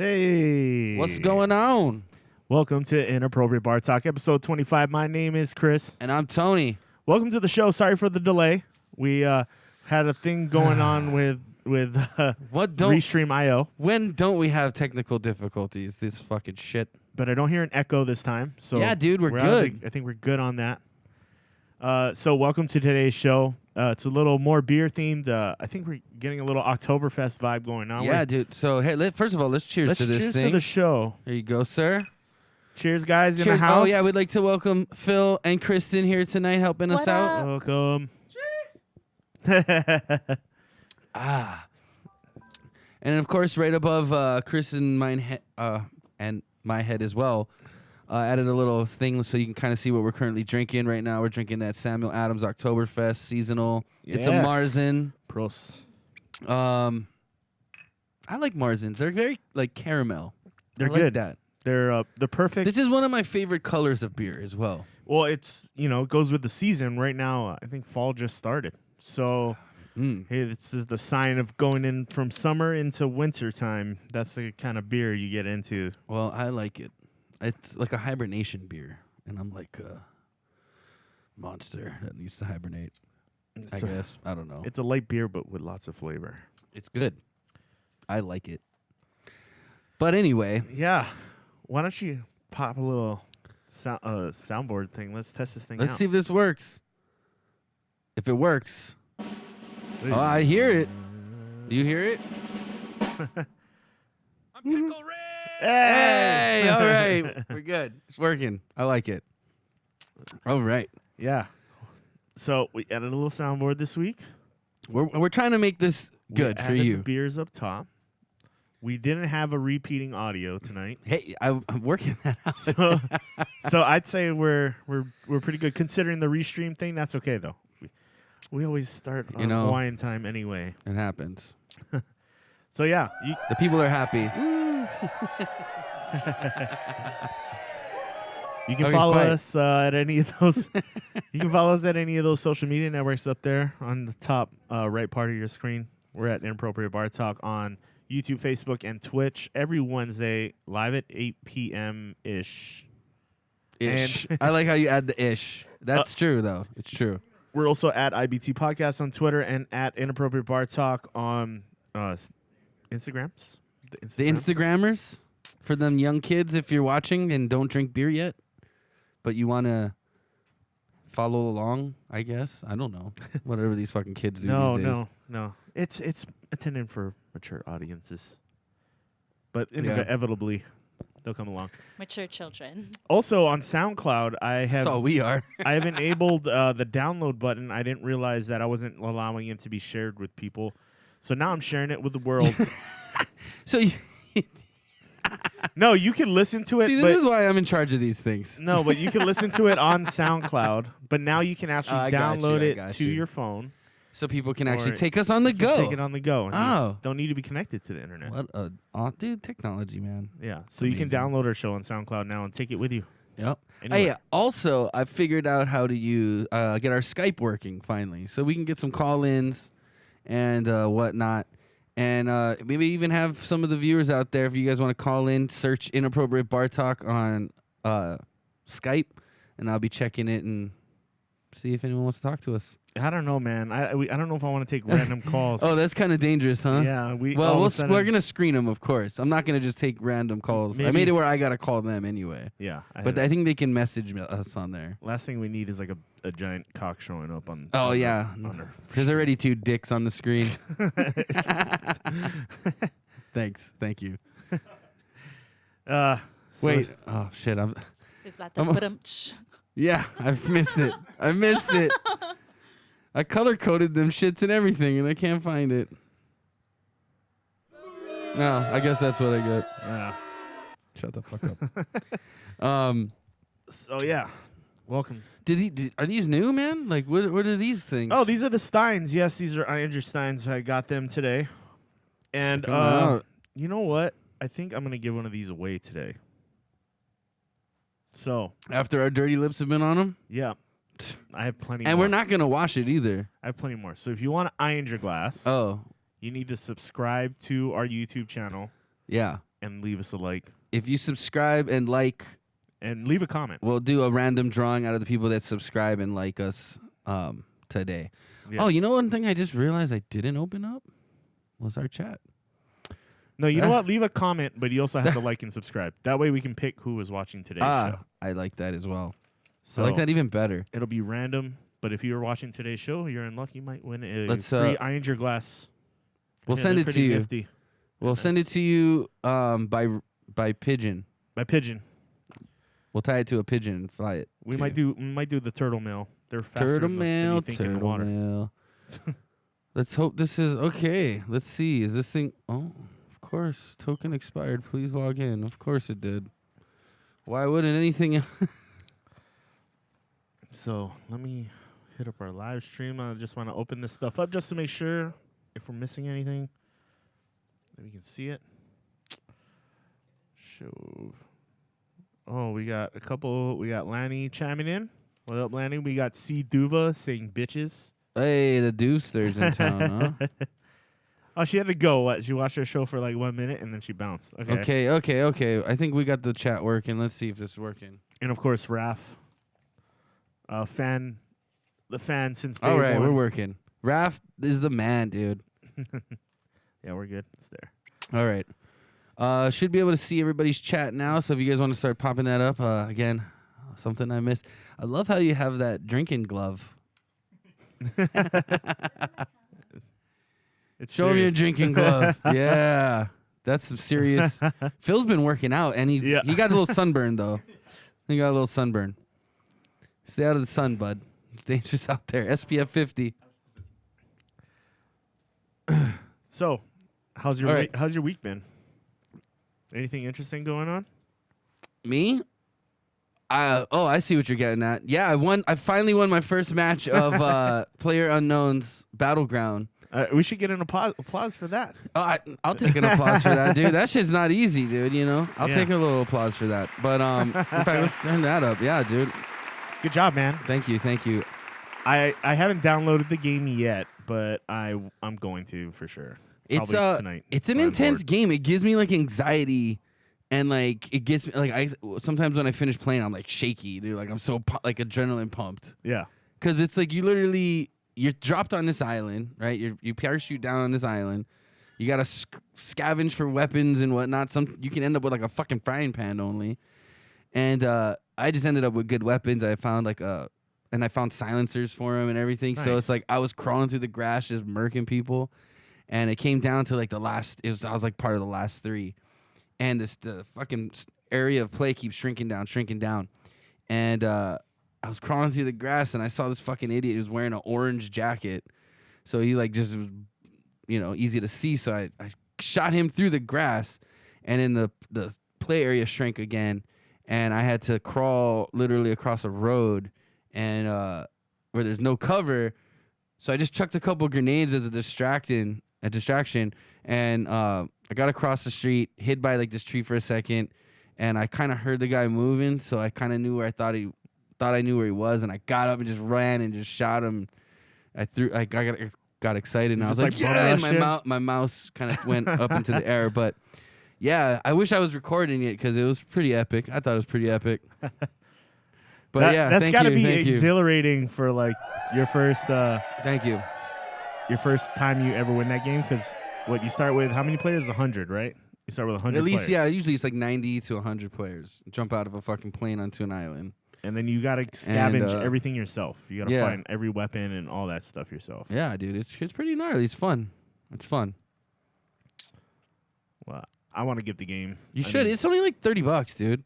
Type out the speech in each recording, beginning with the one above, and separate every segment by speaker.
Speaker 1: Hey.
Speaker 2: What's going on?
Speaker 1: Welcome to Inappropriate Bar Talk, episode 25. My name is Chris.
Speaker 2: And I'm Tony.
Speaker 1: Welcome to the show. Sorry for the delay. We had a thing going on with Restream.io.
Speaker 2: When don't we have technical difficulties? This fucking shit.
Speaker 1: But I don't hear an echo this time. So
Speaker 2: yeah, dude, we're good.
Speaker 1: I think we're good on that. So welcome to today's show. It's a little more beer themed. I think we're getting a little Oktoberfest vibe going on.
Speaker 2: Yeah, dude. So, hey, first of all, let's cheers to this
Speaker 1: cheers
Speaker 2: thing.
Speaker 1: to the show.
Speaker 2: There you go, sir.
Speaker 1: Cheers, guys, in
Speaker 2: Cheers.
Speaker 1: the house.
Speaker 2: Oh, yeah, we'd like to welcome Phil and Krysten here tonight helping us out.
Speaker 1: Welcome.
Speaker 2: And, of course, right above Chris and and my head as well, added a little thing so you can kind of see what we're currently drinking right now. We're drinking that Samuel Adams Oktoberfest seasonal.
Speaker 1: Yes.
Speaker 2: It's a Marzen.
Speaker 1: Prost.
Speaker 2: I like Marzens. They're very like caramel.
Speaker 1: They're
Speaker 2: I like
Speaker 1: good.
Speaker 2: That.
Speaker 1: They're the perfect.
Speaker 2: This is one of my favorite colors of beer as well.
Speaker 1: Well, it's it goes with the season right now. I think fall just started, so hey, this is the sign of going in from summer into winter time. That's the kind of beer you get into.
Speaker 2: Well, I like it. It's like a hibernation beer, and I'm like a monster that needs to hibernate. I guess. I don't know.
Speaker 1: It's a light beer, but with lots of flavor.
Speaker 2: It's good. I like it. But anyway.
Speaker 1: Yeah. Why don't you pop a little soundboard thing? Let's test this thing out.
Speaker 2: Let's see if this works. If it works. Oh, I hear it. Do you hear it?
Speaker 3: I'm Pickle Red!
Speaker 2: Hey, all right. We're good. It's working. I like it. All right.
Speaker 1: Yeah. So we added a little soundboard this week.
Speaker 2: We're trying to make this good for you.
Speaker 1: The beers up top. We didn't have a repeating audio tonight.
Speaker 2: Hey, I'm working that out.
Speaker 1: So I'd say we're pretty good considering the restream thing. That's okay though. We always start on Hawaiian Time anyway.
Speaker 2: It happens.
Speaker 1: So yeah,
Speaker 2: the people are happy.
Speaker 1: You can follow us at any of those. You can follow us at any of those social media networks up there on the top right part of your screen. We're at Inappropriate Bar Talk on YouTube, Facebook, and Twitch every Wednesday, live at 8 p.m. ish.
Speaker 2: Ish. I like how you add the ish. That's true though. It's true.
Speaker 1: We're also at IBT Podcast on Twitter and at Inappropriate Bar Talk on Instagrams.
Speaker 2: The Instagrammers for them young kids if you're watching and don't drink beer yet, but you want to follow along, I guess. I don't know. Whatever these fucking kids do these days.
Speaker 1: No. It's intended for mature audiences. But inevitably, they'll come along.
Speaker 4: Mature children.
Speaker 1: Also on SoundCloud,
Speaker 2: That's all we are.
Speaker 1: I have enabled the download button. I didn't realize that I wasn't allowing it to be shared with people. So now I'm sharing it with the world.
Speaker 2: So
Speaker 1: no, you can listen to it.
Speaker 2: See, this is why I'm in charge of these things.
Speaker 1: No, but you can listen to it on SoundCloud. But now you can actually download it to your phone.
Speaker 2: So people can actually take us on the go.
Speaker 1: Take it on the go.
Speaker 2: Oh.
Speaker 1: Don't need to be connected to the internet.
Speaker 2: What dude, technology, man.
Speaker 1: Yeah. So you can download our show on SoundCloud now and take it with you.
Speaker 2: Yep.
Speaker 1: Anyway.
Speaker 2: Hey, also, I figured out how to get our Skype working finally. So we can get some call-ins and whatnot. And maybe even have some of the viewers out there, if you guys want to call in, search Inappropriate Bar Talk on Skype, and I'll be checking it and see if anyone wants to talk to us.
Speaker 1: I don't know, man. I don't know if I want to take random calls.
Speaker 2: Oh, that's kind of dangerous, huh?
Speaker 1: Yeah.
Speaker 2: We're going to screen them, of course. I'm not going to just take random calls. I made it where I got to call them anyway.
Speaker 1: Yeah.
Speaker 2: But I think they can message us on there.
Speaker 1: Last thing we need is like a giant cock showing up on.
Speaker 2: Oh, yeah. There's already 2 dicks on the screen. Thanks. Thank you. Wait. Oh, shit.
Speaker 4: Is that the
Speaker 2: Yeah, I've missed it. I missed it. I color-coded them shits and everything, and I can't find it. No, I guess that's what I get.
Speaker 1: Yeah.
Speaker 2: Shut the fuck up.
Speaker 1: So, yeah. Welcome.
Speaker 2: Are these new, man? Like, what are these things?
Speaker 1: Oh, these are the Steins. Yes, these are Andrew Steins. I got them today. And you know what? I think I'm going to give one of these away today. So.
Speaker 2: After our dirty lips have been on them?
Speaker 1: Yeah. I have plenty more.
Speaker 2: And we're not going to wash it either.
Speaker 1: I have plenty more. So if you want to iron your glass,
Speaker 2: you
Speaker 1: need to subscribe to our YouTube channel.
Speaker 2: Yeah.
Speaker 1: and leave us a like.
Speaker 2: If you subscribe and like,
Speaker 1: and leave a comment.
Speaker 2: We'll do a random drawing out of the people that subscribe and like us today. Yeah. Oh, you know one thing I just realized I didn't open up was our chat.
Speaker 1: No, you know what? Leave a comment, but you also have to like and subscribe. That way we can pick who was watching today's show.
Speaker 2: I like that as well.
Speaker 1: So
Speaker 2: I like that even better.
Speaker 1: It'll be random, but if you're watching today's show, you're in luck. You might win a free Iron Your Glass.
Speaker 2: We'll send it to you.
Speaker 1: Nifty.
Speaker 2: We'll send it to you by pigeon.
Speaker 1: By pigeon.
Speaker 2: We'll tie it to a pigeon and fly it.
Speaker 1: We might do the turtle mail. They're faster
Speaker 2: turtle
Speaker 1: than
Speaker 2: mail,
Speaker 1: you think in the water.
Speaker 2: Mail. Let's hope this is okay. Let's see. Is this thing? Oh, of course. Token expired. Please log in. Of course it did. Why wouldn't anything?
Speaker 1: So let me hit up our live stream. I just want to open this stuff up just to make sure if we're missing anything that we can see it. Show. Oh, we got a couple. We got Lanny chiming in. What up, Lanny? We got C. Duva saying bitches.
Speaker 2: Hey, the Deuster's in town, huh?
Speaker 1: Oh, she had to go. What? She watched her show for like 1 minute and then she bounced.
Speaker 2: Okay. I think we got the chat working. Let's see if this is working.
Speaker 1: And of course, Raph. The fan since day
Speaker 2: All right,
Speaker 1: one.
Speaker 2: we're working. Raph is the man, dude.
Speaker 1: Yeah, we're good. It's there.
Speaker 2: All right. Should be able to see everybody's chat now. So if you guys want to start popping that up, again, something I missed. I love how you have that drinking glove. Show me your drinking glove. Yeah, that's some serious. Phil's been working out, and he got a little sunburn though. He got a little sunburn. Stay out of the sun, bud. It's dangerous out there. SPF 50.
Speaker 1: So, how's your week been? Anything interesting going on?
Speaker 2: Me? I see what you're getting at. Yeah, I finally won my first match of Player Unknown's Battleground.
Speaker 1: We should get an applause for that.
Speaker 2: I'll take an applause for that, dude. That shit's not easy, dude. You know, I'll take a little applause for that. But in fact, let's turn that up. Yeah, dude.
Speaker 1: Good job, man.
Speaker 2: Thank you.
Speaker 1: I haven't downloaded the game yet, but I'm going to for sure.
Speaker 2: It's
Speaker 1: tonight.
Speaker 2: It's an intense game. It gives me like anxiety, and like it gets me like sometimes when I finish playing, I'm like shaky, dude. Like I'm so like adrenaline pumped.
Speaker 1: Yeah.
Speaker 2: Because it's like you're dropped on this island, right? You parachute down on this island. You gotta scavenge for weapons and whatnot. You can end up with like a fucking frying pan only. And I just ended up with good weapons. I found and I found silencers for them and everything. Nice. So it's like I was crawling through the grass just murking people, and it came down to like I was like part of the last 3, and the fucking area of play keeps shrinking down, and I was crawling through the grass and I saw this fucking idiot who was wearing an orange jacket, so he like just was, easy to see. So I shot him through the grass, and then the play area shrank again. And I had to crawl literally across a road and where there's no cover. So I just chucked a couple grenades as a distraction. And I got across the street, hid by like this tree for a second, and I kind of heard the guy moving. So I kind of knew where I knew where he was, and I got up and just ran and just shot him. I got excited, and I was like, yeah, and my mouse kind of went up into the air, but. Yeah, I wish I was recording it because it was pretty epic. I thought it was pretty epic. But
Speaker 1: that's got to be exhilarating for like your first.
Speaker 2: Thank you.
Speaker 1: Your first time you ever win that game, because you start with how many players? 100, right? You start with 100.
Speaker 2: At least,
Speaker 1: players.
Speaker 2: Yeah. Usually it's like 90 to 100 players. Jump out of a fucking plane onto an island.
Speaker 1: And then you got to scavenge everything yourself. You got to find every weapon and all that stuff yourself.
Speaker 2: Yeah, dude, it's pretty gnarly. It's fun.
Speaker 1: Well. I want to get the game.
Speaker 2: You should. It's only like $30, dude.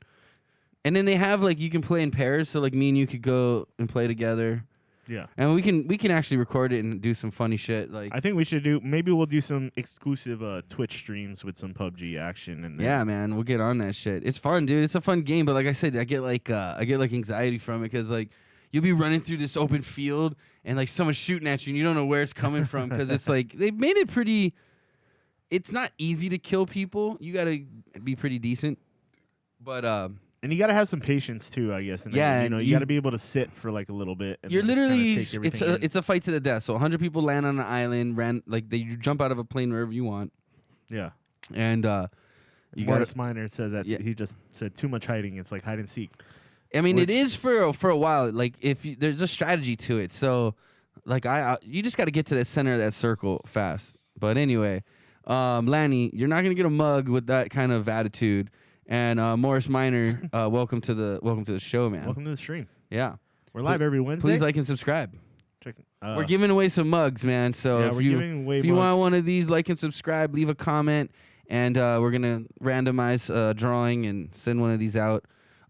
Speaker 2: And then they have like you can play in pairs, so like me and you could go and play together.
Speaker 1: Yeah.
Speaker 2: And we can actually record it and do some funny shit. Like
Speaker 1: I think we should maybe we'll do some exclusive Twitch streams with some PUBG action and
Speaker 2: yeah, man, we'll get on that shit. It's fun, dude. It's a fun game, but like I said, I get like anxiety from it because like you'll be running through this open field and like someone's shooting at you and you don't know where it's coming from because it's like they've made it pretty. It's not easy to kill people. You got to be pretty decent. But
Speaker 1: and you got to have some patience too, I guess. And then, you got to be able to sit for like a little bit. And
Speaker 2: you're literally
Speaker 1: take
Speaker 2: it's a fight to the death. So 100 people land on an island, you jump out of a plane wherever you want.
Speaker 1: Yeah.
Speaker 2: And
Speaker 1: Morris Minor says that
Speaker 2: Yeah.
Speaker 1: he just said too much hiding. It's like hide and seek.
Speaker 2: I mean, it is for a while. Like there's a strategy to it. So, like you just got to get to the center of that circle fast. But anyway, Lanny, you're not gonna get a mug with that kind of attitude. And Morris Minor, welcome to the show, man.
Speaker 1: Welcome to the stream.
Speaker 2: Yeah,
Speaker 1: We're live every Wednesday.
Speaker 2: please like and subscribe.
Speaker 1: Check,
Speaker 2: We're giving away some mugs, man. So if you want one of these, like and subscribe, leave a comment, and we're gonna randomize a drawing and send one of these out.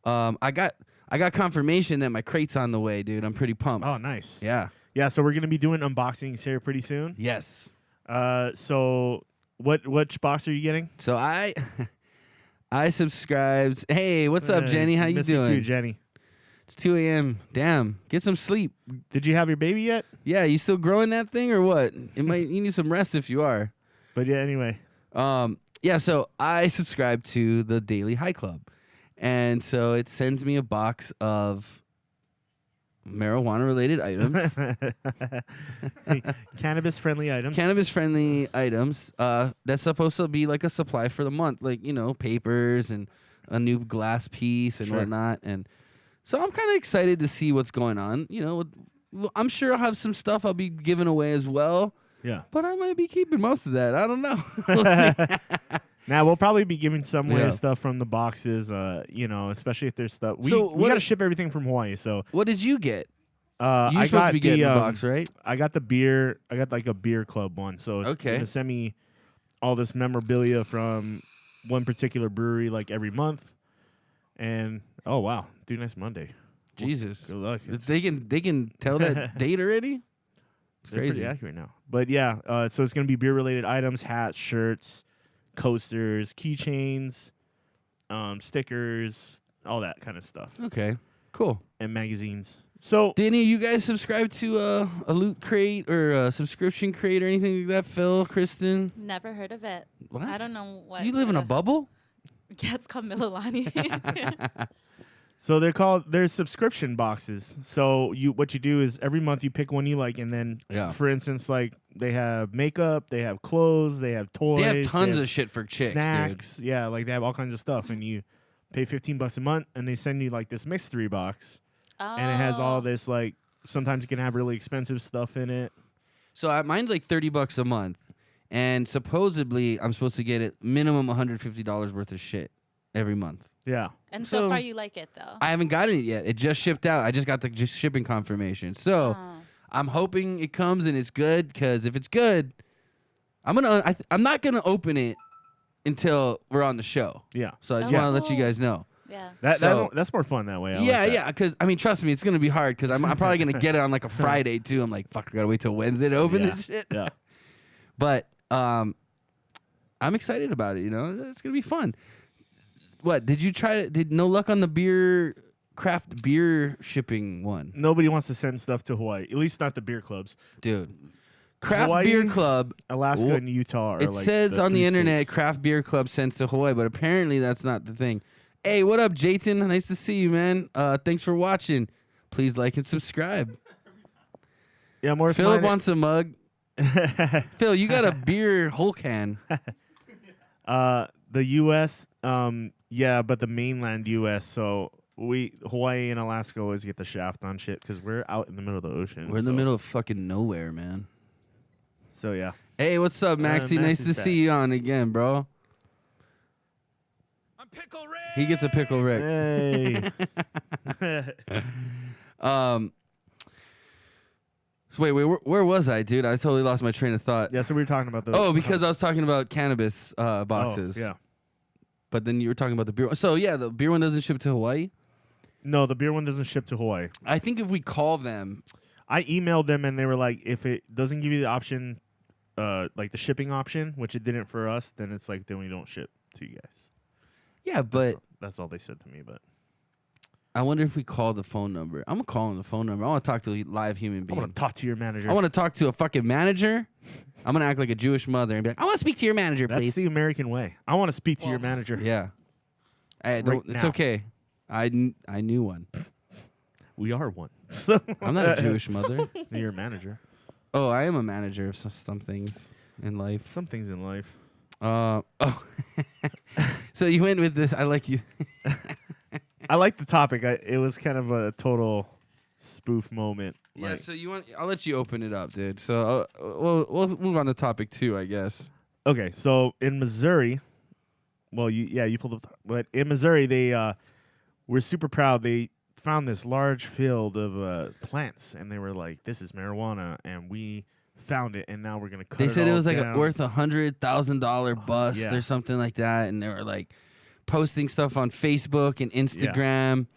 Speaker 2: I got confirmation that my crate's on the way, dude. I'm pretty pumped.
Speaker 1: Oh, nice.
Speaker 2: Yeah.
Speaker 1: Yeah. So we're gonna be doing unboxings here pretty soon.
Speaker 2: Yes.
Speaker 1: So which box are you getting?
Speaker 2: So I subscribed. Hey, what's up, Jenny? How you
Speaker 1: miss
Speaker 2: doing?
Speaker 1: You too, Jenny.
Speaker 2: It's 2 a.m. Damn. Get some sleep.
Speaker 1: Did you have your baby yet?
Speaker 2: Yeah, you still growing that thing or what? You need some rest if you are.
Speaker 1: But yeah, anyway.
Speaker 2: Yeah, so I subscribe to the Daily High Club. And so it sends me a box of marijuana-related items.
Speaker 1: Cannabis-friendly items.
Speaker 2: Cannabis-friendly items. That's supposed to be like a supply for the month. Like, papers and a new glass piece and whatnot. And so I'm kind of excited to see what's going on. I'm sure I'll have some stuff I'll be giving away as well.
Speaker 1: Yeah.
Speaker 2: But I might be keeping most of that. I don't know. We'll see.
Speaker 1: Now, we'll probably be giving some away stuff from the boxes, especially if there's stuff. We got to ship everything from Hawaii. So
Speaker 2: what did you get?
Speaker 1: You're
Speaker 2: supposed to be getting the box, right?
Speaker 1: I got the beer. I got like a beer club one. So it's going to send me all this memorabilia from one particular brewery like every month. And, oh, wow. Do Nice Monday.
Speaker 2: Jesus.
Speaker 1: Good luck.
Speaker 2: They can tell that date already? It's
Speaker 1: They're
Speaker 2: crazy.
Speaker 1: pretty accurate now. But, yeah, so it's going to be beer-related items, hats, shirts, coasters, keychains, stickers, all that kind of stuff.
Speaker 2: Okay, cool.
Speaker 1: And magazines. So
Speaker 2: did any of you guys subscribe to a Loot Crate or a subscription crate or anything like that, Phil, Krysten?
Speaker 4: Never heard of it.
Speaker 2: What?
Speaker 4: I don't know what.
Speaker 2: You live in a bubble?
Speaker 4: Yeah, it's called Mililani.
Speaker 1: So there's subscription boxes. So what you do is every month you pick one you like, and then for instance, like they have makeup, they have clothes, they have toys,
Speaker 2: they have tons of shit for chicks,
Speaker 1: snacks.
Speaker 2: Dude.
Speaker 1: Yeah, like they have all kinds of stuff, and you pay $15 a month, and they send you like this mystery box, and it has all this like sometimes it can have really expensive stuff in it.
Speaker 2: So mine's like $30 a month, and supposedly I'm supposed to get it minimum $150 worth of shit every month.
Speaker 1: Yeah.
Speaker 4: And so far you like it though.
Speaker 2: I haven't gotten it yet. It just shipped out. I just got the shipping confirmation. So I'm hoping it comes and it's good, because if it's good, I'm not gonna open it until we're on the show.
Speaker 1: Yeah.
Speaker 2: So I just want to let you guys know.
Speaker 4: Yeah.
Speaker 1: That's more fun that way.
Speaker 2: Yeah. Because I mean, trust me, it's gonna be hard, because I'm probably gonna get it on like a Friday too. I'm like, fuck, I gotta wait till Wednesday to open this shit.
Speaker 1: Yeah.
Speaker 2: But I'm excited about it. It's gonna be fun. What did you try? Did no luck on the craft beer shipping one?
Speaker 1: Nobody wants to send stuff to Hawaii. At least not the beer clubs,
Speaker 2: dude. Craft
Speaker 1: Hawaii,
Speaker 2: Beer Club,
Speaker 1: Alaska, and Utah are
Speaker 2: it
Speaker 1: like
Speaker 2: says on the
Speaker 1: 3
Speaker 2: internet,
Speaker 1: states.
Speaker 2: Craft Beer Club sends to Hawaii, but apparently that's not the thing. Hey, what up, Jayton? Nice to see you, man. Thanks for watching. Please like and subscribe.
Speaker 1: Yeah, Morris
Speaker 2: Philip wants a mug. Phil, you got a beer whole can.
Speaker 1: The U.S., yeah, but the mainland U.S., so Hawaii and Alaska always get the shaft on shit because we're out in the middle of the ocean.
Speaker 2: We're in the middle of fucking nowhere, man.
Speaker 1: So, yeah.
Speaker 2: Hey, what's up, Maxie? Nice to see you on again, bro.
Speaker 3: I'm Pickle Rick.
Speaker 2: He gets a pickle Rick.
Speaker 1: Hey.
Speaker 2: So wait, where was I, dude? I totally lost my train of thought.
Speaker 1: Yeah, so we were talking about those.
Speaker 2: Oh, because I was talking about cannabis boxes.
Speaker 1: Oh, yeah.
Speaker 2: But then you were talking about the beer one. So, yeah, the beer one doesn't ship to Hawaii?
Speaker 1: No, the beer one doesn't ship to Hawaii.
Speaker 2: I think if we call them...
Speaker 1: I emailed them, and they were like, if it doesn't give you the option, like the shipping option, which it didn't for us, then it's like, then we don't ship to you guys.
Speaker 2: Yeah, but...
Speaker 1: That's all they said to me, but...
Speaker 2: I wonder if we call the phone number. I'm going to call him the phone number. I want to talk to a live human being.
Speaker 1: I want to talk to your manager.
Speaker 2: I want to talk to a fucking manager. I'm going to act like a Jewish mother and be like, I want to speak to your manager,
Speaker 1: That's
Speaker 2: please.
Speaker 1: the American way. I want to speak to your manager.
Speaker 2: Yeah. Hey,
Speaker 1: Right
Speaker 2: it's
Speaker 1: now.
Speaker 2: okay. I knew one.
Speaker 1: We are one.
Speaker 2: I'm not a Jewish mother.
Speaker 1: You're a manager.
Speaker 2: Oh, I am a manager of some things in life.
Speaker 1: Some things in life.
Speaker 2: Oh. So you went with this. I like you.
Speaker 1: I like the topic. It was kind of a total spoof moment.
Speaker 2: Yeah.
Speaker 1: like-
Speaker 2: So you want? I'll let you open it up, dude. So we'll move on to topic 2, I guess.
Speaker 1: Okay, so in Missouri, well, you pulled up, but in Missouri, they were super proud. They found this large field of plants, and they were like, "This is marijuana," and we found it, and now we're gonna cut
Speaker 2: They
Speaker 1: it
Speaker 2: said it
Speaker 1: all
Speaker 2: was like
Speaker 1: down.
Speaker 2: worth $100,000 bust
Speaker 1: yeah.
Speaker 2: or something like that, and they were like posting stuff on Facebook and Instagram,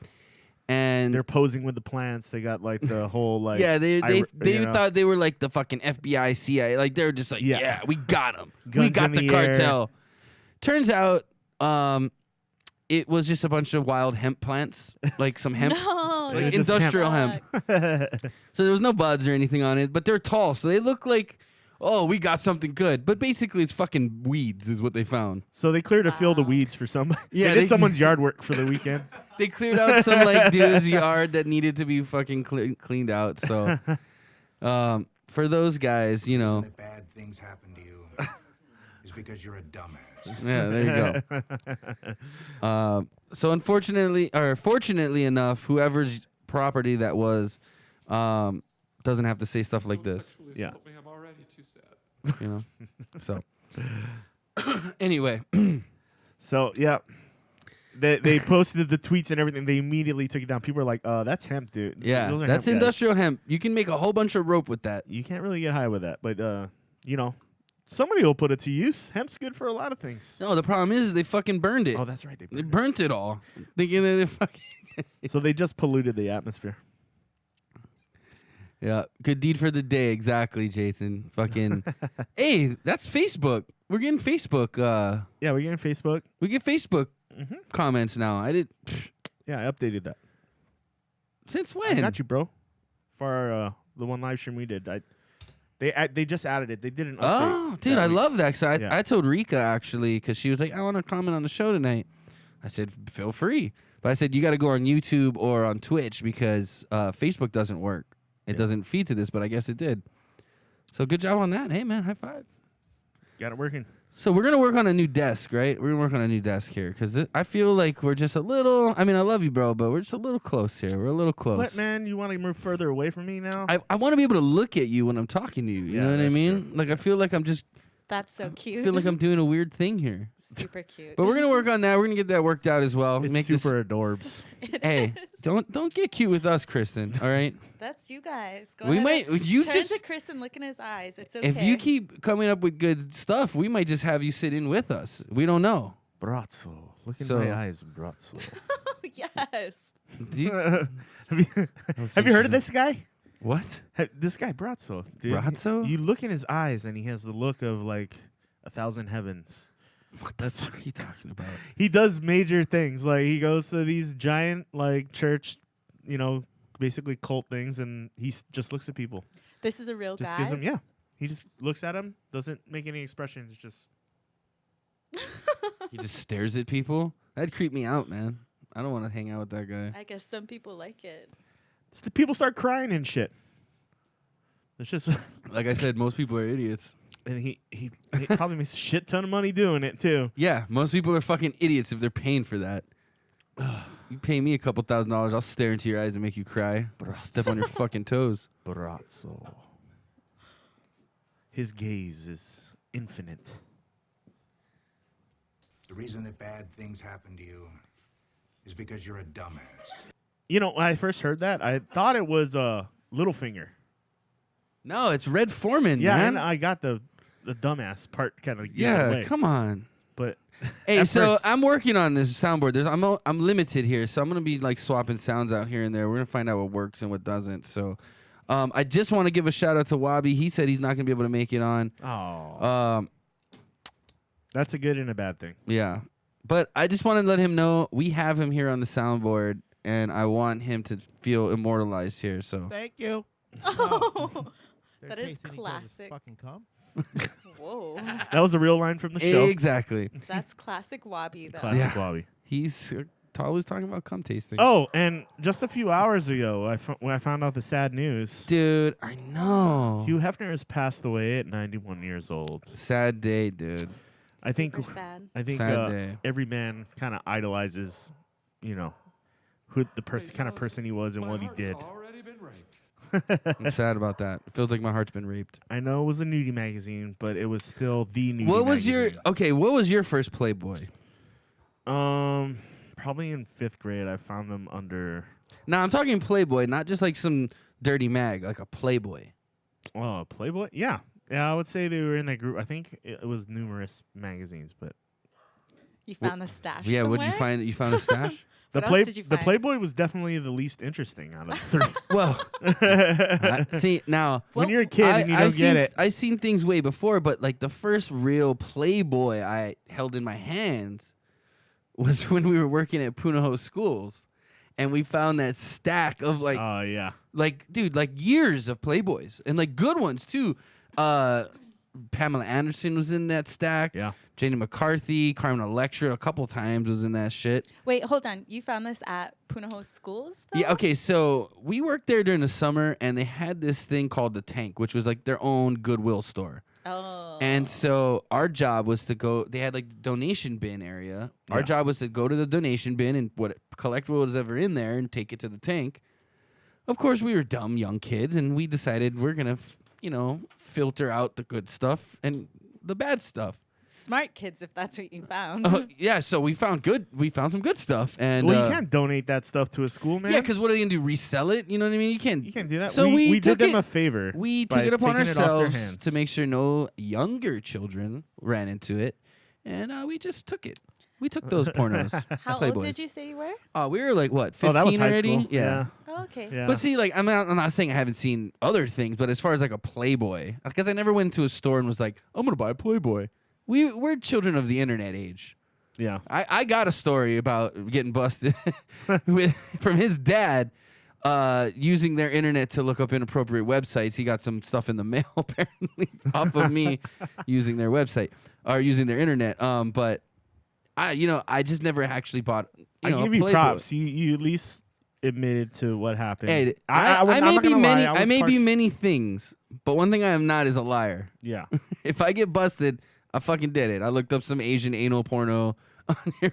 Speaker 2: and
Speaker 1: They're posing with the plants. They got like the whole like
Speaker 2: yeah, they
Speaker 1: you know,
Speaker 2: thought they were like the fucking FBI, CIA, like they were just like, yeah, we got them, we
Speaker 1: Guns
Speaker 2: got
Speaker 1: in
Speaker 2: the
Speaker 1: the air.
Speaker 2: cartel. Turns out, it was just a bunch of wild hemp plants, like some hemp,
Speaker 4: No,
Speaker 1: Like
Speaker 4: that's
Speaker 1: just
Speaker 2: industrial hemp.
Speaker 4: sucks.
Speaker 2: So there was no buds or anything on it, but they're tall, so they look like, oh, we got something good. But basically, it's fucking weeds, is what they found.
Speaker 1: So they cleared a field of
Speaker 4: Wow.
Speaker 1: weeds for somebody.
Speaker 2: Yeah,
Speaker 1: they
Speaker 2: they-
Speaker 1: did someone's yard work for the weekend.
Speaker 2: They cleared out some like dude's yard that needed to be fucking cleaned out. So, for those guys, you know,
Speaker 3: That bad things happen to you is because you're a dumbass.
Speaker 2: yeah, there you go. So unfortunately, or fortunately enough, whoever's property that was, doesn't have to say stuff like this.
Speaker 1: Yeah.
Speaker 5: We have already too sad.
Speaker 2: You know. So, anyway,
Speaker 1: So yeah, they posted the tweets and everything. They immediately took it down. People were like, "That's hemp, dude."
Speaker 2: yeah,
Speaker 1: Those are
Speaker 2: that's
Speaker 1: hemp guys.
Speaker 2: industrial hemp. You can make a whole bunch of rope with that.
Speaker 1: You can't really get high with that, but you know, somebody will put it to use. Hemp's good for a lot of things.
Speaker 2: No, the problem is they fucking burned it.
Speaker 1: Oh, that's right. They
Speaker 2: They
Speaker 1: burned
Speaker 2: burnt it all, thinking that it fucking.
Speaker 1: it. So they just polluted the atmosphere.
Speaker 2: Yeah, good deed for the day, exactly, Jason. Fucking, hey, that's Facebook. We're getting Facebook.
Speaker 1: Yeah, we're getting Facebook.
Speaker 2: We get Facebook
Speaker 1: Mhm.
Speaker 2: comments now. I did.
Speaker 1: Yeah, I updated that.
Speaker 2: Since
Speaker 1: I
Speaker 2: when?
Speaker 1: got you, bro. For the one live stream we did, they just added it. They did an update.
Speaker 2: Oh, dude,
Speaker 1: that
Speaker 2: I
Speaker 1: week.
Speaker 2: love that. So
Speaker 1: Yeah.
Speaker 2: I told Rika actually because she was like, I want to comment on the show tonight. I said, feel free. But I said, you got to go on YouTube or on Twitch because Facebook doesn't work. It
Speaker 1: Yeah.
Speaker 2: doesn't feed to this, but I guess it did. So good job on that. Hey, man, high five.
Speaker 1: Got it working.
Speaker 2: So we're going to work on a new desk, right? We're going to work on a new desk here because I feel like we're just a little, I mean, I love you, bro, but we're just a little close here. We're a little close.
Speaker 1: What, man? You want to move further away from me now?
Speaker 2: I want to be able to look at you when I'm talking to you. You
Speaker 1: Yeah,
Speaker 2: know what I
Speaker 1: that's
Speaker 2: mean?
Speaker 1: true.
Speaker 2: Like, I feel like I'm just,
Speaker 4: That's so cute.
Speaker 2: feel like I'm doing a weird thing here.
Speaker 4: super cute.
Speaker 2: But we're going to work on that. We're going to get that worked out as well.
Speaker 1: it's
Speaker 2: Make
Speaker 1: super adorbs.
Speaker 2: Hey, don't get cute with us, Kristen, all right?
Speaker 4: That's you guys. Go
Speaker 2: We
Speaker 4: ahead
Speaker 2: might-
Speaker 4: and
Speaker 2: you
Speaker 4: turn
Speaker 2: just-
Speaker 4: to Chris and look in his eyes. It's okay.
Speaker 2: If you keep coming up with good stuff, we might just have you sit in with us. We don't know.
Speaker 1: Brazzo. Look in
Speaker 2: So-
Speaker 1: my eyes, Brazzo.
Speaker 4: yes.
Speaker 2: Do you-
Speaker 1: have you heard of this guy?
Speaker 2: what?
Speaker 1: This guy Brazzo. Dude,
Speaker 2: Brazzo?
Speaker 1: You look in his eyes, and he has the look of like 1,000 heavens. That's
Speaker 2: What are you talking about?
Speaker 1: he does major things. Like he goes to these giant like church, basically cult things, and just looks at people.
Speaker 4: This is a real
Speaker 1: Just
Speaker 4: guy.
Speaker 1: gives them He just looks at him, doesn't make any expressions. Just
Speaker 2: He just stares at people? That'd creep me out, man. I don't want to hang out with that guy.
Speaker 4: I guess some people like it.
Speaker 1: the people start crying and shit. It's just
Speaker 2: Like I said, most people are idiots.
Speaker 1: and he probably makes a shit ton of money doing it too.
Speaker 2: Yeah, most people are fucking idiots if they're paying for that. You pay me a couple $1,000s, I'll stare into your eyes and make you cry. I'll step on your fucking toes.
Speaker 1: Brazzo. His gaze is infinite.
Speaker 3: The reason that bad things happen to you is because you're a dumbass.
Speaker 1: When I first heard that, I thought it was Littlefinger.
Speaker 2: No, it's Red Foreman,
Speaker 1: Yeah,
Speaker 2: man.
Speaker 1: and I got the dumbass part kind of
Speaker 2: Yeah, come on.
Speaker 1: But
Speaker 2: Hey,
Speaker 1: at
Speaker 2: so
Speaker 1: first-
Speaker 2: I'm working on this soundboard. I'm limited here, so I'm gonna be like swapping sounds out here and there. We're gonna find out what works and what doesn't. So, I just want to give a shout out to Wabi. He said he's not gonna be able to make it on.
Speaker 1: oh, that's a good and a bad thing.
Speaker 2: Yeah, but I just want to let him know we have him here on the soundboard, and I want him to feel immortalized here. So,
Speaker 6: Thank you.
Speaker 4: Oh,
Speaker 6: They're
Speaker 4: that is
Speaker 6: tasting each other's
Speaker 4: classic.
Speaker 6: Fucking cum.
Speaker 4: Whoa.
Speaker 1: That was a real line from the show.
Speaker 2: exactly.
Speaker 4: That's classic Wabi, though.
Speaker 1: Classic
Speaker 2: Yeah.
Speaker 1: Bobby.
Speaker 2: He's always talking about cum tasting.
Speaker 1: Oh, and just a few hours ago, when I found out the sad news,
Speaker 2: dude, I know.
Speaker 1: Hugh Hefner has passed away at 91 years old.
Speaker 2: Sad day, dude.
Speaker 1: I think
Speaker 4: Super sad.
Speaker 2: Sad day.
Speaker 1: every man kind of idolizes, you know, who the kind of person he was and
Speaker 5: My
Speaker 1: what he
Speaker 5: heart's
Speaker 1: did.
Speaker 5: already been raped.
Speaker 2: I'm sad about that. It feels like my heart's been raped.
Speaker 1: I know it was a nudie magazine, but it was still the nudie
Speaker 2: What was
Speaker 1: magazine.
Speaker 2: what was your first Playboy?
Speaker 1: Probably in 5th grade. I found them under.
Speaker 2: Now I'm talking Playboy, not just like some dirty mag, like a Playboy.
Speaker 1: Oh, Playboy. Yeah, I would say they were in that group. I think it was numerous magazines, but
Speaker 4: You found the stash.
Speaker 2: Yeah, what'd you
Speaker 4: somewhere?
Speaker 2: find? You found a stash?
Speaker 4: What else did you
Speaker 1: the
Speaker 4: find?
Speaker 1: Playboy was definitely the least interesting out of the 3.
Speaker 2: Well, see now.
Speaker 1: When you're a kid and you don't get it.
Speaker 2: I've seen things way before, but like the first real Playboy I held in my hands was when we were working at Punahou schools, and we found that stack of like,
Speaker 1: Oh yeah.
Speaker 2: like dude, like years of Playboys and like good ones too. Pamela Anderson was in that stack.
Speaker 1: Yeah.
Speaker 2: Janie McCarthy, Carmen Electra, a couple times was in that shit.
Speaker 4: Wait, hold on. You found this at Punahou schools? Though?
Speaker 2: Yeah, okay, so we worked there during the summer, and they had this thing called the Tank, which was like their own Goodwill store.
Speaker 4: Oh.
Speaker 2: And so our job was to go. They had like the donation bin area. Our
Speaker 1: Yeah.
Speaker 2: job was to go to the donation bin and collect what was ever in there and take it to the tank. Of course, we were dumb young kids, and we decided we're gonna, filter out the good stuff and the bad stuff.
Speaker 4: Smart kids, if that's what you found.
Speaker 2: Yeah, so we found some good stuff, and
Speaker 1: Well, you can't donate that stuff to a school, man.
Speaker 2: yeah, because what are they gonna do? Resell it? You know what I mean? You can't
Speaker 1: do that.
Speaker 2: So
Speaker 1: we
Speaker 2: took
Speaker 1: did them
Speaker 2: it-
Speaker 1: a favor.
Speaker 2: We
Speaker 1: by
Speaker 2: took it upon
Speaker 1: taking it off their
Speaker 2: ourselves
Speaker 1: hands.
Speaker 2: to make sure no younger children ran into it, and we just took it. We took those pornos.
Speaker 4: How
Speaker 2: Playboys.
Speaker 4: old did you say you were?
Speaker 2: We were like what, 15
Speaker 1: Oh, that was high
Speaker 2: already?
Speaker 1: school.
Speaker 2: Yeah.
Speaker 4: Oh, okay.
Speaker 1: Yeah.
Speaker 2: But see, like I'm not saying I haven't seen other things, but as far as like a Playboy, because I never went into a store and was like, I'm gonna buy a Playboy. We're children of the internet age.
Speaker 1: Yeah.
Speaker 2: I got a story about getting busted from his dad using their internet to look up inappropriate websites. He got some stuff in the mail apparently off of me using their website or using their internet. But I just never actually bought.
Speaker 1: I
Speaker 2: a
Speaker 1: give you
Speaker 2: Playboy.
Speaker 1: props. You at least admitted to what happened.
Speaker 2: Hey,
Speaker 1: I'm
Speaker 2: I may
Speaker 1: not
Speaker 2: be
Speaker 1: gonna
Speaker 2: many.
Speaker 1: lie,
Speaker 2: I may be
Speaker 1: partial-
Speaker 2: many things, but one thing I am not is a liar.
Speaker 1: Yeah.
Speaker 2: If I get busted, I fucking did it. I looked up some Asian anal porno on your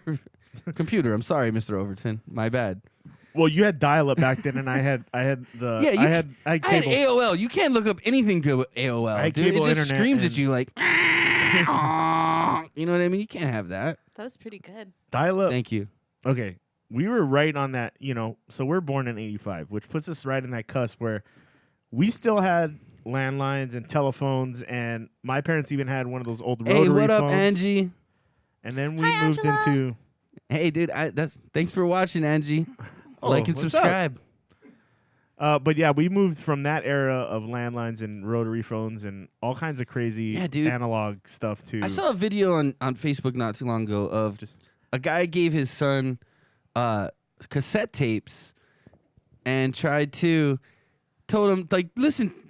Speaker 2: computer. I'm sorry, Mr. Overton. My bad.
Speaker 1: Well, you had dial-up back then, and I had the
Speaker 2: Yeah,
Speaker 1: I had
Speaker 2: I had
Speaker 1: cable.
Speaker 2: AOL. You can't look up anything good with AOL,
Speaker 1: I had
Speaker 2: dude. It
Speaker 1: cable
Speaker 2: just
Speaker 1: internet
Speaker 2: screams at
Speaker 1: and-
Speaker 2: you like, you know what I mean? You can't have that.
Speaker 4: That was pretty good.
Speaker 1: Dial-up.
Speaker 2: Thank you.
Speaker 1: Okay, we were right on that. So we're born in '85, which puts us right in that cusp where we still had landlines and telephones, and my parents even had one of those old rotary
Speaker 2: Hey, what up,
Speaker 1: phones.
Speaker 2: Angie?
Speaker 1: And then we
Speaker 4: Hi,
Speaker 1: moved
Speaker 4: Angela.
Speaker 1: into.
Speaker 2: Hey, dude. Thanks for watching, Angie.
Speaker 1: Oh,
Speaker 2: Like and
Speaker 1: what's up?
Speaker 2: subscribe.
Speaker 1: But yeah, we moved from that era of landlines and rotary phones and all kinds of crazy
Speaker 2: Yeah, dude.
Speaker 1: analog stuff to.
Speaker 2: I saw a video on Facebook not too long ago of just a guy gave his son cassette tapes and told him like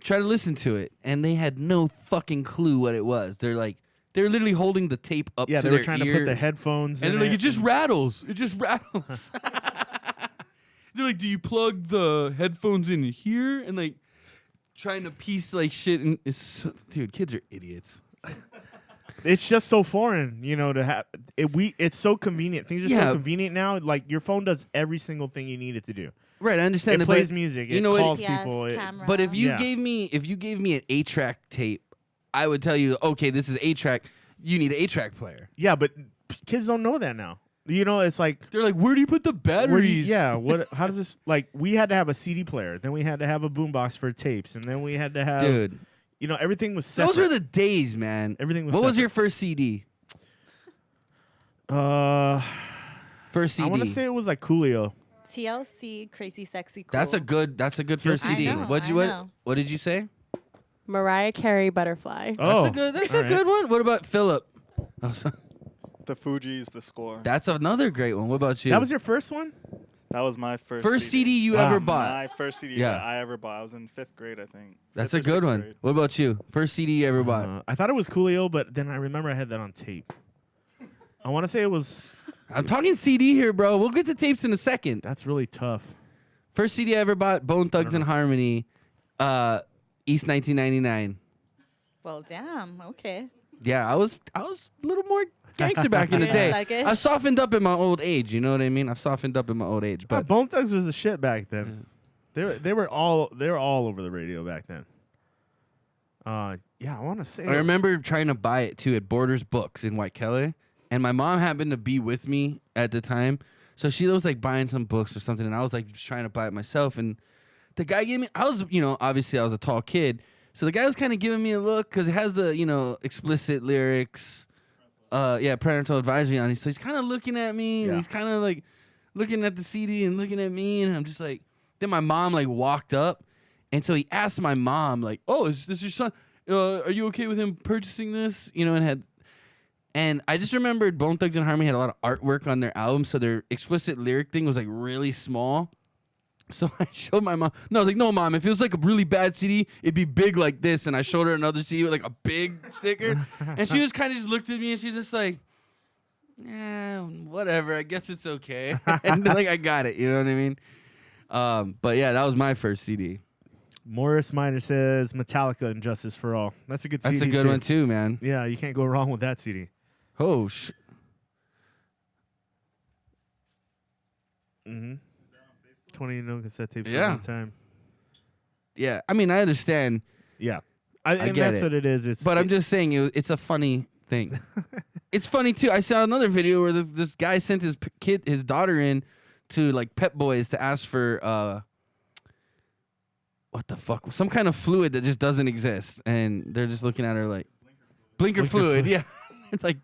Speaker 2: try to listen to it, and they had no fucking clue what it was. They're literally holding the tape up
Speaker 1: yeah,
Speaker 2: to
Speaker 1: they were
Speaker 2: their
Speaker 1: trying
Speaker 2: ear,
Speaker 1: to put the headphones
Speaker 2: and
Speaker 1: in
Speaker 2: they're like,
Speaker 1: it.
Speaker 2: it just rattles. It just rattles. They're like, do you plug the headphones in here? And like trying to piece like shit. And dude, kids are idiots.
Speaker 1: It's just so foreign, to have it. It's so convenient. Things are
Speaker 2: Yeah.
Speaker 1: so convenient now. Like your phone does every single thing you need it to do.
Speaker 2: Right, I understand.
Speaker 1: It
Speaker 2: that,
Speaker 1: plays
Speaker 2: but
Speaker 1: music.
Speaker 2: You
Speaker 1: It
Speaker 2: know what?
Speaker 1: calls
Speaker 4: Yes,
Speaker 1: people.
Speaker 4: camera.
Speaker 2: But if you
Speaker 1: Yeah.
Speaker 2: gave me an 8-track tape, I would tell you, okay, this is 8-track. You need an 8-track player.
Speaker 1: Yeah, but kids don't know that now. It's like
Speaker 2: They're like, where do you put the
Speaker 1: where
Speaker 2: batteries?
Speaker 1: yeah. What? How does this? Like we had to have a CD player. Then we had to have a boombox for tapes, and then we had to have.
Speaker 2: dude.
Speaker 1: Everything was separate.
Speaker 2: Those were the days, man.
Speaker 1: Everything was
Speaker 2: What was
Speaker 1: separate.
Speaker 2: your first CD? First CD.
Speaker 1: I want to say it was like Coolio.
Speaker 4: TLC, Crazy Sexy Cool.
Speaker 2: That's a good first
Speaker 4: I
Speaker 2: CD.
Speaker 4: know,
Speaker 2: What'd
Speaker 4: I
Speaker 2: you
Speaker 4: know.
Speaker 2: what did you say?
Speaker 6: Mariah Carey Butterfly.
Speaker 1: Oh,
Speaker 2: That's
Speaker 1: all
Speaker 2: a
Speaker 1: right.
Speaker 2: good one. What about Philip? Oh,
Speaker 7: The Fugees, The Score.
Speaker 2: that's another great one. What about you?
Speaker 1: That was your first one.
Speaker 7: That was my first
Speaker 2: CD you
Speaker 1: Wow.
Speaker 2: ever bought.
Speaker 7: My first CD
Speaker 2: Yeah.
Speaker 7: that I ever bought. I was in 5th grade, I think.
Speaker 2: That's
Speaker 7: 5th
Speaker 2: a
Speaker 7: or
Speaker 2: good
Speaker 7: 6th
Speaker 2: one.
Speaker 7: grade.
Speaker 2: What about you? First CD you ever bought?
Speaker 1: I thought it was Coolio, but then I remember I had that on tape. I want to say it was.
Speaker 2: I'm talking CD here, bro. We'll get to tapes in a second.
Speaker 1: That's really tough.
Speaker 2: First CD I ever bought, Bone Thugs and Harmony, East 1999.
Speaker 4: Well, damn. Okay.
Speaker 2: Yeah, I was a little more gangster back in the day.
Speaker 4: Thuggish.
Speaker 2: I softened up in my old age. You know what I mean? I've softened up in my old age. But
Speaker 1: Bone Thugs was the shit back then. They were all over the radio back then. Yeah, I want to say.
Speaker 2: I remember trying to buy it too at Borders Books in White Kelly, and my mom happened to be with me at the time, so she was like buying some books or something, and I was like just trying to buy it myself, and the guy gave me. I was, obviously I was a tall kid, so the guy was kind of giving me a look because it has the, explicit lyrics, parental advisory on it. So he's kind of looking at me, and he's kind of like looking at the CD and looking at me, and I'm just like. Then my mom like walked up, and so he asked my mom like, "Oh, is this your son? Are you okay with him purchasing this?" And I just remembered Bone Thugs and Harmony had a lot of artwork on their album, so their explicit lyric thing was like really small. So I showed my mom. No, I was like, "No, Mom, if it was like a really bad CD, it'd be big like this." And I showed her another CD with like a big sticker, and she just kind of just looked at me, and she's just like, "Yeah, whatever. I guess it's okay." And like I got it. You know what I mean? But yeah, that was my first CD.
Speaker 1: Morris Minor says Metallica and Justice for All. That's a good CD.
Speaker 2: That's a good one too, man.
Speaker 1: Yeah, you can't go wrong with that CD.
Speaker 2: Oh,
Speaker 1: 20 cassette tapes
Speaker 2: Yeah.
Speaker 1: for one time.
Speaker 2: Yeah, I mean, I understand,
Speaker 1: Yeah.
Speaker 2: I get
Speaker 1: that's
Speaker 2: it.
Speaker 1: what it is.
Speaker 2: but I'm just saying, it's a funny thing. It's funny too. I saw another video where this guy sent his daughter in to like Pep Boys to ask for what the fuck, some kind of fluid that just doesn't exist, and they're just looking at her like blinker fluid. Yeah, it's like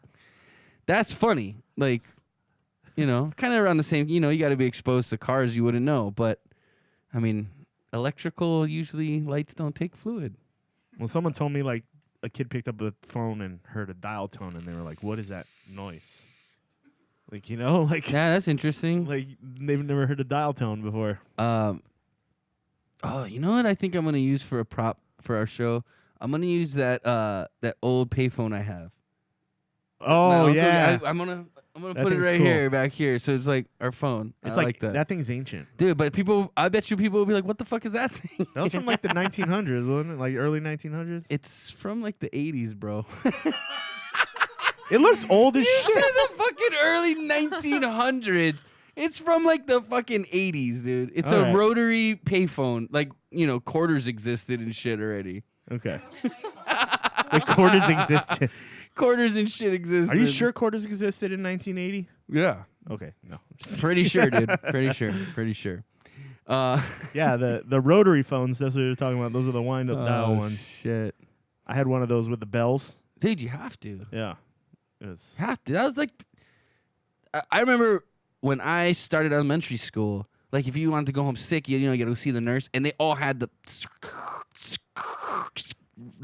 Speaker 2: that's funny. Like, kind of around the same. You got to be exposed to cars you wouldn't know, but I mean, electrical usually lights don't take fluid.
Speaker 1: Well, someone told me like a kid picked up the phone and heard a dial tone, and they were like, "What is that noise?" Like, like
Speaker 2: Yeah, that's interesting.
Speaker 1: like they've never heard a dial tone before.
Speaker 2: Oh, you know what I think I'm gonna use for a prop for our show? I'm gonna use that old payphone I have.
Speaker 1: Oh yeah,
Speaker 2: I'm gonna
Speaker 1: That
Speaker 2: put it
Speaker 1: thing's
Speaker 2: right
Speaker 1: cool.
Speaker 2: here, back here, so it's like our phone.
Speaker 1: it's
Speaker 2: I
Speaker 1: like
Speaker 2: that.
Speaker 1: that thing's ancient.
Speaker 2: Dude, but I bet you people will be like, "What the fuck is that thing?"
Speaker 1: That was from like the 1900s, wasn't it? Like early 1900s.
Speaker 2: It's from like the 80s, bro.
Speaker 1: It looks old as
Speaker 2: You
Speaker 1: shit.
Speaker 2: said the fucking early 1900s. It's from like the fucking 80s, dude. It's
Speaker 1: All
Speaker 2: a
Speaker 1: right.
Speaker 2: rotary payphone. Like, quarters existed and shit already.
Speaker 1: Okay. The quarters existed.
Speaker 2: Quarters and shit existed.
Speaker 1: Are you sure quarters existed in 1980?
Speaker 2: Yeah.
Speaker 1: Okay, no.
Speaker 2: Pretty sure, dude. Pretty sure.
Speaker 1: Yeah, the rotary phones. That's what you're talking about. Those are the wind-up dial ones.
Speaker 2: Shit.
Speaker 1: I had one of those with the bells.
Speaker 2: Dude, you have to.
Speaker 1: Yeah. It was.
Speaker 2: Have to. That was like, I remember when I started elementary school, like if you wanted to go home sick, you got to go see the nurse, and they all had the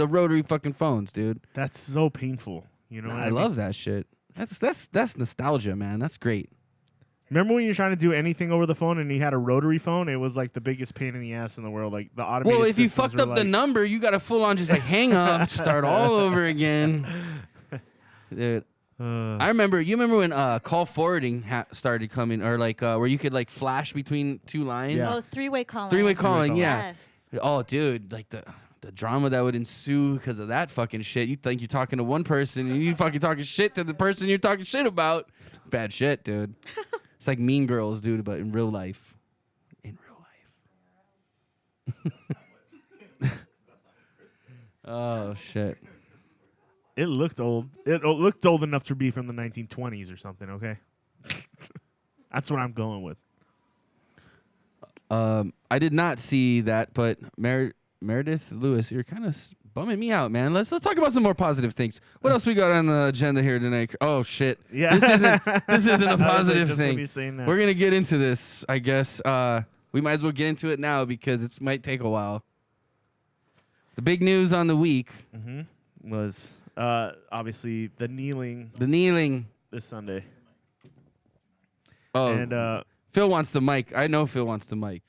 Speaker 2: rotary fucking phones, dude.
Speaker 1: That's so painful. You know.
Speaker 2: Nah,
Speaker 1: what
Speaker 2: I love that shit. That's nostalgia, man. That's great.
Speaker 1: Remember when you're trying to do anything over the phone and you had a rotary phone? It was like the biggest pain in the ass in the world. Like the automated.
Speaker 2: Well, if you
Speaker 1: systems
Speaker 2: fucked
Speaker 1: were
Speaker 2: up the
Speaker 1: like-
Speaker 2: number, you got to full on just like hang up, start all over again. Dude, I remember. You remember when call forwarding started coming, or like where you could like flash between two lines.
Speaker 1: Yeah.
Speaker 4: Oh, three-way calling.
Speaker 2: Three-way calling, yeah.
Speaker 4: Yes.
Speaker 2: Oh, dude, like the drama that would ensue because of that fucking shit. You think you're talking to one person and you fucking talking shit to the person you're talking shit about. Bad shit, dude. It's like Mean Girls, dude, but in real life. In real life. Oh, shit.
Speaker 1: It looked old. It looked old enough to be from the 1920s or something. Okay. That's what I'm going with.
Speaker 2: I did not see that, but Meredith Lewis, you're kind of bumming me out, man. Let's talk about some more positive things. What else we got on the agenda here tonight? Oh shit!
Speaker 1: Yeah.
Speaker 2: this isn't a
Speaker 1: I was like,
Speaker 2: positive
Speaker 1: just
Speaker 2: thing.
Speaker 1: when you're saying that.
Speaker 2: We're gonna get into this, I guess. We might as well get into it now because it might take a while. The big news on the week:
Speaker 1: was obviously the kneeling
Speaker 2: the kneeling.
Speaker 1: this Sunday.
Speaker 2: Oh,
Speaker 1: And
Speaker 2: Phil wants the mic. I know Phil wants the mic.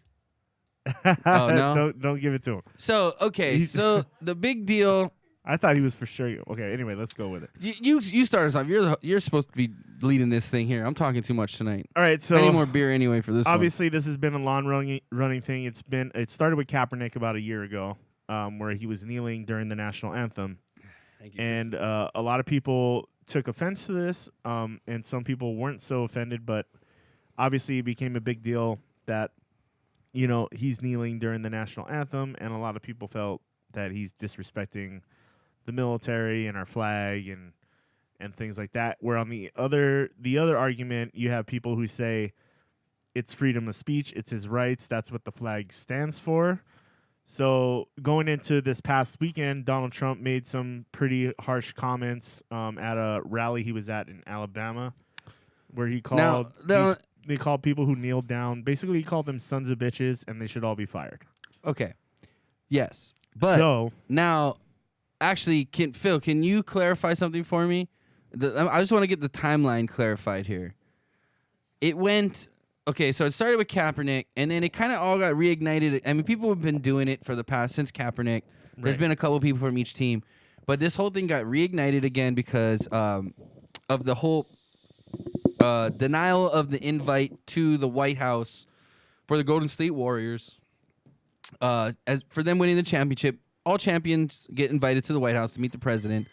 Speaker 2: Oh no!
Speaker 1: don't give it to him.
Speaker 2: So okay, so the big deal.
Speaker 1: I thought he was for sure. Okay, anyway, let's go with it.
Speaker 2: You start us off. You're supposed to be leading this thing here. I'm talking too much tonight.
Speaker 1: All right, so
Speaker 2: I need more beer anyway for this.
Speaker 1: obviously this has been a long running thing. It started with Kaepernick about a year ago, where he was kneeling during the national anthem,
Speaker 2: Thank you.
Speaker 1: And a lot of people took offense to this, and some people weren't so offended. But obviously, it became a big deal that he's kneeling during the national anthem, and a lot of people felt that he's disrespecting the military and our flag and things like that. Where on the other argument, you have people who say it's freedom of speech, it's his rights, that's what the flag stands for. So going into this past weekend, Donald Trump made some pretty harsh comments at a rally he was at in Alabama, where he called they called people who kneeled down. Basically, he called them sons of bitches, and they should all be fired.
Speaker 2: Okay. Yes, but now, actually, Phil, can you clarify something for me? I just want to get the timeline clarified here. It went. Okay, so it started with Kaepernick, and then it kind of all got reignited. I mean, people have been doing it for the past, since Kaepernick. There's been a couple people from each team. But this whole thing got reignited again because of the whole denial of the invite to the White House for the Golden State Warriors. As for them winning the championship, all champions get invited to the White House to meet the president.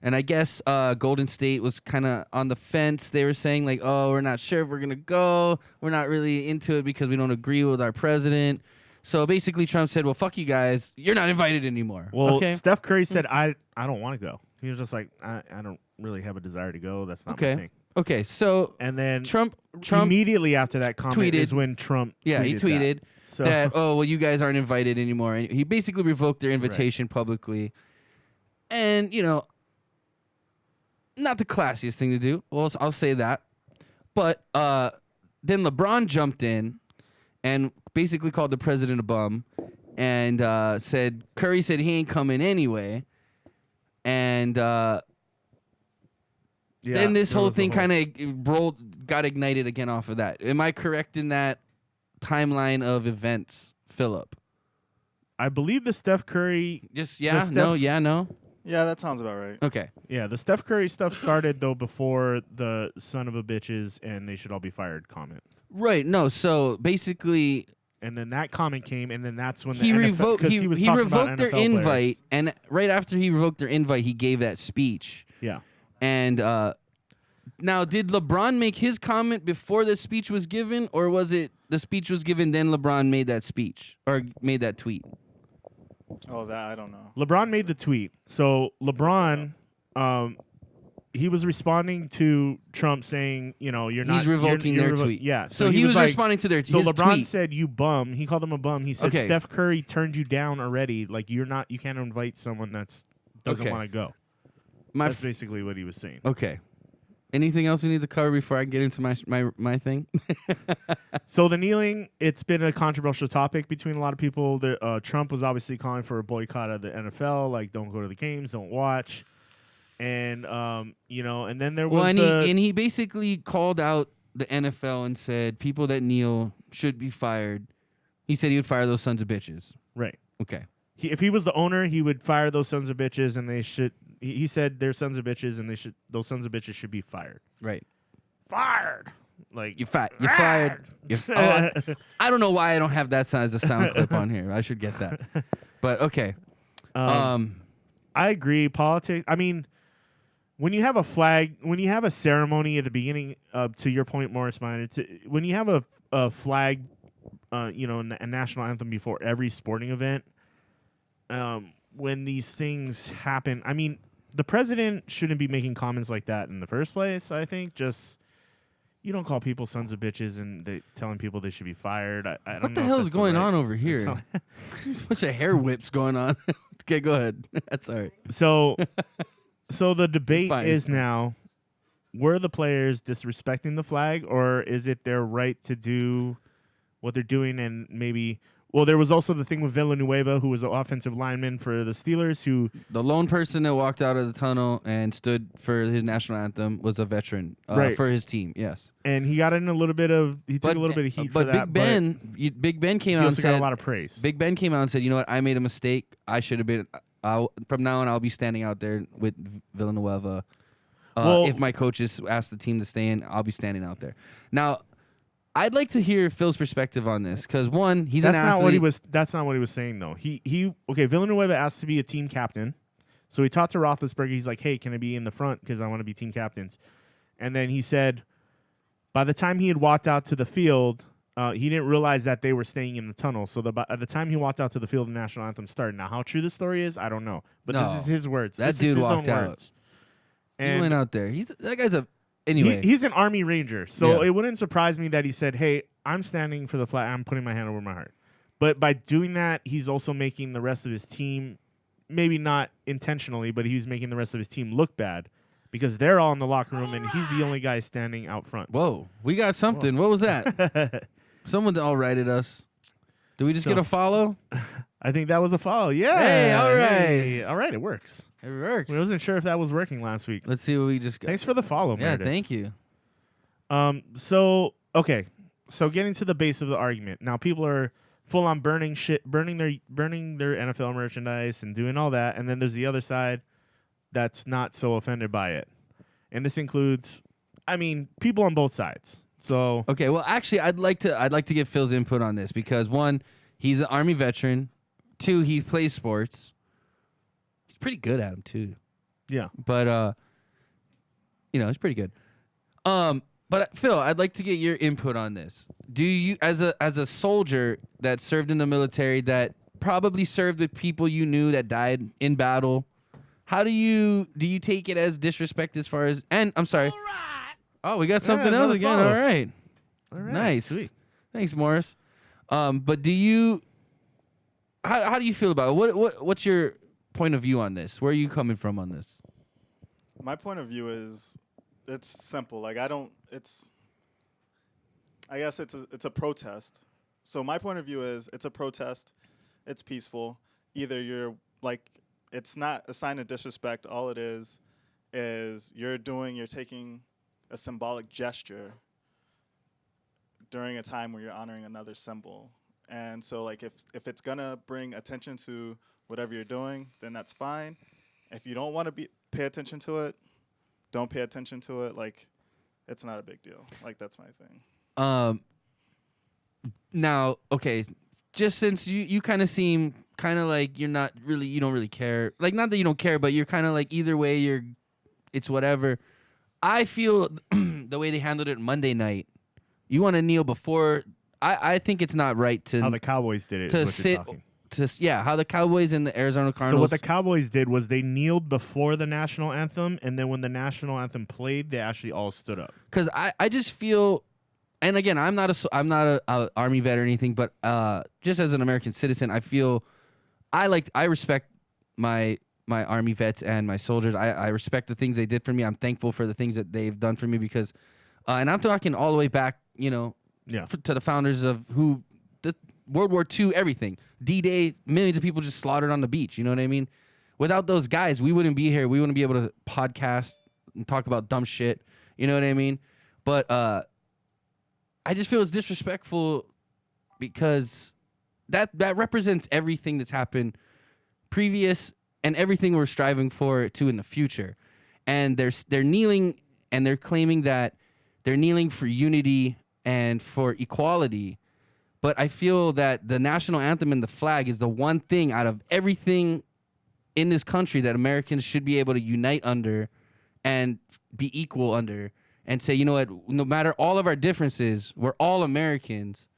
Speaker 2: And I guess Golden State was kind of on the fence. They were saying, like, oh, we're not sure if we're going to go. We're not really into it because we don't agree with our president. So basically Trump said, well, fuck you guys. You're not invited anymore.
Speaker 1: Well,
Speaker 2: okay?
Speaker 1: Steph Curry said, I don't want to go. He was just like, I don't really have a desire to go. That's not my thing.
Speaker 2: Okay, so
Speaker 1: and then
Speaker 2: Trump
Speaker 1: immediately after that comment
Speaker 2: tweeted,
Speaker 1: is when Trump
Speaker 2: he tweeted that, oh, well, you guys aren't invited anymore. And he basically revoked their invitation publicly. And, not the classiest thing to do. Well, I'll say that. But then LeBron jumped in and basically called the president a bum and said Curry said he ain't coming anyway. And then this whole thing kind of got ignited again off of that. Am I correct in that timeline of events, Philip?
Speaker 1: I believe the Steph Curry...
Speaker 2: no.
Speaker 7: Yeah, that sounds about right.
Speaker 2: Okay.
Speaker 1: Yeah, the Steph Curry stuff started, though, before the son of a bitches and they should all be fired comment.
Speaker 2: Right, no, so basically...
Speaker 1: And then that comment came, and then that's when
Speaker 2: he revoked their invite,
Speaker 1: players.
Speaker 2: And right after he revoked their invite, he gave that speech.
Speaker 1: Yeah.
Speaker 2: And now, did LeBron make his comment before the speech was given, or was it the speech was given, then LeBron made that speech, or made that tweet?
Speaker 7: Oh, that I don't know.
Speaker 1: LeBron made the tweet. So LeBron, he was responding to Trump saying, you're not.
Speaker 2: He's revoking their tweet.
Speaker 1: Yeah.
Speaker 2: So he was responding to their
Speaker 1: So
Speaker 2: his
Speaker 1: LeBron
Speaker 2: tweet.
Speaker 1: said, "You bum." He called him a bum. He said, "Steph Curry turned you down already. Like you can't invite someone that doesn't want to go." That's basically what he was saying.
Speaker 2: Okay. Anything else we need to cover before I get into my thing?
Speaker 1: So the kneeling, it's been a controversial topic between a lot of people. Trump was obviously calling for a boycott of the NFL, like don't go to the games, don't watch, and and then there was
Speaker 2: and he basically called out the NFL and said people that kneel should be fired. He said he would fire those sons of bitches.
Speaker 1: Right.
Speaker 2: Okay.
Speaker 1: If he was the owner, he would fire those sons of bitches, and they should. He said they're sons of bitches, and those sons of bitches should be fired.
Speaker 2: Right.
Speaker 1: Fired. Like
Speaker 2: you're fired. I don't know why I don't have that as a sound clip on here. I should get that. But okay.
Speaker 1: I agree. Politics. I mean, when you have a flag, when you have a ceremony at the beginning, to your point, Morris Minor, when you have a flag, a national anthem before every sporting event, when these things happen, I mean, the president shouldn't be making comments like that in the first place. I think you don't call people sons of bitches and telling people they should be fired. I don't know.
Speaker 2: What the hell is going on over here? There's a bunch of hair whips going on. Okay, go ahead. That's all right.
Speaker 1: So the debate is now, were the players disrespecting the flag, or is it their right to do what they're doing? And maybe, well, there was also the thing with Villanueva, who was an offensive lineman for the Steelers, who
Speaker 2: the lone person that walked out of the tunnel and stood for his national anthem was a veteran for his team. Yes,
Speaker 1: and he got in a little bit of took a little bit of heat for that.
Speaker 2: Big Ben came out and said
Speaker 1: got a lot of praise.
Speaker 2: Big Ben came out and said, "You know what? I made a mistake. I should have been. From now on, I'll be standing out there with Villanueva. If my coaches ask the team to stay in, I'll be standing out there." Now, I'd like to hear Phil's perspective on this because he's an athlete.
Speaker 1: That's not what he was saying though. Villanueva asked to be a team captain, So he talked to Roethlisberger. He's like, hey, can I be in the front because I want to be team captains? And then he said by the time he had walked out to the field, he didn't realize that they were staying in the tunnel. So by the time he walked out to the field, the national anthem started. Now, how true the story is, I don't know. But this is his words.
Speaker 2: That
Speaker 1: this
Speaker 2: dude
Speaker 1: is his
Speaker 2: walked
Speaker 1: own
Speaker 2: out.
Speaker 1: Words.
Speaker 2: He
Speaker 1: And
Speaker 2: went out there. That guy's a... Anyway.
Speaker 1: he's an Army Ranger. So
Speaker 2: Yeah.
Speaker 1: it wouldn't surprise me that he said, hey, I'm standing for the flag. I'm putting my hand over my heart. But by doing that, he's also making the rest of his team, maybe not intentionally, but he's making the rest of his team look bad because they're all in the locker room and he's the only guy standing out front.
Speaker 2: Whoa, we got something. What was that? Someone all righted us. Did we just get a follow?
Speaker 1: I think that was a follow. Yeah.
Speaker 2: Hey, all right.
Speaker 1: Hey, all right, it works.
Speaker 2: It works.
Speaker 1: I wasn't sure if that was working last week.
Speaker 2: Let's see what we just got.
Speaker 1: Thanks for the follow,
Speaker 2: Yeah,
Speaker 1: Meredith.
Speaker 2: thank you.
Speaker 1: So getting to the base of the argument. Now people are full on burning their NFL merchandise and doing all that, and then there's the other side that's not so offended by it. And this includes people on both sides. So
Speaker 2: Okay, well actually I'd like to get Phil's input on this because one, he's an Army veteran. Two, he plays sports. He's pretty good at them too.
Speaker 1: yeah.
Speaker 2: But he's pretty good. But Phil, I'd like to get your input on this. Do you, as a soldier that served in the military, that probably served with people you knew that died in battle, how do you take it as disrespect as far as? And I'm sorry. All right. Oh, we got something else
Speaker 1: another
Speaker 2: again.
Speaker 1: follow.
Speaker 2: All right. Nice.
Speaker 1: Sweet.
Speaker 2: Thanks, Morris. But do you? How do you feel about it? What's your point of view on this? Where are you coming from on this?
Speaker 7: My point of view is, it's simple. Like I guess it's a protest. So my point of view is, it's a protest. It's peaceful. Either you're like, it's not a sign of disrespect. All it is you're taking a symbolic gesture during a time where you're honoring another symbol. And so like if it's gonna bring attention to whatever you're doing, then that's fine. If you don't want to pay attention to it, don't pay attention to it. Like, it's not a big deal. Like, that's my thing.
Speaker 2: Now, okay, just since you kind of seem kind of like you don't really care. Like, not that you don't care, but you're kind of like either way, it's whatever. I feel the way they handled it Monday night, you want to kneel before. I think it's not right to
Speaker 1: How the Cowboys did it.
Speaker 2: to
Speaker 1: is what
Speaker 2: sit
Speaker 1: you're talking.
Speaker 2: how the Cowboys and the Arizona
Speaker 1: So
Speaker 2: Cardinals.
Speaker 1: what the Cowboys did was they kneeled before the national anthem, and then when the national anthem played, they actually all stood up.
Speaker 2: Because I just feel, and again, I'm not a Army vet or anything, but just as an American citizen, I feel I respect my Army vets and my soldiers. I respect the things they did for me. I'm thankful for the things that they've done for me because, and I'm talking all the way back, to the founders of the World War II, everything. D-Day, millions of people just slaughtered on the beach. You know what I mean? Without those guys, we wouldn't be here. We wouldn't be able to podcast and talk about dumb shit. You know what I mean? But I just feel it's disrespectful because that represents everything that's happened previous and everything we're striving for to in the future. And they're kneeling and they're claiming that they're kneeling for unity and for equality. But I feel that the national anthem and the flag is the one thing out of everything in this country that Americans should be able to unite under and be equal under and say, you know what, no matter all of our differences, we're all Americans.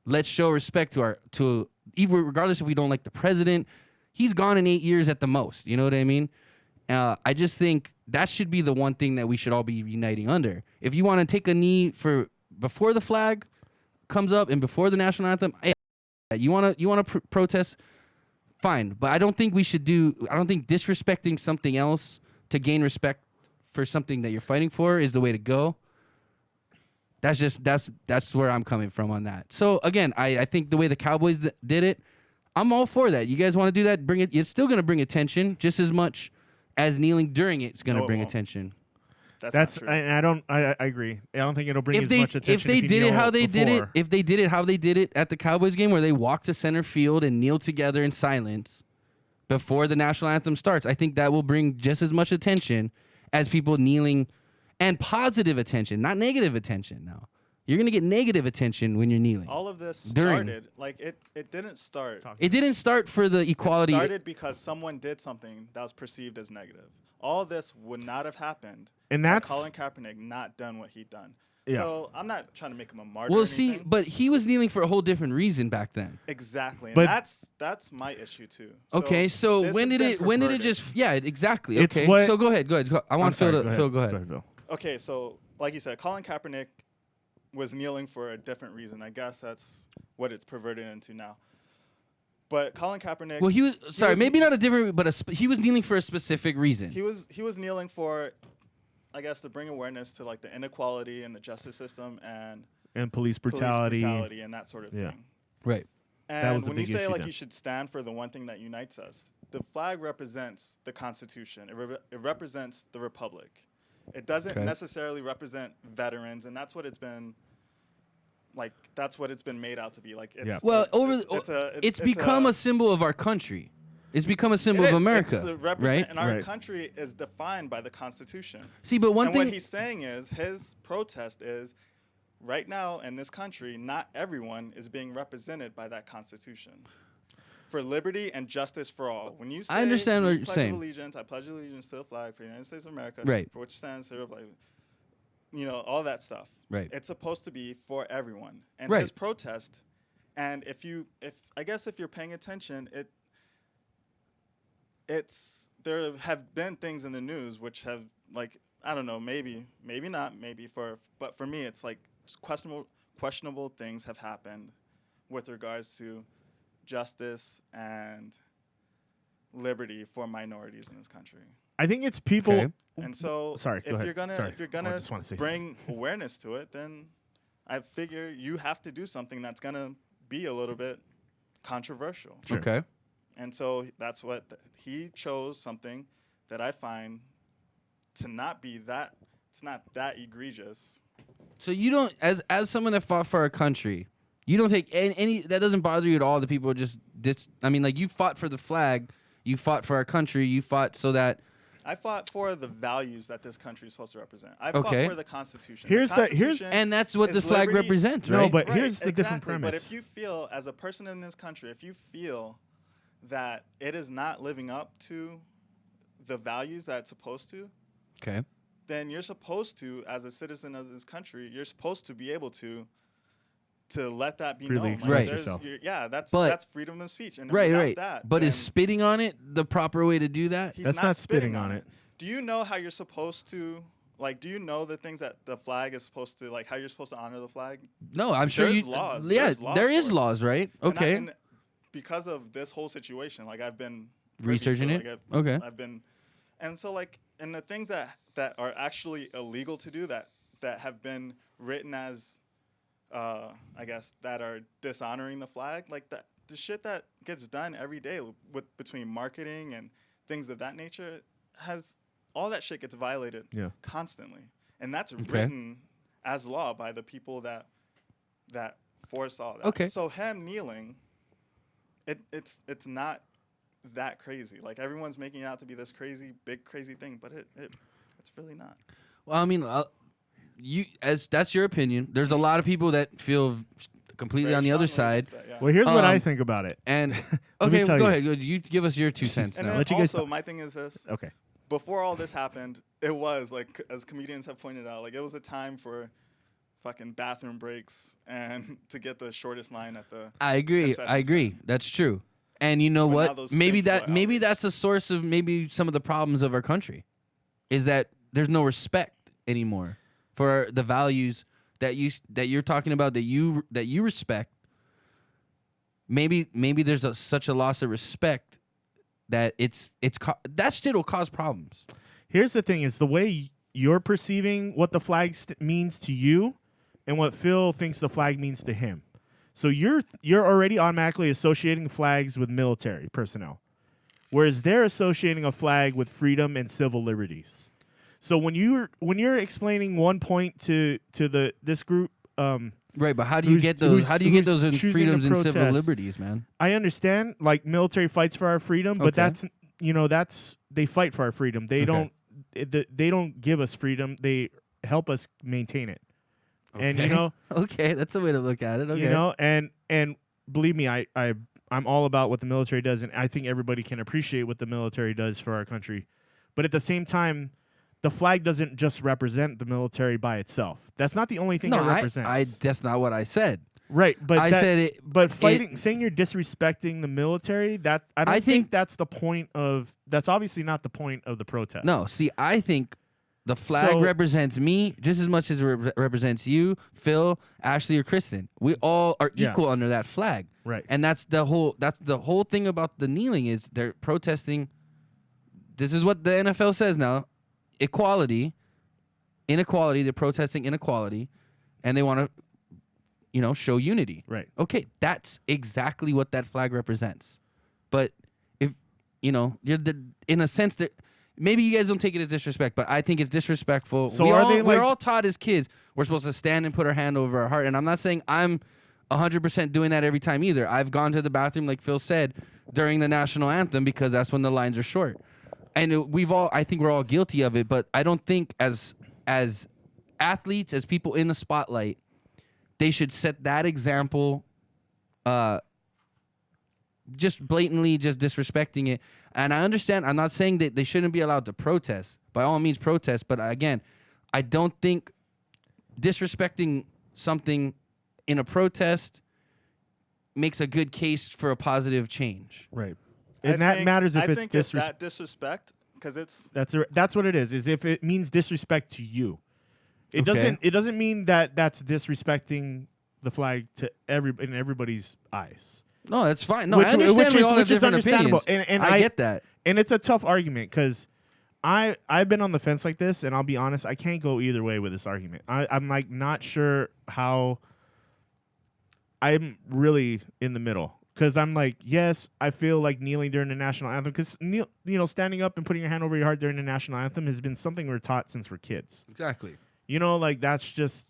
Speaker 2: Let's show respect to even regardless if we don't like the president. He's gone in 8 years at the most. You know what I mean? I just think that should be the one thing that we should all be uniting under. If you want to take a knee for before the flag comes up and before the national anthem, you want to protest, fine. But I don't think we should I don't think disrespecting something else to gain respect for something that you're fighting for is the way to go. That's where I'm coming from on that. So again, I think the way the Cowboys did it, I'm all for that. You guys want to do that? Bring it. It's still going to bring attention just as much as kneeling during it's going to bring attention.
Speaker 7: That's not true.
Speaker 1: I agree. I don't think it'll bring as much attention.
Speaker 2: If they did it how they did it at the Cowboys game where they walked to center field and kneel together in silence before the national anthem starts, I think that will bring just as much attention as people kneeling, and positive attention, not negative attention. Now, You're gonna get negative attention when you're kneeling.
Speaker 7: All of this
Speaker 2: During.
Speaker 7: started like it didn't start.
Speaker 2: It didn't start for the equality.
Speaker 7: It started because someone did something that was perceived as negative. All this would not have happened
Speaker 1: And
Speaker 7: had
Speaker 1: that's
Speaker 7: Colin Kaepernick not done what he'd done.
Speaker 1: Yeah.
Speaker 7: So I'm not trying to make him a martyr.
Speaker 2: Well,
Speaker 7: or
Speaker 2: see,
Speaker 7: anything.
Speaker 2: but he was kneeling for a whole different reason back then.
Speaker 7: Exactly, and
Speaker 1: But-
Speaker 7: that's my issue too.
Speaker 2: Okay, so
Speaker 7: this
Speaker 2: when
Speaker 7: has
Speaker 2: did
Speaker 7: been
Speaker 2: it? When did it
Speaker 7: perverted.
Speaker 2: just? Yeah, exactly.
Speaker 1: It's
Speaker 2: Okay,
Speaker 1: what-
Speaker 2: so go ahead. I want Phil to. Phil, go ahead.
Speaker 1: Phil.
Speaker 7: Okay, so like you said, Colin Kaepernick was kneeling for a different reason. I guess that's what it's perverted into now. But Colin Kaepernick,
Speaker 2: Well, he was sorry,
Speaker 7: was-
Speaker 2: maybe not a different, but he was kneeling for a specific reason.
Speaker 7: he was kneeling for, I guess, to bring awareness to like the inequality in the justice system and
Speaker 1: And police
Speaker 7: police
Speaker 1: brutality.
Speaker 7: brutality and that sort of
Speaker 1: Yeah.
Speaker 7: thing.
Speaker 2: Right.
Speaker 7: And
Speaker 1: was a
Speaker 7: when you
Speaker 1: big
Speaker 7: say
Speaker 1: issue
Speaker 7: like
Speaker 1: then.
Speaker 7: you should stand for the one thing that unites us, the flag represents the Constitution. It represents the Republic. It doesn't
Speaker 2: Okay.
Speaker 7: necessarily represent veterans, and that's what it's been. Like that's what it's been made out to be. Like it's
Speaker 1: Yeah.
Speaker 2: Well,
Speaker 7: it's
Speaker 2: become a symbol of our country. It's become a symbol
Speaker 7: it
Speaker 2: of
Speaker 7: is.
Speaker 2: America,
Speaker 7: It's the
Speaker 2: right?
Speaker 7: And our
Speaker 1: Right.
Speaker 7: country is defined by the Constitution.
Speaker 2: See, but one
Speaker 7: and
Speaker 2: thing.
Speaker 7: what he's saying is his protest is right now in this country, not everyone is being represented by that Constitution. For liberty and justice for all. When you say
Speaker 2: I understand what
Speaker 7: you
Speaker 2: you're
Speaker 7: pledge
Speaker 2: saying.
Speaker 7: allegiance, I pledge allegiance to the flag for the United States of America,
Speaker 2: Right.
Speaker 7: for which stands the republic, all that stuff.
Speaker 2: Right.
Speaker 7: It's supposed to be for everyone. And
Speaker 2: Right.
Speaker 7: his protest, and if I guess if you're paying attention, there have been things in the news which have like I don't know, maybe not, but for me it's like questionable things have happened with regards to justice and liberty for minorities in this country.
Speaker 1: I think it's people.
Speaker 2: Okay.
Speaker 7: And so
Speaker 1: Sorry, go
Speaker 7: if
Speaker 1: ahead.
Speaker 7: you're gonna
Speaker 1: Sorry.
Speaker 7: if you're
Speaker 1: I
Speaker 7: gonna
Speaker 1: just wanna say
Speaker 7: bring awareness to it, then I figure you have to do something that's gonna be a little bit controversial.
Speaker 1: Sure.
Speaker 2: Okay.
Speaker 7: And so that's what he chose something that I find to not be that it's not that egregious.
Speaker 2: So you don't, as someone that fought for our country, you don't take any that doesn't bother you at all. The people just I mean, like you fought for the flag, you fought for our country, you fought so that.
Speaker 7: I fought for the values that this country is supposed to represent. I
Speaker 2: Okay.
Speaker 7: fought for the Constitution.
Speaker 1: Here's
Speaker 7: the
Speaker 1: the- here's-
Speaker 7: Constitution
Speaker 2: And that's what the
Speaker 7: is
Speaker 2: flag
Speaker 7: liberty-
Speaker 2: represents,
Speaker 1: No,
Speaker 2: right?
Speaker 1: but
Speaker 7: Right,
Speaker 1: here's the different
Speaker 7: exactly.
Speaker 1: premise.
Speaker 7: But if you feel, as a person in this country, if you feel that it is not living up to the values that it's supposed to,
Speaker 2: Okay.
Speaker 7: then you're supposed to, as a citizen of this country, you're supposed to be able to let that be
Speaker 1: Freely
Speaker 7: known.
Speaker 1: express
Speaker 2: Right.
Speaker 7: there's-
Speaker 1: yourself.
Speaker 7: Yeah, that's
Speaker 2: But-
Speaker 7: freedom of speech. And
Speaker 2: Right,
Speaker 7: without
Speaker 2: right.
Speaker 7: That,
Speaker 2: But is
Speaker 7: then
Speaker 2: spitting on it the proper way to do that?
Speaker 7: he's
Speaker 1: That's not spitting on it.
Speaker 7: Do you know how you're supposed to? Like, do you know the things that the flag is supposed to, like, how you're supposed to honor the flag?
Speaker 2: No, I'm sure
Speaker 7: There's
Speaker 2: you.
Speaker 7: laws.
Speaker 2: Yeah,
Speaker 7: There's laws
Speaker 2: there is
Speaker 7: for it.
Speaker 2: laws, right?
Speaker 7: And
Speaker 2: Okay.
Speaker 7: and because of this whole situation, like, I've been privy
Speaker 2: Researching
Speaker 7: to,
Speaker 2: it?
Speaker 7: like,
Speaker 2: Okay.
Speaker 7: I've been, and so like, and the things that are actually illegal to do that have been written as, I guess, that are dishonoring the flag, like that the shit that gets done every day between marketing and things of that nature all that shit gets violated
Speaker 1: Yeah.
Speaker 7: constantly, and that's written as law by the people that foresaw that.
Speaker 2: Okay.
Speaker 7: So him kneeling, it's not that crazy. Like everyone's making it out to be this big crazy thing, but it's really not.
Speaker 2: Well, I mean, that's your opinion. There's a lot of people that feel completely
Speaker 7: Very
Speaker 2: on the other
Speaker 7: strongly
Speaker 2: side.
Speaker 7: against that, yeah.
Speaker 1: Well, here's what I
Speaker 2: Um,
Speaker 1: think about it.
Speaker 2: And
Speaker 1: me
Speaker 2: okay,
Speaker 1: tell
Speaker 2: go
Speaker 1: you.
Speaker 2: ahead. You give us your 2 cents
Speaker 7: And
Speaker 2: now.
Speaker 7: then
Speaker 1: Let you guys
Speaker 7: also,
Speaker 1: talk.
Speaker 7: my thing is this:
Speaker 1: Okay.
Speaker 7: before all this happened, it was like, as comedians have pointed out, like it was a time for fucking bathroom breaks and to get the shortest line at the.
Speaker 2: I agree.
Speaker 7: concession
Speaker 2: I agree.
Speaker 7: stand.
Speaker 2: That's true. And you know
Speaker 7: But now
Speaker 2: what?
Speaker 7: those
Speaker 2: Maybe
Speaker 7: same people
Speaker 2: that
Speaker 7: are
Speaker 2: maybe
Speaker 7: outraged.
Speaker 2: that's a source of maybe some of the problems of our country, is that there's no respect anymore for the values that you're talking about that you respect. Maybe there's such a loss of respect that that shit will cause problems.
Speaker 1: Here's the thing: is the way you're perceiving what the flag means to you, and what Phil thinks the flag means to him. So you're already automatically associating flags with military personnel, whereas they're associating a flag with freedom and civil liberties. So when you're explaining one point to this group,
Speaker 2: Right, but how do you
Speaker 1: Who's-
Speaker 2: get those? How do you get
Speaker 1: who's
Speaker 2: those in
Speaker 1: choosing to
Speaker 2: freedoms and civil
Speaker 1: protest?
Speaker 2: liberties, man?
Speaker 1: I understand like military fights for our freedom, but
Speaker 2: Okay.
Speaker 1: that's they fight for our freedom. They
Speaker 2: Okay.
Speaker 1: don't give us freedom. They help us maintain it. And you know,
Speaker 2: okay, that's a way to look at it. Okay,
Speaker 1: you know, and believe me, I'm all about what the military does, and I think everybody can appreciate what the military does for our country. But at the same time, the flag doesn't just represent the military by itself. That's not the only thing it represents.
Speaker 2: That's not what I said.
Speaker 1: Right, but
Speaker 2: I said it.
Speaker 1: But saying you're disrespecting the military, I don't think that's the point of. That's obviously not the point of the protest.
Speaker 2: No, see, I think the flag represents me just as much as it represents you, Phil, Ashley, or Krysten. We all are equal under that flag.
Speaker 1: Right,
Speaker 2: and that's the whole thing about the kneeling is they're protesting. This is what the NFL says now: inequality. They're protesting inequality, and they want to, show unity.
Speaker 1: Right.
Speaker 2: Okay, that's exactly what that flag represents. But if you're in a sense that maybe you guys don't take it as disrespect, but I think it's disrespectful.
Speaker 1: So
Speaker 2: we're all taught as kids we're supposed to stand and put our hand over our heart, and I'm not saying I'm 100% doing that every time either. I've gone to the bathroom, like Phil said, during the national anthem because that's when the lines are short. And I think we're all guilty of it, but I don't think as athletes, as people in the spotlight, they should set that example, just blatantly just disrespecting it. And I understand, I'm not saying that they shouldn't be allowed to protest. By all means, protest. But again, I don't think disrespecting something in a protest makes a good case for a positive change.
Speaker 1: Right. And that matters if it's
Speaker 7: that disrespect, because it's
Speaker 1: that's what it is if it means disrespect to you. It doesn't mean that that's disrespecting the flag to in everybody's eyes.
Speaker 2: No, that's fine. No, I understand we all have different opinions.
Speaker 1: And
Speaker 2: I get that.
Speaker 1: And it's a tough argument because I've been on the fence like this, and I'll be honest, I can't go either way with this argument. I'm like not sure how. I'm really in the middle. Because I'm like, yes, I feel like kneeling during the national anthem. Because standing up and putting your hand over your heart during the national anthem has been something we're taught since we're kids.
Speaker 2: Exactly.
Speaker 1: Like that's just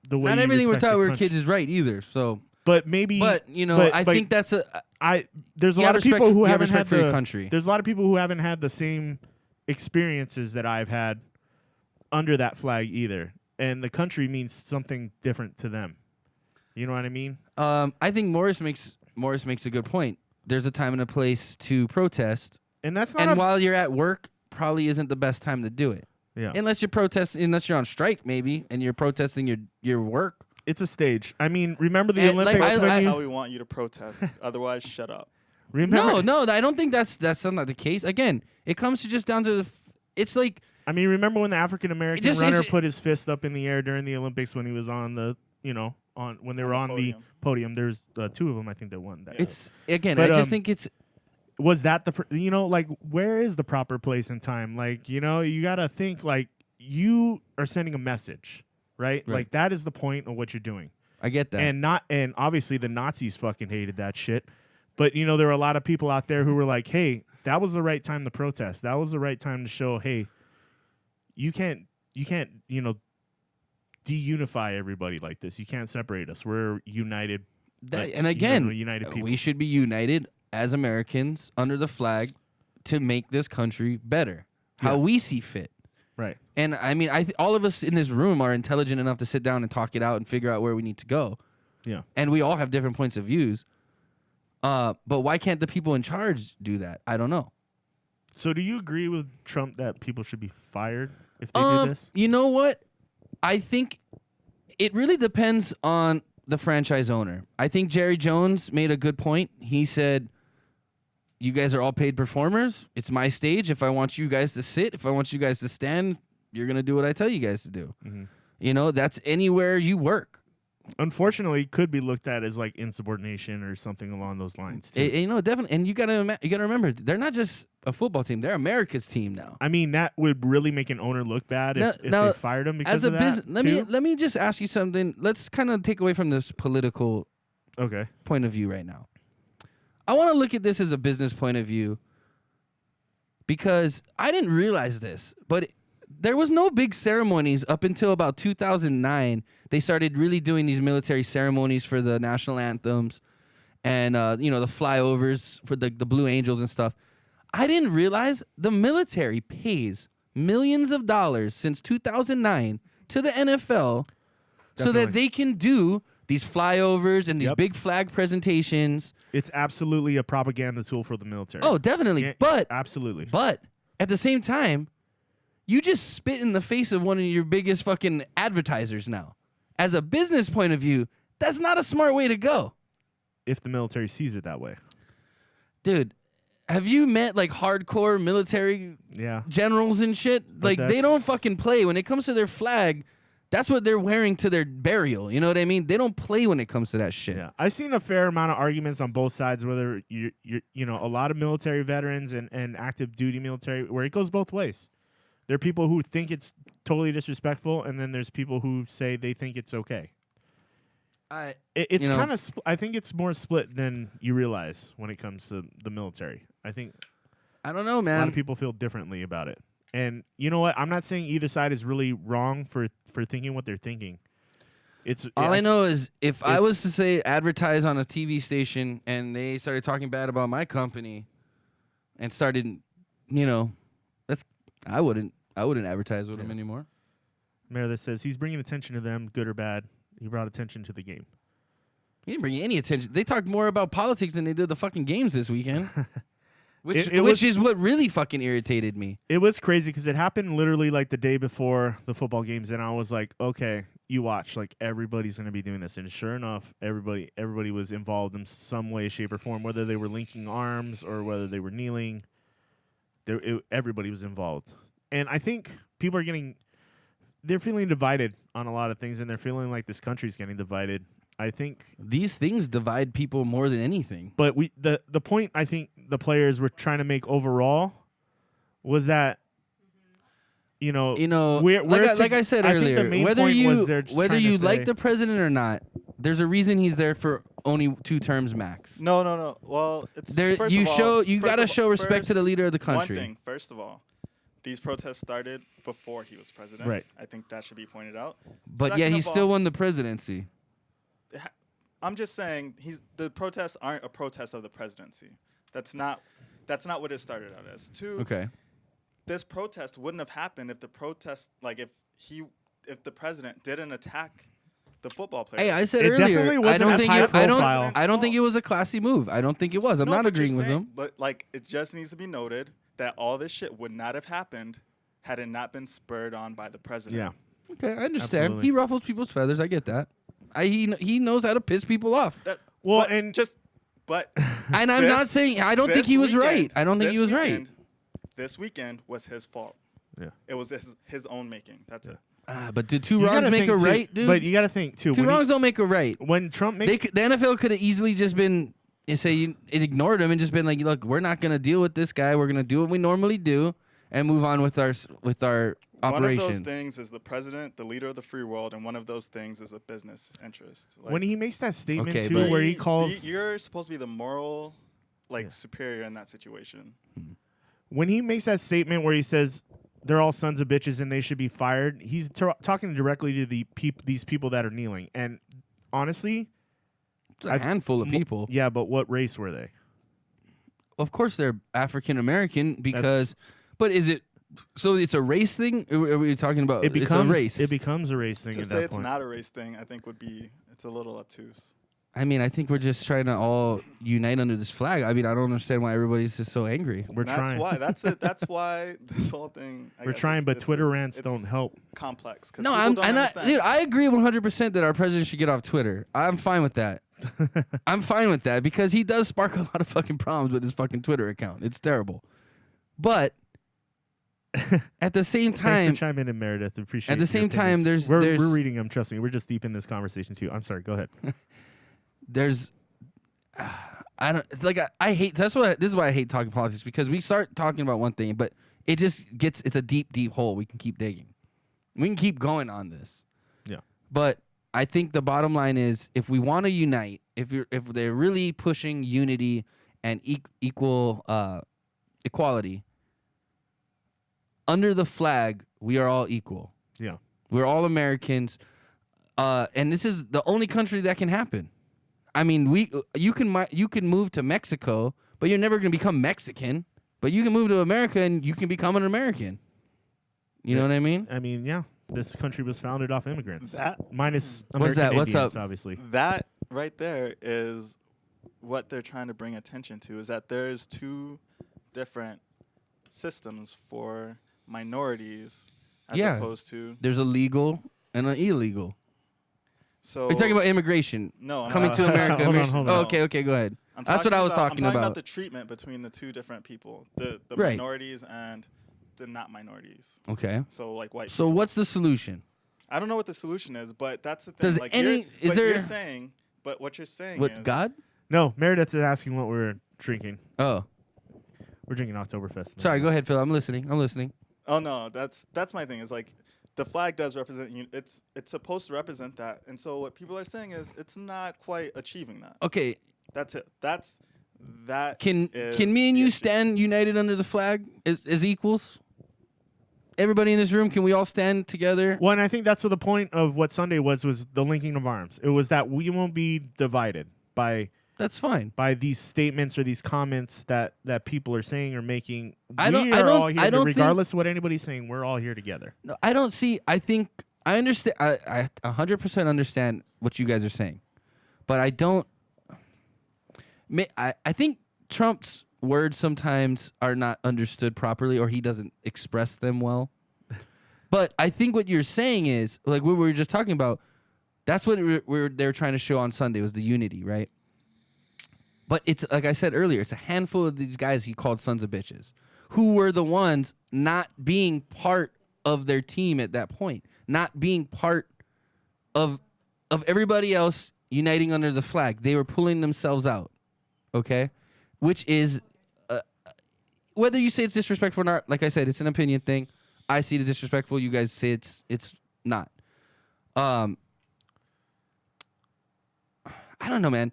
Speaker 1: the way.
Speaker 2: Not everything we're taught when we're kids is right either. So,
Speaker 1: but maybe.
Speaker 2: But I think that's
Speaker 1: there's a lot of people who haven't had
Speaker 2: the country.
Speaker 1: There's a lot of people who haven't had the same experiences that I've had under that flag either, and the country means something different to them. You know what I mean?
Speaker 2: I think Morris makes a good point. There's a time and a place to protest,
Speaker 1: and that's not.
Speaker 2: And while you're at work, probably isn't the best time to do it.
Speaker 1: Yeah.
Speaker 2: Unless you're on strike, maybe, and you're protesting your work.
Speaker 1: It's a stage. I mean, remember the Olympics?
Speaker 7: That's how we want you to protest. Otherwise, shut up.
Speaker 2: No, I don't think that's not the case. Again, it comes to just down to it's like.
Speaker 1: I mean, remember when the African American runner put his fist up in the air during the Olympics when he was on the when they were on the podium. There's two of them, I think, that won that.
Speaker 2: It's again. I just think it's.
Speaker 1: Was that where is the proper place and time? You gotta think you are sending a message, right? Like that is the point of what you're doing.
Speaker 2: I get that.
Speaker 1: And obviously the Nazis fucking hated that shit. But there were a lot of people out there who were like, hey, that was the right time to protest. That was the right time to show, hey, you can't de-unify everybody like this. You can't separate us. We're united.
Speaker 2: And again,
Speaker 1: united people.
Speaker 2: We should be united as Americans under the flag to make this country better, how we see fit.
Speaker 1: Right.
Speaker 2: And I mean, all of us in this room are intelligent enough to sit down and talk it out and figure out where we need to go.
Speaker 1: Yeah.
Speaker 2: And we all have different points of views. But why can't the people in charge do that? I don't know.
Speaker 1: So do you agree with Trump that people should be fired if they do this?
Speaker 2: You know what? I think it really depends on the franchise owner. I think Jerry Jones made a good point. He said, you guys are all paid performers. It's my stage. If I want you guys to sit, if I want you guys to stand, you're going to do what I tell you guys to do. Mm-hmm. That's anywhere you work.
Speaker 1: Unfortunately, it could be looked at as like insubordination or something along those lines too.
Speaker 2: Definitely. And you gotta remember, they're not just a football team; they're America's team now.
Speaker 1: I mean, that would really make an owner look bad if they fired him because of that.
Speaker 2: Let me just ask you something. Let's kind of take away from this political point of view right now. I want to look at this as a business point of view because I didn't realize this, but there was no big ceremonies up until about 2009. They started really doing these military ceremonies for the national anthems and, the flyovers for the Blue Angels and stuff. I didn't realize the military pays millions of dollars since 2009 to the NFL so that they can do these flyovers and these
Speaker 1: Yep.
Speaker 2: big flag presentations.
Speaker 1: It's absolutely a propaganda tool for the military.
Speaker 2: Oh, definitely.
Speaker 1: Yeah,
Speaker 2: But
Speaker 1: absolutely.
Speaker 2: But at the same time, you just spit in the face of one of your biggest fucking advertisers now. As a business point of view, that's not a smart way to go.
Speaker 1: If the military sees it that way.
Speaker 2: Dude, have you met like hardcore military
Speaker 1: Yeah.
Speaker 2: generals and shit? Like they
Speaker 1: that's-
Speaker 2: don't fucking play when it comes to their flag. That's what they're wearing to their burial. You know what I mean? They don't play when it comes to that shit.
Speaker 1: Yeah, I've seen a fair amount of arguments on both sides. Whether you know, a lot of military veterans and active duty military, where it goes both ways. There are people who think it's totally disrespectful, and then there's people who say they think it's okay. It's
Speaker 2: you know-
Speaker 1: kind of. I think it's more split than you realize when it comes to the military. I think
Speaker 2: I don't know,
Speaker 1: a lot
Speaker 2: man.
Speaker 1: of people feel differently about it. And you know what? I'm not saying either side is really wrong for thinking what they're thinking. It's
Speaker 2: All I know is if I was
Speaker 1: it's-
Speaker 2: to say advertise on a TV station and they started talking bad about my company and started, you know, I wouldn't advertise with them anymore.
Speaker 1: Meredith says he's bringing attention to them, good or bad. He brought attention to the game.
Speaker 2: He didn't bring any attention. They talked more about politics than they did the fucking games this weekend. Which
Speaker 1: It
Speaker 2: is what really fucking irritated me.
Speaker 1: It was crazy because it happened literally like the day before the football games, and I was like, okay, you watch, like everybody's going to be doing this. And sure enough, everybody was involved in some way, shape, or form, whether they were linking arms or whether they were kneeling. Everybody was involved. And I think people they're feeling divided on a lot of things, and they're feeling like this country's getting divided. I think
Speaker 2: these things divide people more than anything.
Speaker 1: But the point I think the players were trying to make overall was that
Speaker 2: like I said earlier, whether you like the president or not, there's a reason he's there for only 2 terms max.
Speaker 7: No. Well, it's
Speaker 2: There,
Speaker 7: first
Speaker 2: you
Speaker 7: of all-
Speaker 2: show you
Speaker 7: first
Speaker 2: gotta
Speaker 7: of-
Speaker 2: show respect
Speaker 7: first-
Speaker 2: to the leader of the country.
Speaker 7: One thing, first of all, these protests started before he was president.
Speaker 1: Right.
Speaker 7: I think that should be pointed out.
Speaker 2: But
Speaker 7: Second
Speaker 2: yet he
Speaker 7: of all,
Speaker 2: still won the presidency.
Speaker 7: I'm just saying the protests aren't a protest of the presidency. That's not what it started out as. Two,
Speaker 2: Okay.
Speaker 7: this protest wouldn't have happened if the protest, like if the president didn't attack the football players.
Speaker 2: Hey, I said
Speaker 1: It
Speaker 2: earlier,
Speaker 1: definitely
Speaker 2: I
Speaker 1: wasn't
Speaker 2: don't
Speaker 1: as
Speaker 2: think
Speaker 1: high profile.
Speaker 2: I don't think it was a classy move. I don't think it was. I'm
Speaker 7: No,
Speaker 2: not
Speaker 7: but you're
Speaker 2: agreeing with
Speaker 7: saying-
Speaker 2: him.
Speaker 7: But like, it just needs to be noted that all this shit would not have happened had it not been spurred on by the president.
Speaker 1: Yeah.
Speaker 2: Okay, I understand.
Speaker 1: Absolutely.
Speaker 2: He ruffles people's feathers. I get that. He knows how to piss people off.
Speaker 1: Well,
Speaker 7: But
Speaker 1: and
Speaker 7: just but
Speaker 2: And I'm not saying I don't think he was right. I don't think he was right.
Speaker 7: This weekend was his fault.
Speaker 1: Yeah.
Speaker 7: It was his own making. That's it.
Speaker 2: But did 2
Speaker 1: you
Speaker 2: wrongs
Speaker 1: gotta
Speaker 2: make
Speaker 1: think
Speaker 2: a
Speaker 1: too-
Speaker 2: right, dude?
Speaker 1: But you got to think too.
Speaker 2: 2 wrongs don't make a right.
Speaker 1: When Trump makes
Speaker 2: The NFL could have easily just been it ignored him and just been like, look, we're not gonna deal with this guy. We're gonna do what we normally do and move on with our operations.
Speaker 7: One of those things is the president, the leader of the free world, and one of those things is a business interest. Like,
Speaker 1: when he makes that statement
Speaker 2: Okay,
Speaker 1: too,
Speaker 2: but-
Speaker 1: where he calls
Speaker 7: you're supposed to be the moral, superior in that situation.
Speaker 1: when he makes that statement where he says they're all sons of bitches and they should be fired, he's talking directly to these people that are kneeling. And honestly,
Speaker 2: It's a handful of people.
Speaker 1: yeah, but what race were they?
Speaker 2: Of course, they're African American because, but is it? So it's a race thing. Are we talking about?
Speaker 1: It becomes
Speaker 2: it's a race.
Speaker 1: It becomes a race thing
Speaker 7: To
Speaker 1: at
Speaker 7: say
Speaker 1: that
Speaker 7: it's
Speaker 1: point.
Speaker 7: not a race thing, I think it's a little obtuse.
Speaker 2: I mean, I think we're just trying to all unite under this flag. I mean, I don't understand why everybody's just so angry.
Speaker 1: We're
Speaker 7: That's
Speaker 1: trying.
Speaker 7: why. That's it. That's why this whole thing.
Speaker 1: We're trying, but Twitter rants
Speaker 7: it's
Speaker 1: don't help.
Speaker 7: complex. 'Cause
Speaker 2: No,
Speaker 7: people
Speaker 2: I'm
Speaker 7: don't
Speaker 2: not.
Speaker 7: understand.
Speaker 2: Dude, I agree 100% that our president should get off Twitter. I'm fine with that. I'm fine with that because he does spark a lot of fucking problems with his fucking Twitter account. It's terrible. But at the same
Speaker 1: Thanks
Speaker 2: time,
Speaker 1: for chiming in, Meredith. Appreciate.
Speaker 2: At the
Speaker 1: your
Speaker 2: same time,
Speaker 1: opinions.
Speaker 2: there's-
Speaker 1: we're reading them. Trust me, we're just deep in this conversation too. I'm sorry. Go ahead.
Speaker 2: there's I don't it's like I hate this is why I hate talking politics because we start talking about one thing but it just it's a deep hole we can keep digging. We can keep going on this.
Speaker 1: Yeah.
Speaker 2: But I think the bottom line is if we want to unite, if they're really pushing unity and equal equality under the flag, we are all equal.
Speaker 1: Yeah.
Speaker 2: We're all Americans. And this is the only country that can happen. I mean, you can move to Mexico, but you're never going to become Mexican. But you can move to America and you can become an American. You know what I mean?
Speaker 1: I mean, yeah. This country was founded off immigrants. Minus
Speaker 2: What's
Speaker 1: American
Speaker 2: that? What's
Speaker 1: Indians,
Speaker 2: up?
Speaker 1: obviously.
Speaker 7: That right there is what they're trying to bring attention to, is that there's two different systems for minorities as
Speaker 2: Yeah.
Speaker 7: opposed to.
Speaker 2: There's a legal and an illegal.
Speaker 7: So
Speaker 2: Are you talking about immigration?
Speaker 7: No, I'm
Speaker 2: Coming
Speaker 7: not.
Speaker 2: to America.
Speaker 1: Hold on,
Speaker 2: immigration-
Speaker 1: hold on.
Speaker 2: Oh, okay, go ahead.
Speaker 7: I'm
Speaker 2: That's what I was
Speaker 7: I'm
Speaker 2: talking
Speaker 7: talking
Speaker 2: about.
Speaker 7: the treatment between the two different people, the
Speaker 2: Right.
Speaker 7: minorities and the not minorities.
Speaker 2: Okay.
Speaker 7: So like white.
Speaker 2: So what's the solution?
Speaker 7: I don't know what the solution is, but that's the thing.
Speaker 2: Does
Speaker 7: like
Speaker 2: any- is
Speaker 7: but
Speaker 2: there-
Speaker 7: you're saying, but what you're saying
Speaker 2: What,
Speaker 7: is
Speaker 2: God?
Speaker 1: No, Meredith is asking what we're drinking.
Speaker 2: Oh,
Speaker 1: We're drinking Oktoberfest.
Speaker 2: sorry. Go ahead, Phil. I'm listening.
Speaker 7: Oh no, that's my thing. Is like the flag does represent you. It's supposed to represent that, and so what people are saying is it's not quite achieving that.
Speaker 2: Okay.
Speaker 7: That's it. That
Speaker 2: Can
Speaker 7: is
Speaker 2: me and
Speaker 7: the
Speaker 2: you
Speaker 7: issue.
Speaker 2: stand united under the flag as equals? Everybody in this room, can we all stand together?
Speaker 1: Well, and I think that's the point of what Sunday was the linking of arms. It was that we won't be divided by
Speaker 2: That's fine.
Speaker 1: these statements or these comments that people are saying or making.
Speaker 2: I
Speaker 1: We
Speaker 2: don't-
Speaker 1: are
Speaker 2: I don't-
Speaker 1: all here,
Speaker 2: I don't think-
Speaker 1: regardless of what anybody's saying. We're all here together.
Speaker 2: No, I don't see. I think I understand. I 100% understand what you guys are saying, but I don't. I think Trump's words sometimes are not understood properly, or he doesn't express them well. But I think what you're saying is, like what we were just talking about, that's what they're trying to show on Sunday was the unity, right? But it's like I said earlier, it's a handful of these guys he called sons of bitches, who were the ones not being part of their team at that point, not being part of everybody else uniting under the flag. They were pulling themselves out, okay? Which is, whether you say it's disrespectful or not, like I said, it's an opinion thing. I see it as disrespectful. You guys say it's not. I don't know, man.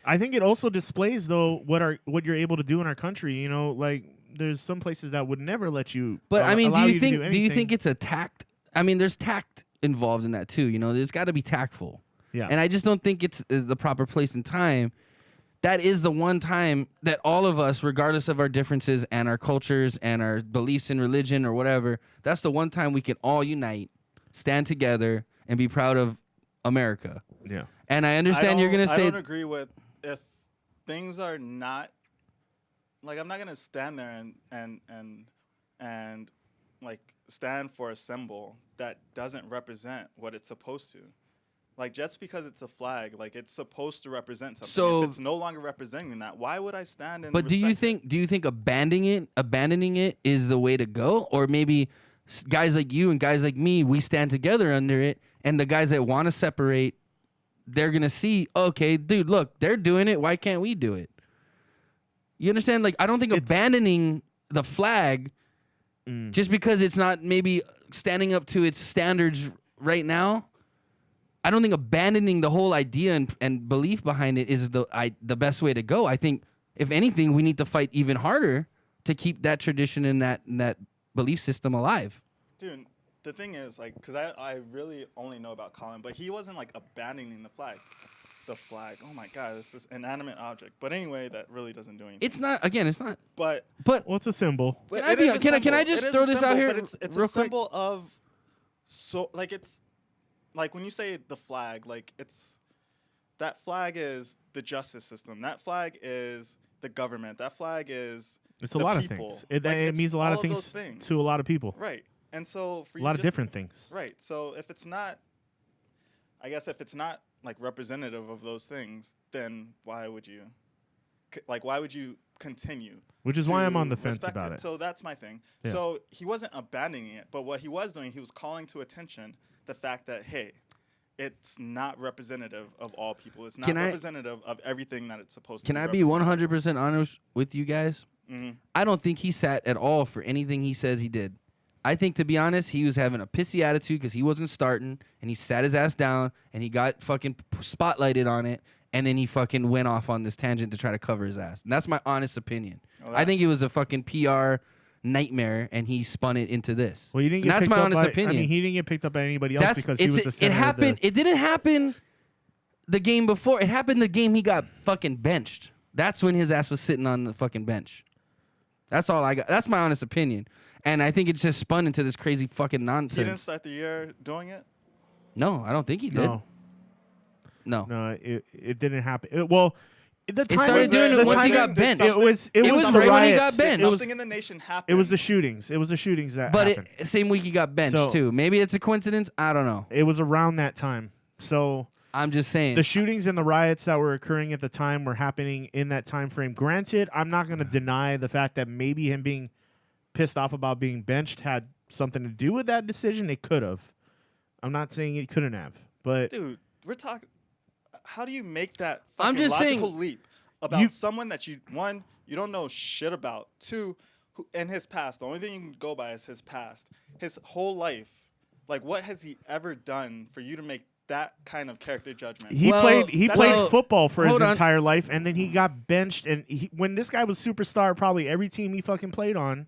Speaker 1: I think it also displays though what you're able to do in our country. You know, like there's some places that would never let you.
Speaker 2: But I mean,
Speaker 1: allow
Speaker 2: do
Speaker 1: you
Speaker 2: you
Speaker 1: to
Speaker 2: think
Speaker 1: anything.
Speaker 2: it's a tact? I mean, there's tact involved in that too. You know, there's got to be tactful.
Speaker 1: Yeah.
Speaker 2: And I just don't think it's the proper place and time. That is the one time that all of us, regardless of our differences and our cultures and our beliefs in religion or whatever, that's the one time we can all unite, stand together, and be proud of America.
Speaker 1: Yeah.
Speaker 2: And I understand you're gonna say
Speaker 7: I don't agree with if things are not like I'm not gonna stand there and like stand for a symbol that doesn't represent what it's supposed to. Like just because it's a flag, like it's supposed to represent something.
Speaker 2: So-
Speaker 7: if it's no longer representing that, why would I stand and
Speaker 2: But do you
Speaker 7: respect
Speaker 2: think abandoning it is the way to go, or maybe guys like you and guys like me, we stand together under it, and the guys that want to separate, they're gonna see, okay, dude, look, they're doing it. Why can't we do it? You understand? Like, I don't think abandoning the flag just because it's not maybe standing up to its standards right now. I don't think abandoning the whole idea and belief behind it is the best way to go. I think, if anything, we need to fight even harder to keep that tradition and that belief system alive.
Speaker 7: Dude, the thing is, like, because I really only know about Colin, but he wasn't, like, abandoning the flag. The flag. Oh, my God. It's this inanimate object. But anyway, that really doesn't do anything.
Speaker 2: It's not, again, it's not.
Speaker 7: But
Speaker 1: Well, it's a symbol.
Speaker 7: But
Speaker 2: Can I
Speaker 7: it
Speaker 2: be-
Speaker 7: is a
Speaker 2: can I
Speaker 7: symbol.
Speaker 2: just
Speaker 7: It is
Speaker 2: throw
Speaker 7: a
Speaker 2: this out
Speaker 7: symbol,
Speaker 2: here
Speaker 7: but it's
Speaker 2: real
Speaker 7: a
Speaker 2: quick?
Speaker 7: symbol of, so, like, it's, like, when you say the flag, like, it's, that flag is the justice system. That flag is the government. That flag is
Speaker 1: It's a
Speaker 7: the
Speaker 1: lot
Speaker 7: people.
Speaker 1: of things. It
Speaker 7: Like,
Speaker 1: means a lot
Speaker 7: all
Speaker 1: of
Speaker 7: those
Speaker 1: things to a lot of people.
Speaker 7: Right. And so for
Speaker 1: A
Speaker 7: you
Speaker 1: lot of
Speaker 7: just-
Speaker 1: different things.
Speaker 7: Right. So if it's not, I guess if it's not like representative of those things, then why would you, why would you continue?
Speaker 1: Which is why I'm
Speaker 7: to
Speaker 1: on the fence
Speaker 7: respect
Speaker 1: about it.
Speaker 7: So that's my thing.
Speaker 1: Yeah.
Speaker 7: So he wasn't abandoning it, but what he was doing, he was calling to attention the fact that, hey, it's not representative of all people. It's not
Speaker 2: Can I-
Speaker 7: representative of everything that it's supposed
Speaker 2: Can
Speaker 7: to
Speaker 2: I
Speaker 7: be.
Speaker 2: be 100% honest with you guys?
Speaker 7: Mhm.
Speaker 2: I don't think he sat at all for anything he says he did. I think, to be honest, he was having a pissy attitude because he wasn't starting, and he sat his ass down, and he got fucking spotlighted on it, and then he fucking went off on this tangent to try to cover his ass. And that's my honest opinion.
Speaker 7: Well,
Speaker 2: I think it was a fucking PR nightmare, and he spun it into this.
Speaker 1: Well, you didn't
Speaker 2: And
Speaker 1: get
Speaker 2: that's
Speaker 1: picked
Speaker 2: my
Speaker 1: up
Speaker 2: honest
Speaker 1: by,
Speaker 2: opinion.
Speaker 1: I mean, he didn't get picked up by anybody else because he was the
Speaker 2: it
Speaker 1: center
Speaker 2: happened.
Speaker 1: of the,
Speaker 2: It didn't happen the game before. It happened the game he got fucking benched. That's when his ass was sitting on the fucking bench. That's all I got. That's my honest opinion. And I think it's just spun into this crazy fucking
Speaker 7: He didn't
Speaker 2: nonsense.
Speaker 7: start the year doing it.
Speaker 2: No, I don't think he did. No.
Speaker 1: It didn't happen. The
Speaker 2: It
Speaker 1: time
Speaker 2: started doing it once he got benched.
Speaker 1: It was
Speaker 2: It was
Speaker 1: the
Speaker 2: right when he
Speaker 1: riots.
Speaker 2: got benched.
Speaker 7: Something in the nation happened.
Speaker 1: It was the shootings. It was the shootings that
Speaker 2: But
Speaker 1: happened.
Speaker 2: same week he got benched,
Speaker 1: So-
Speaker 2: too. Maybe it's a coincidence. I don't know.
Speaker 1: It was around that time. So
Speaker 2: I'm just saying.
Speaker 1: the shootings and the riots that were occurring at the time were happening in that time frame. Granted, I'm not going to deny the fact that maybe him being pissed off about being benched had something to do with that decision. It could have. I'm not saying it couldn't have. But
Speaker 7: Dude, we're talking. How do you make that
Speaker 2: I'm
Speaker 7: fucking
Speaker 2: just saying-
Speaker 7: logical leap about someone that you don't know shit about, two, in his past? The only thing you can go by is his past, his whole life. Like, what has he ever done for you to make that kind of character judgment?
Speaker 1: he
Speaker 2: Well,
Speaker 1: played football for his
Speaker 2: hold on.
Speaker 1: entire life, and then he got benched. And when this guy was superstar, probably every team he fucking played on,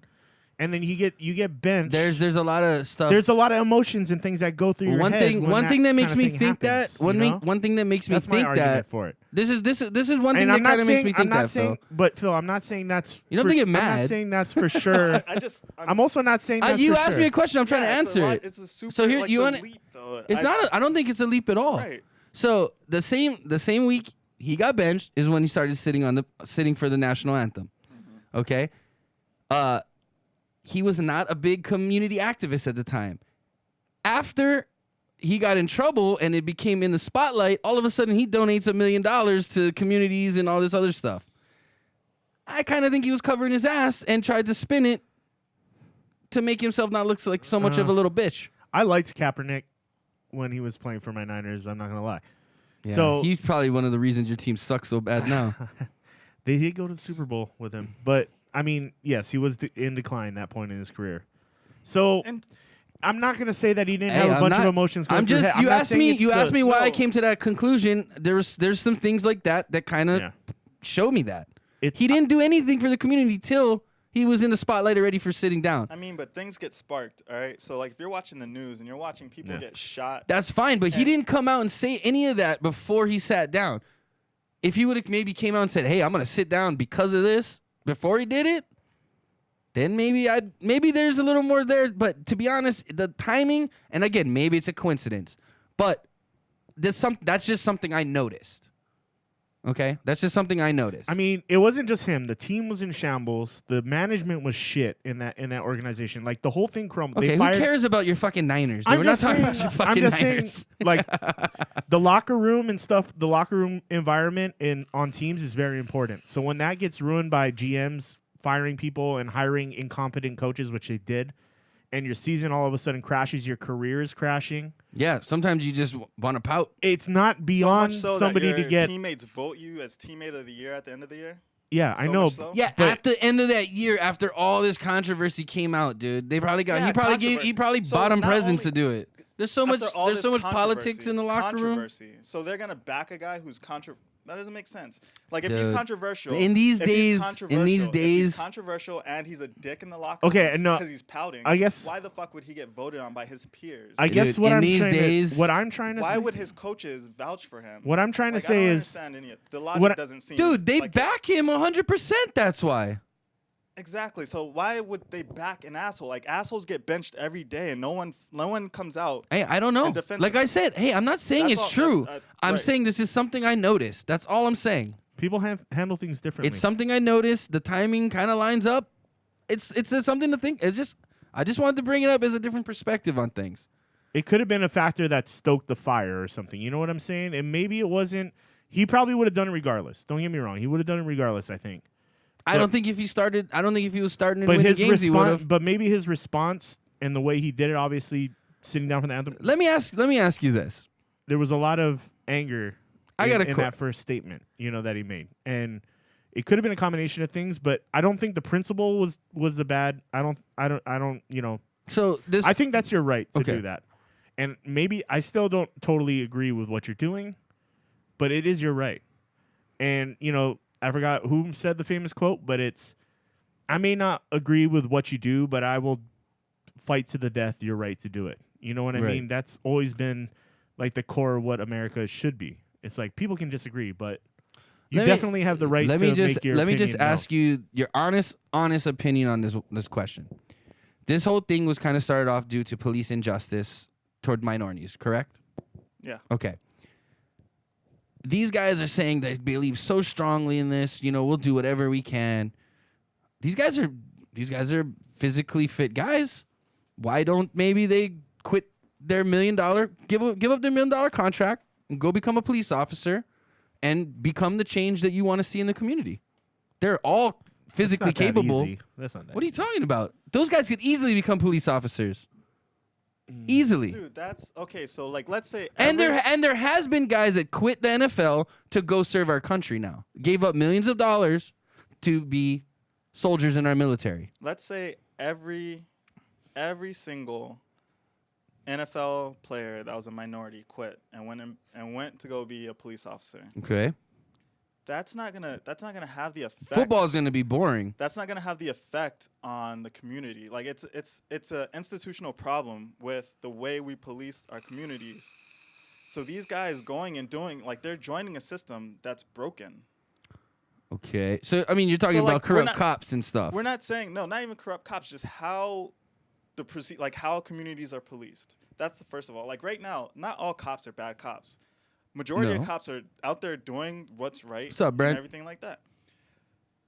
Speaker 1: and then you get benched.
Speaker 2: There's a lot of stuff.
Speaker 1: There's a lot of emotions and things that go through your head.
Speaker 2: One thing that makes
Speaker 1: kind of
Speaker 2: me
Speaker 1: thing
Speaker 2: think
Speaker 1: happens,
Speaker 2: that
Speaker 1: you know?
Speaker 2: one thing that makes me
Speaker 1: That's my
Speaker 2: think
Speaker 1: argument
Speaker 2: that
Speaker 1: for it.
Speaker 2: this is one thing
Speaker 1: And
Speaker 2: that
Speaker 1: I'm not
Speaker 2: kind of makes
Speaker 1: saying
Speaker 2: me
Speaker 1: I'm
Speaker 2: think
Speaker 1: not
Speaker 2: that,
Speaker 1: saying,
Speaker 2: Phil.
Speaker 1: but Phil, I'm not saying that's.
Speaker 2: You don't
Speaker 1: for,
Speaker 2: think get
Speaker 1: I'm
Speaker 2: mad.
Speaker 1: not saying that's for sure. I'm also not saying that's
Speaker 2: You
Speaker 1: for
Speaker 2: asked
Speaker 1: sure.
Speaker 2: me a question. I'm trying to answer it.
Speaker 7: It's a super.
Speaker 2: So here,
Speaker 7: like,
Speaker 2: you
Speaker 7: the
Speaker 2: wanna-
Speaker 7: leap, though.
Speaker 2: It's not. I don't think it's a leap at all.
Speaker 7: Right.
Speaker 2: So the same week he got benched is when he started sitting for the national anthem.
Speaker 7: Mm-hmm.
Speaker 2: Okay. He was not a big community activist at the time. After he got in trouble and it became in the spotlight, all of a sudden he donates $1 million to communities and all this other stuff. I kind of think he was covering his ass and tried to spin it to make himself not look like so much of a little bitch.
Speaker 1: I liked Kaepernick when he was playing for my Niners. I'm not gonna lie. So
Speaker 2: he's probably one of the reasons your team sucks so bad now.
Speaker 1: they did go to the Super Bowl with him, but I mean, yes, he was in decline that point in his career. So
Speaker 7: And
Speaker 1: I'm not gonna say that he didn't
Speaker 2: Hey,
Speaker 1: have a
Speaker 2: I'm
Speaker 1: bunch
Speaker 2: not-
Speaker 1: of emotions going
Speaker 2: I'm
Speaker 1: through his
Speaker 2: just
Speaker 1: head. I'm
Speaker 2: you
Speaker 1: not
Speaker 2: asked
Speaker 1: saying
Speaker 2: me
Speaker 1: it's
Speaker 2: you asked me why I
Speaker 7: No.
Speaker 2: came to that conclusion. There's some things like that kind of
Speaker 1: Yeah.
Speaker 2: show me that
Speaker 1: It's-
Speaker 2: he didn't do anything for the community till he was in the spotlight already for sitting down.
Speaker 7: I mean, but things get sparked, all right? So, like, if you're watching the news and you're watching people
Speaker 1: Yeah.
Speaker 7: get shot,
Speaker 2: That's fine, but he
Speaker 7: And-
Speaker 2: didn't come out and say any of that before he sat down. If he would have maybe came out and said, "Hey, I'm gonna sit down because of this," before he did it, then maybe there's a little more there. But to be honest, the timing, and again, maybe it's a coincidence, but that's just something I noticed. Okay, that's just something I noticed.
Speaker 1: I mean, it wasn't just him. The team was in shambles. The management was shit in that organization. Like the whole thing crumbled.
Speaker 2: okay,
Speaker 1: They
Speaker 2: who
Speaker 1: fired,
Speaker 2: cares about your fucking Niners? Dude?
Speaker 1: I'm
Speaker 2: We're not
Speaker 1: just
Speaker 2: talking
Speaker 1: saying,
Speaker 2: about your
Speaker 1: I'm
Speaker 2: fucking
Speaker 1: just
Speaker 2: Niners.
Speaker 1: saying, like the locker room and stuff. The locker room environment on teams is very important. So when that gets ruined by GMs firing people and hiring incompetent coaches, which they did, and your season all of a sudden crashes, your career is crashing.
Speaker 2: Yeah, sometimes you just want to pout.
Speaker 1: It's not
Speaker 7: so
Speaker 1: beyond
Speaker 7: much so
Speaker 1: somebody
Speaker 7: that your
Speaker 1: to get.
Speaker 7: teammates vote you as teammate of the year at the end of the year.
Speaker 1: Yeah, I
Speaker 7: so
Speaker 1: know.
Speaker 7: much so?
Speaker 2: Yeah,
Speaker 1: but-
Speaker 2: at the end of that year, after all this controversy came out, dude, they probably got
Speaker 7: Yeah,
Speaker 2: he probably
Speaker 7: controversy. So
Speaker 2: bought him
Speaker 7: not
Speaker 2: presents
Speaker 7: only-
Speaker 2: to do it. There's so much
Speaker 7: After all
Speaker 2: there's
Speaker 7: this
Speaker 2: so much politics
Speaker 7: controversy-
Speaker 2: in the locker room.
Speaker 7: controversy. So they're gonna back a guy who's that doesn't make sense. Like if he's
Speaker 2: Dude.
Speaker 7: controversial
Speaker 2: In these
Speaker 7: if he's
Speaker 2: days- in these
Speaker 7: controversial, if
Speaker 2: days-
Speaker 7: he's controversial and he's a dick in the locker
Speaker 1: Okay,
Speaker 7: room
Speaker 1: no,
Speaker 7: because he's pouting.
Speaker 1: I guess-
Speaker 7: why the fuck would he get voted on by his peers?
Speaker 1: I guess
Speaker 2: Dude,
Speaker 1: what
Speaker 2: in
Speaker 1: I'm
Speaker 2: these
Speaker 1: trying
Speaker 2: days-
Speaker 1: to what I'm trying to
Speaker 7: why
Speaker 1: say,
Speaker 7: would his coaches vouch for him?
Speaker 1: what I'm trying to
Speaker 7: Like, I
Speaker 1: say
Speaker 7: don't
Speaker 1: is
Speaker 7: understand any of the logic
Speaker 1: what-
Speaker 7: doesn't seem.
Speaker 2: Dude, they
Speaker 7: like
Speaker 2: back him 100%. That's why.
Speaker 7: exactly. So why would they back an asshole? Like assholes get benched every day, and no one comes out.
Speaker 2: Hey, I don't know.
Speaker 7: And defends
Speaker 2: Like
Speaker 7: him.
Speaker 2: I said, hey, I'm not saying
Speaker 7: That's
Speaker 2: it's
Speaker 7: all-
Speaker 2: true.
Speaker 7: that's-
Speaker 2: I'm
Speaker 7: right.
Speaker 2: saying this is something I noticed. That's all I'm saying.
Speaker 1: people handle things differently.
Speaker 2: It's something I noticed. The timing kind of lines up. It's something to think. I just wanted to bring it up as a different perspective on things.
Speaker 1: It could have been a factor that stoked the fire or something. You know what I'm saying? And maybe it wasn't. He probably would have done it regardless. Don't get me wrong. He would have done it regardless, I think.
Speaker 2: I don't think if he was starting and
Speaker 1: But
Speaker 2: winning
Speaker 1: his
Speaker 2: games, he would
Speaker 1: response,
Speaker 2: have.
Speaker 1: but maybe his response and the way he did it, obviously sitting down for the anthem,
Speaker 2: Let me ask you this.
Speaker 1: there was a lot of anger
Speaker 2: I got a
Speaker 1: in that first statement, that he made. And it could have been a combination of things, but I don't think the principle was the bad. I don't,
Speaker 2: So this,
Speaker 1: I think that's your right to
Speaker 2: Okay.
Speaker 1: do that. And maybe I still don't totally agree with what you're doing, but it is your right. And, I forgot who said the famous quote, but it's, I may not agree with what you do, but I will fight to the death your right to do it. You know what I
Speaker 2: Right.
Speaker 1: mean? That's always been like the core of what America should be. It's like people can disagree, but You definitely have the right to make your
Speaker 2: Let me just
Speaker 1: opinion known.
Speaker 2: ask you your honest opinion on this question. This whole thing was kind of started off due to police injustice toward minorities, correct?
Speaker 7: Yeah.
Speaker 2: Okay. These guys are saying they believe so strongly in this. We'll do whatever we can. These guys are physically fit guys. Why don't maybe they quit their $1 million, give up their $1 million contract, and go become a police officer, and become the change that you want to see in the community? They're all physically
Speaker 1: That's not that
Speaker 2: capable.
Speaker 1: easy. That's not that
Speaker 2: What are you
Speaker 1: easy.
Speaker 2: talking about? Those guys could easily become police officers. Easily.
Speaker 7: Dude, that's okay. So like, let's say,
Speaker 2: And there has been guys that quit the NFL to go serve our country now. Gave up millions of dollars to be soldiers in our military.
Speaker 7: let's say every single NFL player that was a minority quit and went to go be a police officer.
Speaker 2: Okay.
Speaker 7: That's not gonna have the effect.
Speaker 2: Football is going to be boring.
Speaker 7: That's not gonna have the effect on the community. Like it's an institutional problem with the way we police our communities. So these guys going and doing, like, they're joining a system that's broken.
Speaker 2: Okay. So, I mean, you're talking
Speaker 7: So,
Speaker 2: about
Speaker 7: like, we're
Speaker 2: corrupt
Speaker 7: not-
Speaker 2: cops and stuff.
Speaker 7: We're not saying, no, not even corrupt cops, just how how communities are policed. That's the first of all. Like right now, not all cops are bad cops. Majority
Speaker 2: No.
Speaker 7: of cops are out there doing what's right
Speaker 2: What's up, Brent?
Speaker 7: and everything like that.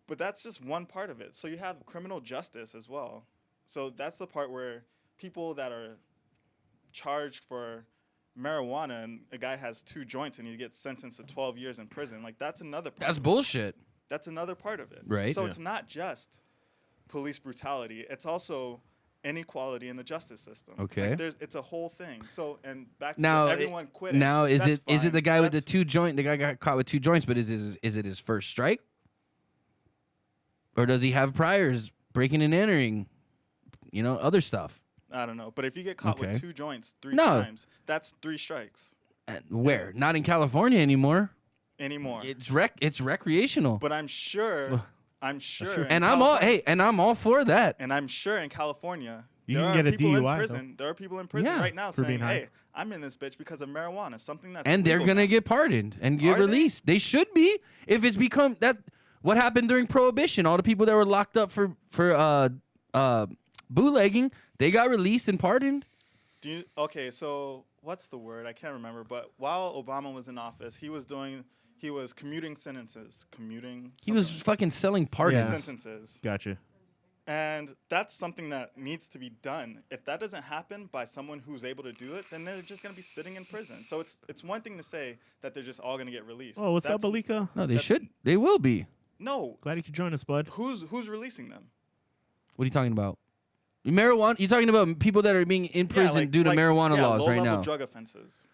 Speaker 7: But that's just one part of it. So you have criminal justice as well. So that's the part where people that are charged for marijuana and a guy has 2 joints and he gets sentenced to 12 years in prison. Like that's another part.
Speaker 2: That's bullshit.
Speaker 7: That's another part of it.
Speaker 2: Right.
Speaker 7: So
Speaker 1: Yeah.
Speaker 7: it's not just police brutality. It's also inequality in the justice system.
Speaker 2: Okay.
Speaker 7: Like it's a whole thing. So and back to
Speaker 2: Now,
Speaker 7: everyone quitting.
Speaker 2: Now, is
Speaker 7: that's
Speaker 2: it
Speaker 7: fine.
Speaker 2: the guy with the
Speaker 7: That's-
Speaker 2: 2 joint? The guy got caught with 2 joints, but is it his first strike? Or does he have priors, breaking and entering, other stuff?
Speaker 7: I don't know. But if you get caught
Speaker 2: Okay.
Speaker 7: with 2 joints 3
Speaker 2: No.
Speaker 7: times, that's 3 strikes
Speaker 2: And where? Not in California anymore.
Speaker 7: anymore.
Speaker 2: It's recreational.
Speaker 7: But I'm sure.
Speaker 1: true.
Speaker 7: in
Speaker 2: And I'm all for that.
Speaker 7: And I'm sure in California,
Speaker 1: You
Speaker 7: there
Speaker 1: can
Speaker 7: are
Speaker 1: get a
Speaker 7: people
Speaker 1: DUI,
Speaker 7: in prison. There are people in prison
Speaker 2: Yeah.
Speaker 7: right now
Speaker 1: For being
Speaker 7: saying,
Speaker 1: high.
Speaker 7: "Hey, I'm in this bitch because of marijuana, something that's
Speaker 2: And they're
Speaker 7: legal
Speaker 2: gonna
Speaker 7: now."
Speaker 2: get pardoned and get
Speaker 7: Are they?
Speaker 2: released. They should be. If it's become that, what happened during Prohibition? All the people that were locked up for bootlegging, they got released and pardoned.
Speaker 7: Okay, so what's the word? I can't remember. But while Obama was in office, he was commuting sentences.
Speaker 2: He was fucking selling pardons.
Speaker 1: Yeah.
Speaker 7: sentences.
Speaker 1: Gotcha.
Speaker 7: And that's something that needs to be done. If that doesn't happen by someone who's able to do it, then they're just going to be sitting in prison. So it's one thing to say that they're just all going to get released.
Speaker 1: Oh, what's up,
Speaker 7: That's-
Speaker 1: Alika?
Speaker 2: No, they
Speaker 7: That's-
Speaker 2: should. They will be.
Speaker 7: No.
Speaker 1: Glad you could join us, bud.
Speaker 7: Who's releasing them?
Speaker 2: What are you talking about? Marijuana? You're talking about people that are being in prison due to marijuana laws right now.
Speaker 7: Drug offenses.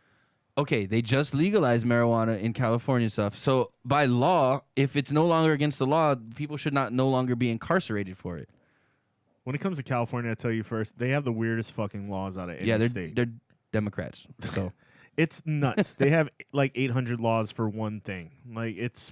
Speaker 2: Okay, they just legalized marijuana in California and stuff. So by law, if it's no longer against the law, people should no longer be incarcerated for it.
Speaker 1: When it comes to California, I tell you first, they have the weirdest fucking laws out of any
Speaker 2: Yeah,
Speaker 1: state.
Speaker 2: they're Democrats. So
Speaker 1: It's nuts. They have like 800 laws for one thing. Like it's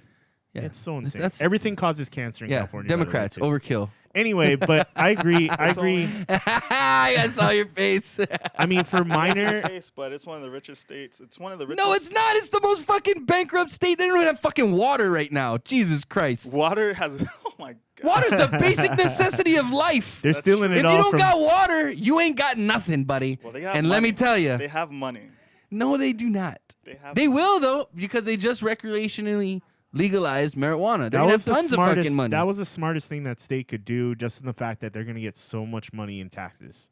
Speaker 1: so insane.
Speaker 2: That's-
Speaker 1: Everything causes cancer in
Speaker 2: yeah,
Speaker 1: California. by the way,
Speaker 2: Democrats
Speaker 1: too.
Speaker 2: overkill.
Speaker 1: Anyway, but I agree. I agree.
Speaker 2: I saw your face.
Speaker 1: I mean, for minor,
Speaker 7: Case, but it's one of the richest states. It's one of the richest.
Speaker 2: No, it's not. It's the most fucking bankrupt state. They don't even have fucking water right now. Jesus Christ.
Speaker 7: Water has. Oh my god.
Speaker 2: Water's the basic necessity of life.
Speaker 1: they're
Speaker 7: That's
Speaker 1: stealing
Speaker 7: true.
Speaker 1: it
Speaker 2: If
Speaker 1: all
Speaker 2: you don't
Speaker 1: from.
Speaker 2: got water, you ain't got nothing, buddy.
Speaker 7: Well, they have
Speaker 2: And let me
Speaker 7: money.
Speaker 2: tell you,
Speaker 7: They have money.
Speaker 2: no, they do not.
Speaker 7: They have.
Speaker 2: They will though, because they just recreationally legalized marijuana. They're gonna have tons of fucking money.
Speaker 1: That was the smartest thing that state could do, just in the fact that they're gonna get so much money in taxes.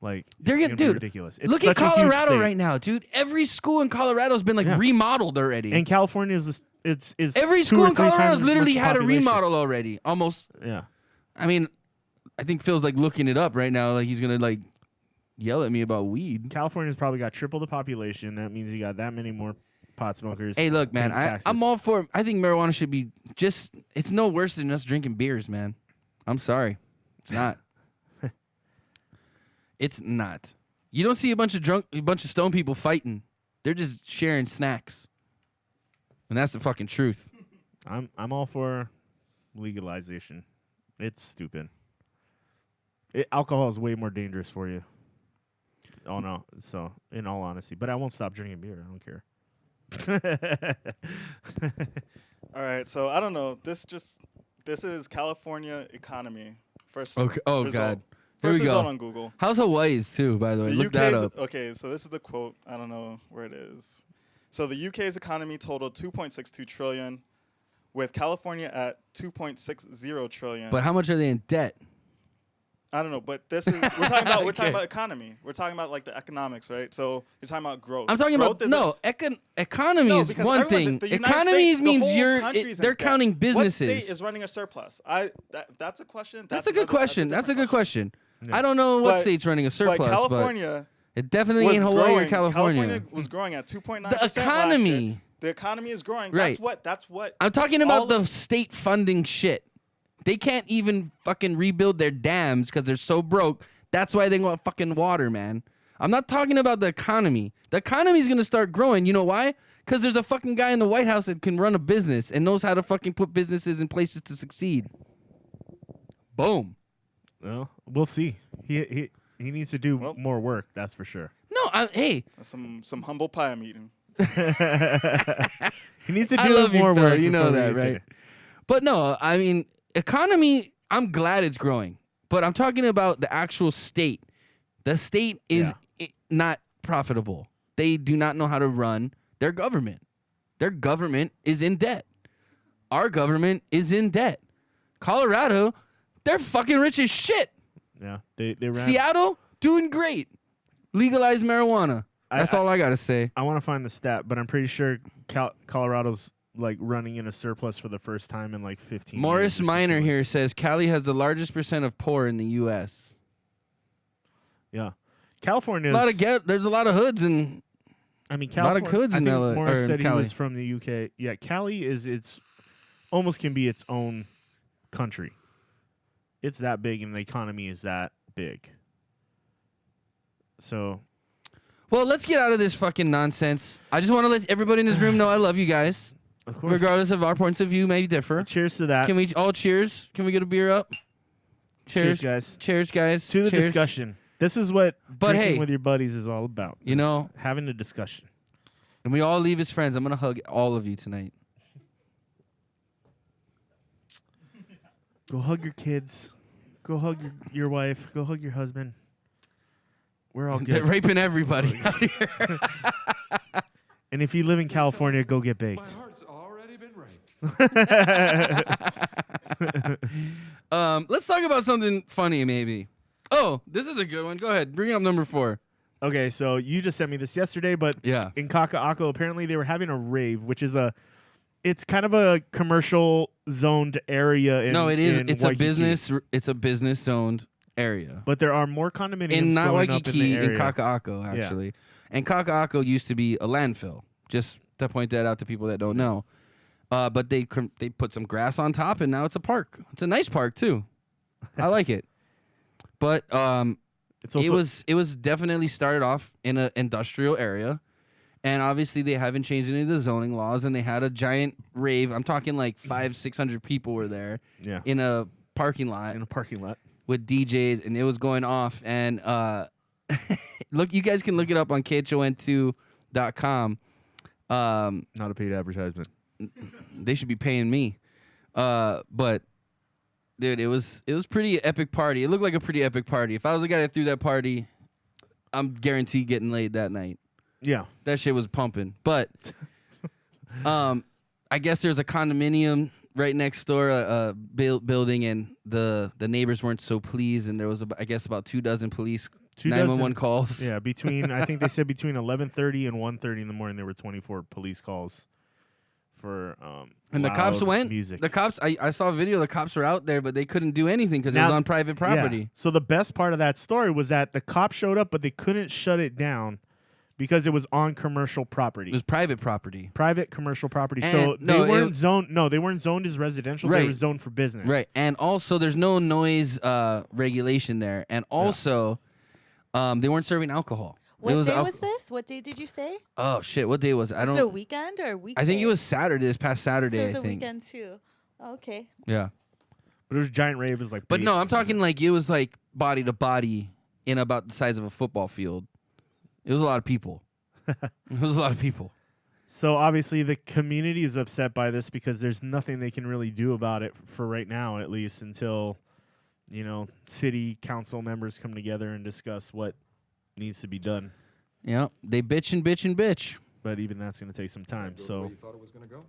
Speaker 1: Like
Speaker 2: They're
Speaker 1: it's
Speaker 2: getting,
Speaker 1: gonna be
Speaker 2: dude.
Speaker 1: ridiculous. It's
Speaker 2: Look at
Speaker 1: such a huge
Speaker 2: Colorado
Speaker 1: state.
Speaker 2: right now, dude. Every school in Colorado's been like
Speaker 1: Yeah.
Speaker 2: remodeled already.
Speaker 1: And California is
Speaker 2: Every
Speaker 1: 2
Speaker 2: school
Speaker 1: or
Speaker 2: in
Speaker 1: 3 times
Speaker 2: Colorado's
Speaker 1: as
Speaker 2: literally
Speaker 1: much
Speaker 2: had a
Speaker 1: population.
Speaker 2: remodel already. Almost.
Speaker 1: Yeah.
Speaker 2: I mean, I think Phil's like looking it up right now. Like he's gonna like yell at me about weed.
Speaker 1: California's probably got triple the population. That means you got that many more pot smokers.
Speaker 2: Hey, look, man.
Speaker 1: paying taxes.
Speaker 2: I'm all for. I think marijuana should be just. It's no worse than us drinking beers, man. I'm sorry, it's not. It's not. You don't see a bunch of stone people fighting. They're just sharing snacks, and that's the fucking truth.
Speaker 1: I'm all for legalization. It's stupid. Alcohol is way more dangerous for you. Oh no. So in all honesty, but I won't stop drinking beer. I don't care.
Speaker 7: All right, so I don't know. This is California economy. First.
Speaker 2: Okay. Oh
Speaker 7: result.
Speaker 2: God. Here
Speaker 7: First
Speaker 2: we
Speaker 7: result
Speaker 2: go.
Speaker 7: on Google.
Speaker 2: How's Hawaii's too? By the way,
Speaker 7: The
Speaker 2: look that
Speaker 7: UK's
Speaker 2: up.
Speaker 7: okay. So this is the quote. I don't know where it is. So the UK's economy totaled 2.62 trillion, with California at 2.60 trillion.
Speaker 2: But how much are they in debt?
Speaker 7: I don't know, but this is we're talking about
Speaker 2: Okay.
Speaker 7: economy. We're talking about like the economics, right? So you're talking about growth.
Speaker 2: I'm talking
Speaker 7: Growth
Speaker 2: about economy
Speaker 7: No,
Speaker 2: is
Speaker 7: because
Speaker 2: one
Speaker 7: everyone's-
Speaker 2: thing.
Speaker 7: the United
Speaker 2: Economy
Speaker 7: States, the
Speaker 2: means
Speaker 7: whole country's in
Speaker 2: they're
Speaker 7: debt.
Speaker 2: counting
Speaker 7: What
Speaker 2: businesses.
Speaker 7: state is running a surplus? That's a question.
Speaker 2: That's a good question. That's a good question. I don't know what
Speaker 7: But-
Speaker 2: state's running a surplus,
Speaker 7: But California
Speaker 2: it definitely
Speaker 7: was
Speaker 2: ain't Hawaii
Speaker 7: growing.
Speaker 2: or California.
Speaker 7: was growing at 2.9%.
Speaker 2: The economy.
Speaker 7: The economy is growing.
Speaker 2: Right.
Speaker 7: That's what.
Speaker 2: I'm talking about
Speaker 7: all
Speaker 2: the
Speaker 7: of-
Speaker 2: state funding shit. They can't even fucking rebuild their dams because they're so broke. That's why they want fucking water, man. I'm not talking about the economy. The economy's gonna start growing. You know why? Because there's a fucking guy in the White House that can run a business and knows how to fucking put businesses in places to succeed. Boom.
Speaker 1: Well, we'll see. He needs to do more work. That's for sure.
Speaker 2: No, hey,
Speaker 7: some humble pie I'm eating.
Speaker 1: He needs to
Speaker 2: I
Speaker 1: do
Speaker 2: love you,
Speaker 1: more
Speaker 2: fella.
Speaker 1: work.
Speaker 2: You know
Speaker 1: before we
Speaker 2: that,
Speaker 1: get to
Speaker 2: right?
Speaker 1: it.
Speaker 2: But no, I mean, economy, I'm glad it's growing. But I'm talking about the actual state. The state is not profitable. They do not know how to run their government. Their government is in debt. Our government is in debt. Colorado, they're fucking rich as shit.
Speaker 1: Yeah, they ran.
Speaker 2: Seattle, doing great. Legalize marijuana. That's all I got to say.
Speaker 1: I want to find the stat, but I'm pretty sure Colorado's like running in a surplus for the first time in like 15
Speaker 2: Morris
Speaker 1: years. or
Speaker 2: Minor
Speaker 1: something.
Speaker 2: here says Cali has the largest percent of poor in the U.S.
Speaker 1: Yeah, California.
Speaker 2: There's a lot of hoods and
Speaker 1: I mean,
Speaker 2: a lot of
Speaker 1: California.
Speaker 2: hoods
Speaker 1: I
Speaker 2: in
Speaker 1: think
Speaker 2: LA,
Speaker 1: Morris
Speaker 2: or
Speaker 1: said
Speaker 2: Cali.
Speaker 1: he was from the UK. Yeah, Cali is almost can be its own country. It's that big, and the economy is that big. So,
Speaker 2: Well, let's get out of this fucking nonsense. I just want to let everybody in this room know I love you guys.
Speaker 1: of course,
Speaker 2: Regardless of our points of view may differ.
Speaker 1: cheers to that.
Speaker 2: Can we all cheers? Can we get a beer up?
Speaker 1: Cheers, guys.
Speaker 2: Cheers, guys.
Speaker 1: To the
Speaker 2: Cheers.
Speaker 1: discussion. This is what
Speaker 2: But
Speaker 1: drinking
Speaker 2: hey,
Speaker 1: with your buddies is all about.
Speaker 2: you
Speaker 1: is
Speaker 2: know-
Speaker 1: having a discussion.
Speaker 2: And we all leave as friends. I'm going to hug all of you tonight.
Speaker 1: Go hug your kids. Go hug your wife. Go hug your husband. We're all
Speaker 2: They're
Speaker 1: good.
Speaker 2: raping everybody.
Speaker 1: And if you live in California, go get
Speaker 5: My
Speaker 1: baked.
Speaker 5: heart's already been raped.
Speaker 2: Let's talk about something funny, maybe. Oh, this is a good one. Go ahead. Bring up number 4.
Speaker 1: Okay, so you just sent me this yesterday, but
Speaker 2: Yeah.
Speaker 1: in Kaka'ako, apparently they were having a rave, which is it's kind of a commercial zoned area.
Speaker 2: No, it is.
Speaker 1: in
Speaker 2: It's
Speaker 1: Waikiki.
Speaker 2: a business. It's a business zoned area.
Speaker 1: But there are more condominiums
Speaker 2: In not
Speaker 1: going up
Speaker 2: Waikiki,
Speaker 1: in the
Speaker 2: in
Speaker 1: area.
Speaker 2: Kaka'ako, actually. And Kaka'ako used to be a landfill. Just to point that out to people that don't know. But they put some grass on top, and now it's a park. It's a nice park too. I like it. But
Speaker 1: It's also,
Speaker 2: it was definitely started off in an industrial area, and obviously they haven't changed any of the zoning laws. And they had a giant rave. I'm talking like 500-600 people were there
Speaker 1: yeah,
Speaker 2: in a parking lot
Speaker 1: in a parking lot.
Speaker 2: with DJs, and it was going off. And look, you guys can look it up on khon2.com.
Speaker 1: Not a paid advertisement.
Speaker 2: They should be paying me. But dude, it was pretty epic party. It looked like a pretty epic party. If I was the guy that threw that party, I'm guaranteed getting laid that night.
Speaker 1: Yeah.
Speaker 2: That shit was pumping. But I guess there's a condominium right next door, a building, and the neighbors weren't so pleased, and there was I guess about 24 police 911 calls.
Speaker 1: Yeah, I think they said between 11:30 and 1:30 in the morning there were 24 police calls for
Speaker 2: And the cops
Speaker 1: loud
Speaker 2: went.
Speaker 1: music.
Speaker 2: The cops. I saw a video. The cops were out there, but they couldn't do anything because it was
Speaker 1: Now-
Speaker 2: on private property.
Speaker 1: Yeah. So the best part of that story was that the cops showed up, but they couldn't shut it down because it was on commercial property.
Speaker 2: It was private property.
Speaker 1: Private commercial property.
Speaker 2: And
Speaker 1: So
Speaker 2: no,
Speaker 1: they weren't zoned. No, they weren't zoned as residential. They
Speaker 2: Right.
Speaker 1: were zoned for business.
Speaker 2: Right. And also, there's no noise regulation there. And also, they weren't serving alcohol.
Speaker 4: What
Speaker 2: It was
Speaker 4: day
Speaker 2: al-
Speaker 4: was this? What day did you say?
Speaker 2: Oh shit! What day was it? I
Speaker 4: Was
Speaker 2: don't.
Speaker 4: it a weekend or a weekday?
Speaker 2: I think it was Saturday. This past Saturday.
Speaker 4: So it was
Speaker 2: I
Speaker 4: a
Speaker 2: think.
Speaker 4: weekend too. Okay.
Speaker 2: Yeah.
Speaker 1: But it was giant rave. It was like.
Speaker 2: But no,
Speaker 1: bass.
Speaker 2: I'm talking like it was like body to body in about the size of a football field. It was a lot of people. It was a lot of people.
Speaker 1: So obviously the community is upset by this because there's nothing they can really do about it for right now, at least until, city council members come together and discuss what needs to be done.
Speaker 2: Yeah, they bitch and bitch and bitch.
Speaker 1: But even that's going to take some time. So
Speaker 5: you thought it was gonna go?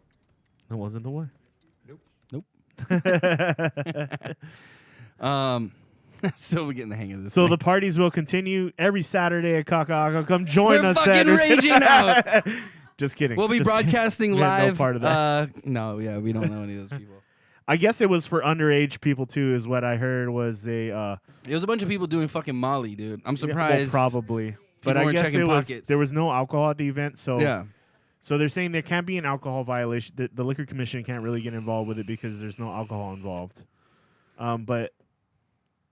Speaker 1: that wasn't the way.
Speaker 2: Nope. Still getting the hang of this.
Speaker 1: So
Speaker 2: thing.
Speaker 1: the parties will continue every Saturday at Kaka'aka. Come join
Speaker 2: We're
Speaker 1: us.
Speaker 2: fucking raging out.
Speaker 1: Just kidding.
Speaker 2: We'll be
Speaker 1: Just kidding.
Speaker 2: broadcasting
Speaker 1: We had
Speaker 2: live.
Speaker 1: No part of that.
Speaker 2: No, yeah, we don't know any of those people.
Speaker 1: I guess it was for underage people too, is what I heard. Was a
Speaker 2: It was a bunch of people doing fucking Molly, dude. I'm
Speaker 1: well,
Speaker 2: surprised.
Speaker 1: probably, but I
Speaker 2: weren't
Speaker 1: guess
Speaker 2: checking
Speaker 1: it was
Speaker 2: pockets.
Speaker 1: there was no alcohol at the event. So
Speaker 2: Yeah.
Speaker 1: So they're saying there can't be an alcohol violation. The liquor commission can't really get involved with it because there's no alcohol involved. But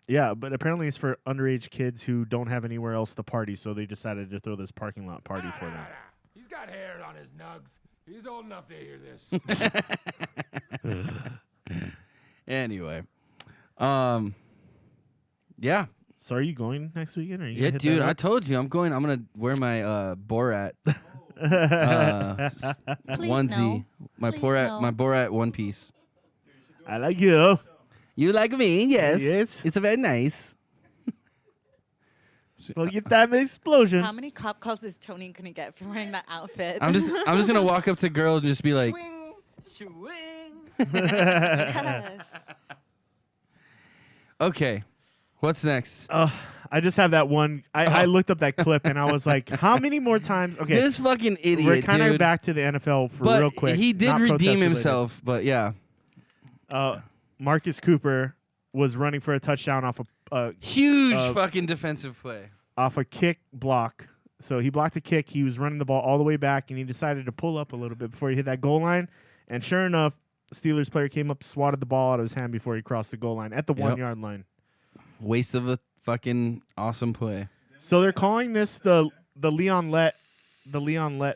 Speaker 1: apparently it's for underage kids who don't have anywhere else to party, so they decided to throw this parking lot party for them.
Speaker 5: He's got hair on his nugs. He's old enough to hear this.
Speaker 2: Anyway. Yeah.
Speaker 1: So are you going next weekend? Or are you
Speaker 2: Yeah,
Speaker 1: gonna hit
Speaker 2: dude,
Speaker 1: that
Speaker 2: I
Speaker 1: up?
Speaker 2: told you I'm going. I'm going to wear my Borat
Speaker 4: Please
Speaker 2: onesie.
Speaker 4: no.
Speaker 2: My
Speaker 4: Please
Speaker 2: Borat
Speaker 4: no.
Speaker 2: my Borat one piece.
Speaker 1: I like you.
Speaker 2: You like me? Yes.
Speaker 1: Yes.
Speaker 2: It's very nice.
Speaker 1: Well, get that explosion.
Speaker 4: How many cop calls is Tony gonna get for wearing that outfit?
Speaker 2: I'm just gonna walk up to girls and just be like,
Speaker 4: Yes.
Speaker 2: okay, what's next?
Speaker 1: I just have that one. I looked up that clip and I was like, how many more times? Okay,
Speaker 2: This fucking idiot,
Speaker 1: we're kind of
Speaker 2: dude.
Speaker 1: back to the NFL for
Speaker 2: but
Speaker 1: real quick.
Speaker 2: he did
Speaker 1: not
Speaker 2: redeem
Speaker 1: protest related.
Speaker 2: himself, but yeah.
Speaker 1: Marcus Cooper was running for a touchdown off a
Speaker 2: Huge fucking defensive play.
Speaker 1: kick block. So he blocked a kick. He was running the ball all the way back, and he decided to pull up a little bit before he hit that goal line. And sure enough, the Steelers player came up, swatted the ball out of his hand before he crossed the goal line at the 1 yard line.
Speaker 2: Waste of a fucking awesome play.
Speaker 1: So they're calling this the Leon Lett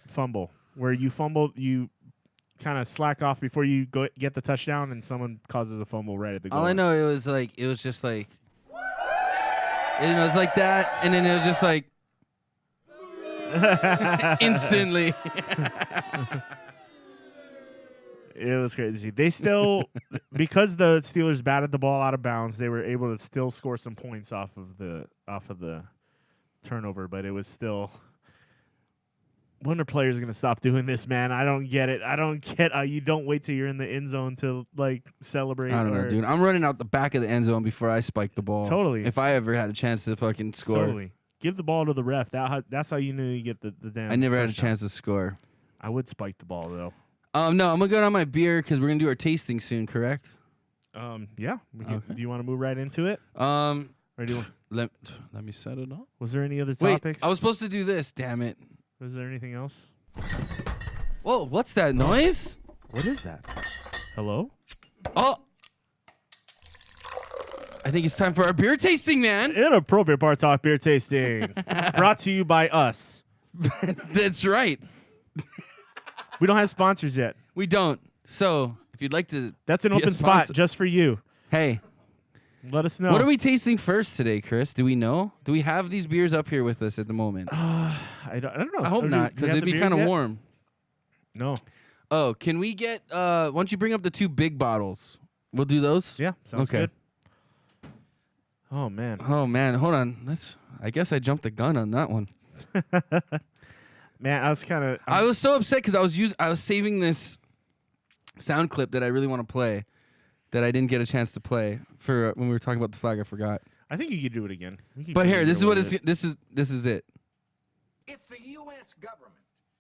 Speaker 1: fumble, where you fumble, you kind of slack off before you get the touchdown, and someone causes a fumble right at the goal
Speaker 2: All I
Speaker 1: line.
Speaker 2: know, it was just like, it was like that, and then it was just like, instantly.
Speaker 1: It was crazy. They still, because the Steelers batted the ball out of bounds, they were able to still score some points off of the turnover. But it was still, when are players going to stop doing this, man? I don't get it. I don't get you don't wait till you're in the end zone to like celebrate.
Speaker 2: I don't know, dude. I'm running out the back of the end zone before I spike the ball.
Speaker 1: Totally.
Speaker 2: If I ever had a chance to fucking score.
Speaker 1: Totally. Give the ball to the ref. That's how you knew you get the damn.
Speaker 2: I never had a
Speaker 1: touchdown.
Speaker 2: chance to score.
Speaker 1: I would spike the ball though.
Speaker 2: No, I'm gonna go down my beer because we're gonna do our tasting soon. Correct?
Speaker 1: Yeah.
Speaker 2: Okay.
Speaker 1: Do you want to move right into it? Or do you,
Speaker 2: Let me set it up.
Speaker 1: was there any other
Speaker 2: Wait,
Speaker 1: topics?
Speaker 2: I was supposed to do this. Damn it!
Speaker 1: Was there anything else?
Speaker 2: Whoa, what's that noise?
Speaker 1: What is that? Hello?
Speaker 2: Oh, I think it's time for our beer tasting, man.
Speaker 1: Inappropriate Bar Talk beer tasting. Brought to you by us.
Speaker 2: That's right.
Speaker 1: We don't have sponsors yet.
Speaker 2: We don't. So if you'd like to,
Speaker 1: That's an
Speaker 2: be a
Speaker 1: open spot
Speaker 2: sponsor-
Speaker 1: just for you.
Speaker 2: Hey,
Speaker 1: Let us know.
Speaker 2: what are we tasting first today, Chris? Do we know? Do we have these beers up here with us at the moment?
Speaker 1: I don't know.
Speaker 2: I hope
Speaker 1: Do
Speaker 2: not,
Speaker 1: we
Speaker 2: because
Speaker 1: have
Speaker 2: it'd
Speaker 1: the
Speaker 2: be
Speaker 1: beers
Speaker 2: kind of
Speaker 1: yet?
Speaker 2: warm.
Speaker 1: No.
Speaker 2: Oh, can we get? Why don't you bring up the 2 big bottles? We'll do those.
Speaker 1: Yeah, sounds
Speaker 2: Okay.
Speaker 1: good. Oh, man.
Speaker 2: Oh man, hold on. I guess I jumped the gun on that one.
Speaker 1: Man, I was kind of...
Speaker 2: I was so upset because I was saving this sound clip that I really want to play, that I didn't get a chance to play for when we were talking about the flag. I forgot.
Speaker 1: I think you could do it again. We can
Speaker 2: But
Speaker 1: go
Speaker 2: here, this is
Speaker 1: either
Speaker 2: what
Speaker 1: way
Speaker 2: is
Speaker 1: with it.
Speaker 2: this is it.
Speaker 8: If the U.S. government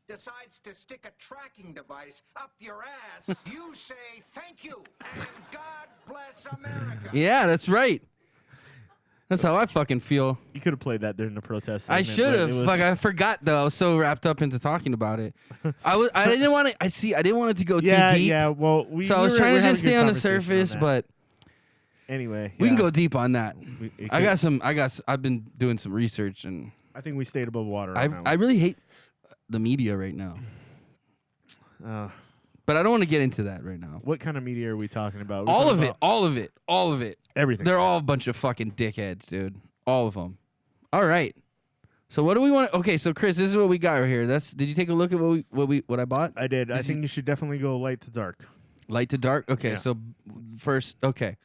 Speaker 8: decides to stick a tracking device up your ass, you say thank you and God bless America.
Speaker 2: Yeah, that's right. That's how I fucking feel.
Speaker 1: You could have played that during the protest.
Speaker 2: I
Speaker 1: segment,
Speaker 2: should
Speaker 1: but
Speaker 2: have.
Speaker 1: it was-
Speaker 2: Fuck, I forgot though. I was so wrapped up into talking about it. I didn't want to. I didn't want it to go
Speaker 1: yeah,
Speaker 2: too deep.
Speaker 1: Yeah, well, we
Speaker 2: So I
Speaker 1: we
Speaker 2: was
Speaker 1: were-
Speaker 2: trying
Speaker 1: we're
Speaker 2: to
Speaker 1: having
Speaker 2: just
Speaker 1: a good
Speaker 2: stay on the
Speaker 1: conversation
Speaker 2: surface,
Speaker 1: that.
Speaker 2: but
Speaker 1: Anyway,
Speaker 2: we can
Speaker 1: yeah.
Speaker 2: go deep on that.
Speaker 1: It
Speaker 2: I
Speaker 1: could-
Speaker 2: got some. I've been doing some research, and
Speaker 1: I think we stayed above water. on that
Speaker 2: I
Speaker 1: one.
Speaker 2: really hate the media right now. But I don't want to get into that right now.
Speaker 1: What kind of media are we talking about? We're
Speaker 2: All
Speaker 1: talking
Speaker 2: of it.
Speaker 1: about
Speaker 2: All of it. All of it.
Speaker 1: Everything.
Speaker 2: They're all a bunch of fucking dickheads, dude. All of them. All right. So what do we want? Okay, so Chris, this is what we got right here. Did you take a look at what I bought?
Speaker 1: I did. I think you should definitely go light to dark.
Speaker 2: Light to dark. Okay,
Speaker 1: Yeah.
Speaker 2: so first, okay,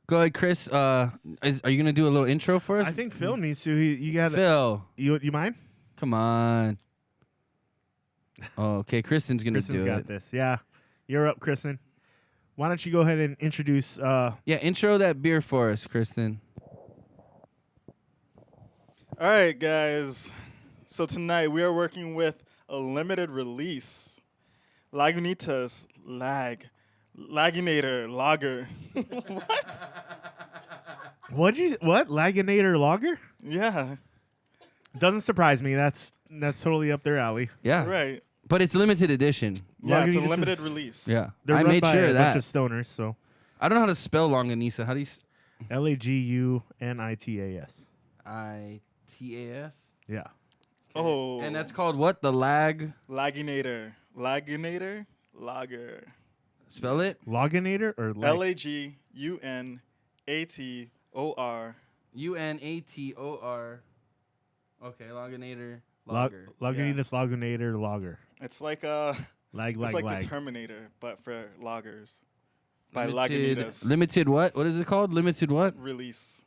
Speaker 2: go ahead, Chris. Are you gonna do a little intro for us?
Speaker 1: I think Phil needs to. You got
Speaker 2: Phil.
Speaker 1: You mind?
Speaker 2: Come on. Oh, okay, Krysten's gonna
Speaker 1: Kristen's
Speaker 2: do
Speaker 1: got
Speaker 2: it.
Speaker 1: this. Yeah, you're up, Krysten. Why don't you go ahead and introduce?
Speaker 2: Yeah, intro that beer for us, Krysten.
Speaker 7: All right, guys. So tonight we are working with a limited release. Lagunitas Laginator Lager.
Speaker 1: What Laginator Lager?
Speaker 7: Yeah,
Speaker 1: Doesn't surprise me. That's totally up their alley.
Speaker 2: Yeah,
Speaker 7: right.
Speaker 2: but it's limited edition.
Speaker 7: Yeah, it's a
Speaker 1: Lagunitas
Speaker 7: limited
Speaker 1: is-
Speaker 7: release.
Speaker 2: Yeah,
Speaker 1: They're
Speaker 2: I
Speaker 1: run
Speaker 2: made
Speaker 1: by
Speaker 2: sure
Speaker 1: a
Speaker 2: of
Speaker 1: bunch
Speaker 2: that.
Speaker 1: of stoners. So
Speaker 2: I don't know how to spell Longanisa. How do you?
Speaker 1: Lagunitas.
Speaker 2: ITAS.
Speaker 1: Yeah.
Speaker 7: Oh.
Speaker 2: And that's called what? The lag.
Speaker 7: Laginator Lager.
Speaker 2: Spell it.
Speaker 1: Laginator or
Speaker 7: Lagunator.
Speaker 2: UNATOR. Okay, Laginator. Lager.
Speaker 1: Lagunitas Lagunator Lager.
Speaker 7: It's like a
Speaker 1: Lag.
Speaker 7: the Terminator, but for lagers. By
Speaker 2: Limited-
Speaker 7: Lagunitas.
Speaker 2: Limited what? What is it called? Limited what?
Speaker 7: Release.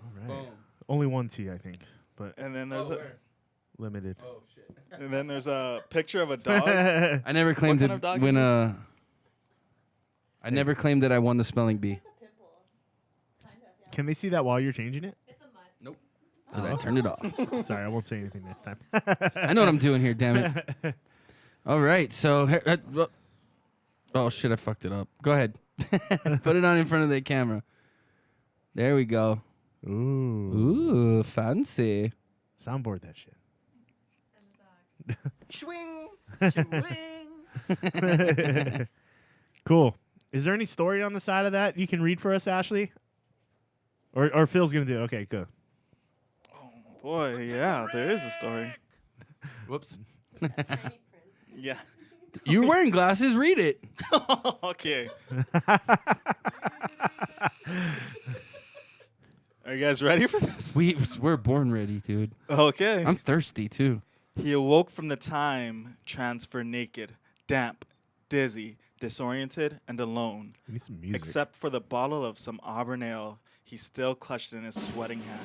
Speaker 1: All right. Only one T, I think, but
Speaker 7: And then there's
Speaker 1: limited.
Speaker 2: Oh shit.
Speaker 7: and then there's a picture of a dog.
Speaker 2: I never claimed
Speaker 7: kind
Speaker 2: to
Speaker 7: of dog
Speaker 2: win
Speaker 7: is
Speaker 2: a. I never claimed that I won the spelling bee.
Speaker 1: Can they see that while you're changing it?
Speaker 2: Nope. Because I turned it off.
Speaker 1: Sorry, I won't say anything next time.
Speaker 2: I know what I'm doing here, damn it. All right, so. Oh shit, I fucked it up. Go ahead. Put it on in front of the camera. There we go.
Speaker 1: Ooh.
Speaker 2: Ooh, fancy.
Speaker 1: Soundboard that shit.
Speaker 8: Swing.
Speaker 1: Cool. Is there any story on the side of that you can read for us, Ashley? Or Phil's gonna do it. Okay, good.
Speaker 7: Boy, yeah, there is a story.
Speaker 2: Whoops.
Speaker 7: Yeah.
Speaker 2: You're wearing glasses. Read it.
Speaker 7: Okay. Are you guys ready for this?
Speaker 2: We're born ready, dude.
Speaker 7: Okay.
Speaker 2: I'm thirsty too.
Speaker 7: He awoke from the time transfer naked, damp, dizzy, disoriented, and alone.
Speaker 1: We need some music.
Speaker 7: Except for the bottle of some Auburn ale he still clutched in his sweating hand.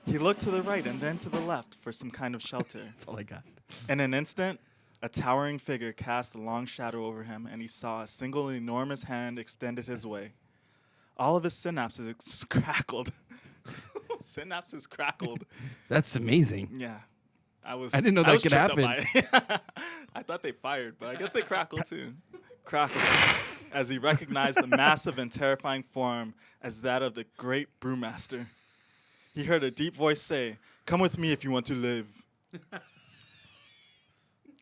Speaker 7: He looked to the right and then to the left for some kind of shelter.
Speaker 1: That's all I got.
Speaker 7: In an instant, a towering figure cast a long shadow over him, and he saw a single enormous hand extended his way. All of his synapses crackled. Synapses crackled.
Speaker 2: That's amazing.
Speaker 7: Yeah. I
Speaker 2: didn't know that
Speaker 7: was
Speaker 2: could
Speaker 7: tripped up
Speaker 2: happen.
Speaker 7: by it. I thought they fired, but I guess they crackled too. Crackled as he recognized the massive and terrifying form as that of the great brewmaster. He heard a deep voice say, "Come with me if you want to live."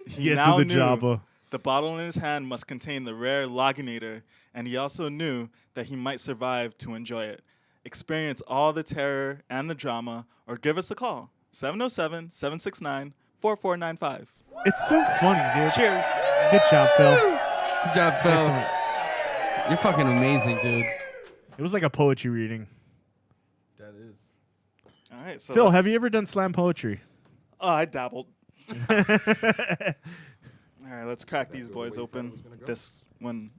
Speaker 7: He
Speaker 1: Get
Speaker 7: now
Speaker 1: to the
Speaker 7: knew
Speaker 1: Java.
Speaker 7: the bottle in his hand must contain the rare Laginator, and he also knew that he might survive to enjoy it. Experience all the terror and the drama, or give us a call, 707-769-4495.
Speaker 1: It's so funny, dude.
Speaker 7: Cheers.
Speaker 1: Good job, Phil.
Speaker 2: Good job, Phil.
Speaker 1: Excellent.
Speaker 2: You're fucking amazing, dude.
Speaker 1: It was like a poetry reading.
Speaker 2: That is.
Speaker 7: All right, so
Speaker 1: Phil, have you ever done slam poetry?
Speaker 7: Oh, I dabbled. All right, let's crack these boys open. This one.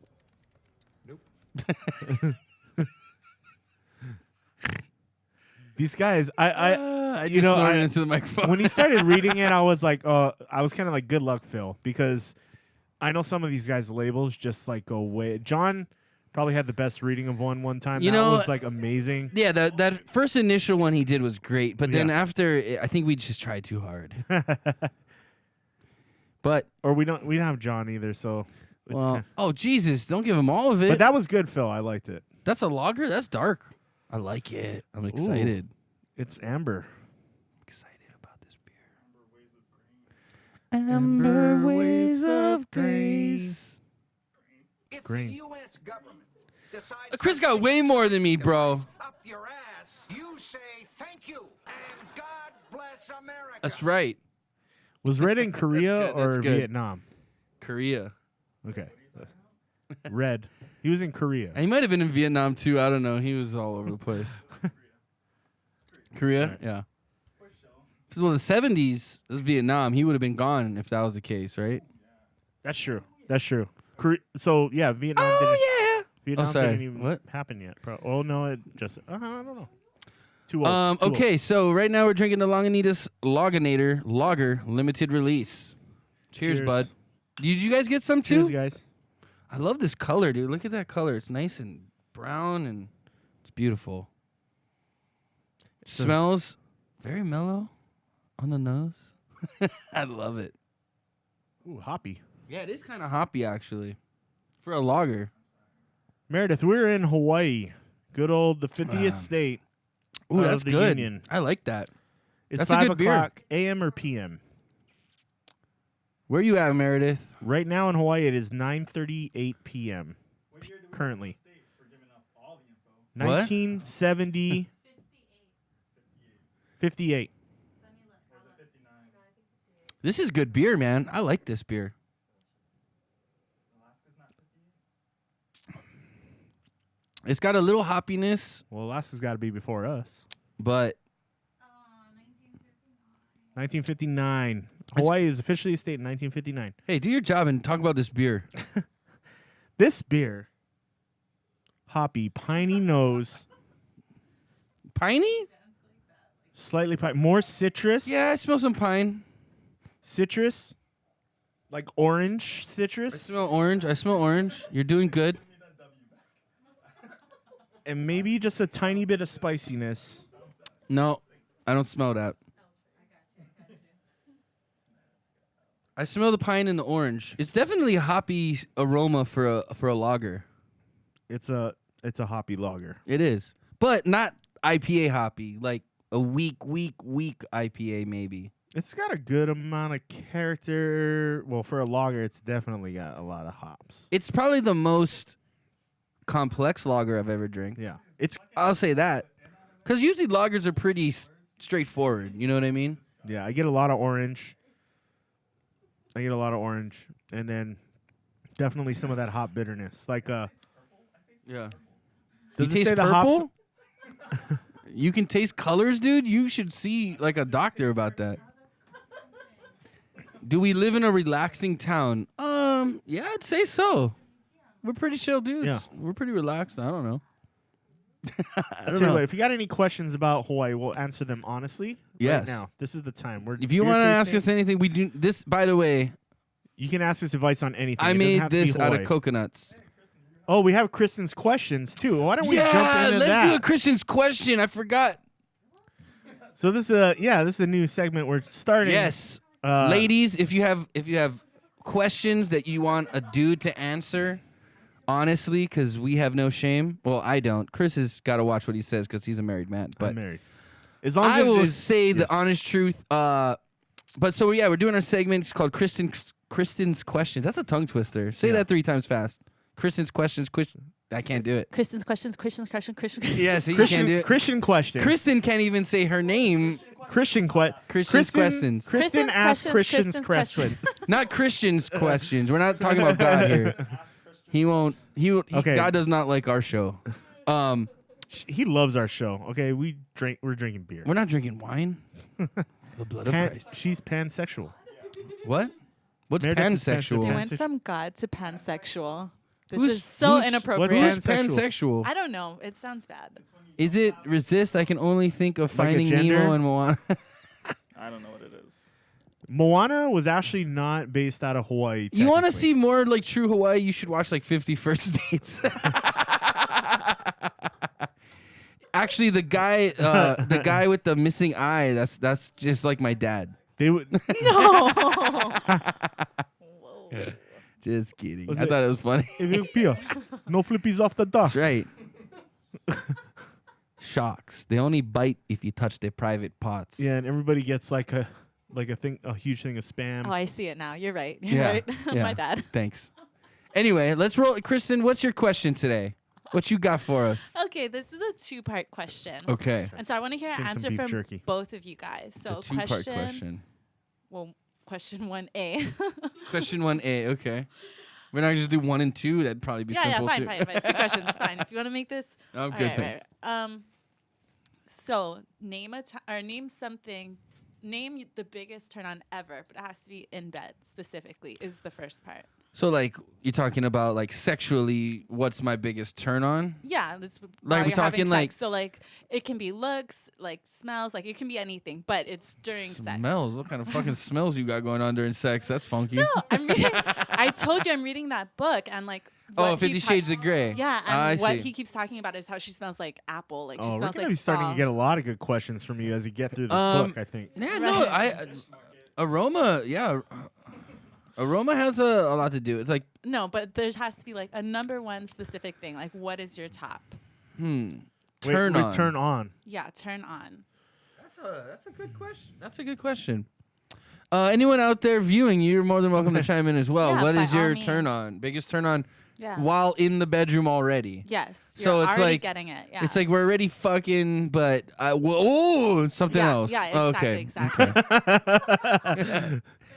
Speaker 1: These guys,
Speaker 2: I
Speaker 1: you
Speaker 2: just
Speaker 1: know,
Speaker 2: snorted into the microphone.
Speaker 1: when he started reading it, I was like, I was kind of like, good luck, Phil, because I know some of these guys' labels just like go way. John probably had the best reading of one time.
Speaker 2: You
Speaker 1: that
Speaker 2: know,
Speaker 1: was like amazing.
Speaker 2: Yeah, that first initial one he did was great, but then
Speaker 1: Yeah.
Speaker 2: after, I think we just tried too hard. But
Speaker 1: Or we don't have John either, so. It's
Speaker 2: well, oh Jesus! Don't give him all of it.
Speaker 1: but that was good, Phil. I liked it.
Speaker 2: That's a lager. That's dark. I like it. I'm excited.
Speaker 1: It's amber.
Speaker 2: Excited about this beer. Amber ways of grace.
Speaker 8: If
Speaker 1: Green.
Speaker 8: the U.S. government decides
Speaker 2: Chris
Speaker 8: to
Speaker 2: got
Speaker 8: stick
Speaker 2: way
Speaker 8: a
Speaker 2: more than me, bro.
Speaker 8: device up your ass, you say thank you and God bless America.
Speaker 2: That's right.
Speaker 1: Was Red in Korea
Speaker 2: good, that's
Speaker 1: or
Speaker 2: good.
Speaker 1: Vietnam?
Speaker 2: Korea.
Speaker 1: Okay. Red. He was in Korea.
Speaker 2: And he might have been in Vietnam too. I don't know. He was all over the place. Korea?
Speaker 1: Right.
Speaker 2: Yeah. Well, the 70s, this is Vietnam. He would have been gone if that was the case, right?
Speaker 1: That's true. That's true. So yeah, Vietnam. Vietnam
Speaker 2: sorry.
Speaker 1: didn't even
Speaker 2: What?
Speaker 1: happen yet. Oh no, it just. I don't know. Too old. Too
Speaker 2: Okay,
Speaker 1: old.
Speaker 2: so right now we're drinking the Lagunitas Loganator Lager limited release. Cheers, bud. Did you guys get some too?
Speaker 1: Cheers, guys.
Speaker 2: I love this color, dude. Look at that color. It's nice and brown and it's beautiful. Smells very mellow on the nose. I love it.
Speaker 1: Ooh, hoppy.
Speaker 2: Yeah, it is kind of hoppy actually for a lager.
Speaker 1: Meredith, we're in Hawaii. Good old the 50th state.
Speaker 2: Ooh,
Speaker 1: of
Speaker 2: that's
Speaker 1: the
Speaker 2: good.
Speaker 1: Union.
Speaker 2: I like that.
Speaker 1: It's
Speaker 2: That's a
Speaker 1: 5
Speaker 2: good beer.
Speaker 1: o'clock a.m. or p.m.
Speaker 2: Where you at, Meredith?
Speaker 1: Right now in Hawaii, it is 9:38 p.m. Currently. 1970. 58.
Speaker 2: This is good beer, man. I like this beer. It's got a little hoppiness,
Speaker 1: Well, Alaska's got to be before us.
Speaker 2: but
Speaker 1: 1959. Hawaii is officially a state in 1959.
Speaker 2: hey, do your job and talk about this beer.
Speaker 1: This beer, hoppy, piney nose,
Speaker 2: Piney?
Speaker 1: slightly more citrus.
Speaker 2: Yeah, I smell some pine.
Speaker 1: Citrus, like orange
Speaker 2: I
Speaker 1: citrus,
Speaker 2: smell orange. You're doing good.
Speaker 1: and maybe just a tiny bit of spiciness.
Speaker 2: No, I don't smell that. I smell the pine and the orange. It's definitely a hoppy aroma for a lager.
Speaker 1: It's a hoppy lager.
Speaker 2: It is, but not IPA hoppy. Like a weak IPA maybe.
Speaker 1: It's got a good amount of character. Well, for a lager, it's definitely got a lot of hops.
Speaker 2: It's probably the most complex lager I've ever drank.
Speaker 1: Yeah,
Speaker 2: I'll say that. Because usually lagers are pretty straightforward. You know what I mean?
Speaker 1: yeah. I get a lot of orange. And then definitely some of that hop bitterness. Like
Speaker 2: Yeah.
Speaker 1: Does
Speaker 2: You
Speaker 1: it
Speaker 2: taste
Speaker 1: say the hops-
Speaker 2: purple? You can taste colors, dude? You should see like a doctor about that. Do we live in a relaxing town? Yeah, I'd say so. We're pretty chill dudes.
Speaker 1: Yeah.
Speaker 2: We're pretty relaxed. I don't know. I
Speaker 1: tell
Speaker 2: don't
Speaker 1: you
Speaker 2: know.
Speaker 1: what, if you got any questions about Hawaii, we'll answer them honestly.
Speaker 2: Yes.
Speaker 1: Right now, this is the time.
Speaker 2: If you want to ask us anything, we do this. By the way,
Speaker 1: you can ask us advice on anything.
Speaker 2: I
Speaker 1: It doesn't
Speaker 2: made
Speaker 1: have to be
Speaker 2: this out of
Speaker 1: Hawaii.
Speaker 2: coconuts.
Speaker 1: Oh, we have Kristen's questions too. Why don't we jump into
Speaker 2: let's
Speaker 1: that?
Speaker 2: do a Christian's question. I forgot.
Speaker 1: So this is a new segment we're starting.
Speaker 2: Yes, ladies, if you have questions that you want a dude to answer, honestly, because we have no shame. Well, I don't. Chris has got to watch what he says because he's a married man. But
Speaker 1: I'm married. As long as
Speaker 2: I
Speaker 1: it
Speaker 2: will
Speaker 1: is-
Speaker 2: say
Speaker 1: yes.
Speaker 2: the honest truth. But so yeah, we're doing our segment. It's called Kristen's questions. That's a tongue twister. Say that 3 times fast. Kristen's questions. I can't do it.
Speaker 4: Kristen's questions.
Speaker 2: Yeah, see, you can't do it.
Speaker 1: Christian question.
Speaker 2: Kristen can't even say her name.
Speaker 1: Christian questions.
Speaker 2: Christian's questions.
Speaker 1: Kristen asked Christian's question.
Speaker 2: Not Christian's questions. We're not talking about God here. He won't.
Speaker 1: Okay.
Speaker 2: God does not like our show.
Speaker 1: He loves our show. Okay, we're drinking beer.
Speaker 2: We're not drinking wine. The blood of Christ.
Speaker 1: She's pansexual.
Speaker 2: What? What's
Speaker 1: Meredith is
Speaker 2: pansexual?
Speaker 4: They
Speaker 1: pansexual.
Speaker 4: went from God to pansexual. This
Speaker 2: Who's-
Speaker 4: is so
Speaker 2: who's-
Speaker 4: inappropriate.
Speaker 2: Who's
Speaker 1: Pansexual?
Speaker 2: pansexual?
Speaker 4: I don't know. It sounds bad.
Speaker 2: Is it resist? I can only think of
Speaker 1: Like a
Speaker 2: Finding
Speaker 1: gender?
Speaker 2: Nemo and Moana.
Speaker 7: I don't know what it is.
Speaker 1: Moana was actually not based out of Hawaii.
Speaker 2: You want to
Speaker 1: technically.
Speaker 2: see more like true Hawaii? You should watch like 50 First Dates. Actually, the guy with the missing eye. That's just like my dad.
Speaker 1: They would.
Speaker 4: No.
Speaker 2: Just kidding.
Speaker 1: Was
Speaker 2: I
Speaker 1: it-
Speaker 2: thought it was funny.
Speaker 1: No flippies off the dock.
Speaker 2: That's right. Sharks. They only bite if you touch their private parts.
Speaker 1: Yeah, and everybody gets like a huge thing of spam.
Speaker 4: Oh, I see it now. You're right. You're
Speaker 2: Yeah.
Speaker 4: right.
Speaker 2: Yeah.
Speaker 4: My bad.
Speaker 2: Thanks. Anyway, let's roll. Kristen, what's your question today? What you got for us?
Speaker 4: Okay, this is a 2-part question.
Speaker 2: Okay.
Speaker 4: And so I want to hear an
Speaker 1: Give some
Speaker 4: answer
Speaker 1: beef
Speaker 4: from
Speaker 1: jerky.
Speaker 4: both of you guys. So
Speaker 2: It's a 2-part question.
Speaker 4: Well, question 1A.
Speaker 2: Question 1A. Okay. We're not gonna just do 1 and 2. That'd probably be
Speaker 4: yeah,
Speaker 2: simple
Speaker 4: fine,
Speaker 2: too.
Speaker 4: fine. 2 questions, fine. If you want to make this.
Speaker 2: I'm
Speaker 4: all
Speaker 2: good.
Speaker 4: right,
Speaker 2: Thanks.
Speaker 4: right. So name something. Name the biggest turn on ever, but it has to be in bed specifically. Is the first part.
Speaker 2: So like you're talking about like sexually, what's my biggest turn on?
Speaker 4: Yeah, that's
Speaker 2: Like we're talking like
Speaker 4: so like it can be looks, like smells, like it can be anything, but it's during sex.
Speaker 2: Smells. What kind of fucking smells you got going on during sex? That's funky.
Speaker 4: No, I'm reading. I told you I'm reading that book and like.
Speaker 2: Oh, 50 Shades of Grey.
Speaker 4: Yeah, and
Speaker 2: I
Speaker 4: what
Speaker 2: see.
Speaker 4: he keeps talking about is how she smells like apple. Like she
Speaker 1: Oh, we're
Speaker 4: smells
Speaker 1: gonna
Speaker 4: like
Speaker 1: be starting
Speaker 4: fall.
Speaker 1: to get a lot of good questions from you as you get through this book. I think.
Speaker 2: Yeah, no, aroma. Yeah, aroma has a lot to do. It's like
Speaker 4: No, but there has to be like a number one specific thing. Like, what is your top?
Speaker 2: turn
Speaker 1: Wait,
Speaker 2: on.
Speaker 1: Turn on.
Speaker 4: Yeah, turn on.
Speaker 2: That's a good question. That's a good question. Anyone out there viewing, you're more than welcome to chime in as well.
Speaker 4: Yeah,
Speaker 2: What
Speaker 4: by
Speaker 2: is
Speaker 4: all
Speaker 2: your
Speaker 4: means.
Speaker 2: turn on? Biggest turn on
Speaker 4: Yeah.
Speaker 2: while in the bedroom already?
Speaker 4: Yes.
Speaker 2: So
Speaker 4: you're
Speaker 2: it's
Speaker 4: already
Speaker 2: like
Speaker 4: getting it. Yeah.
Speaker 2: It's like we're already fucking, but something
Speaker 4: yeah,
Speaker 2: else.
Speaker 4: Yeah,
Speaker 2: Oh,
Speaker 4: exactly,
Speaker 2: okay.
Speaker 4: exactly.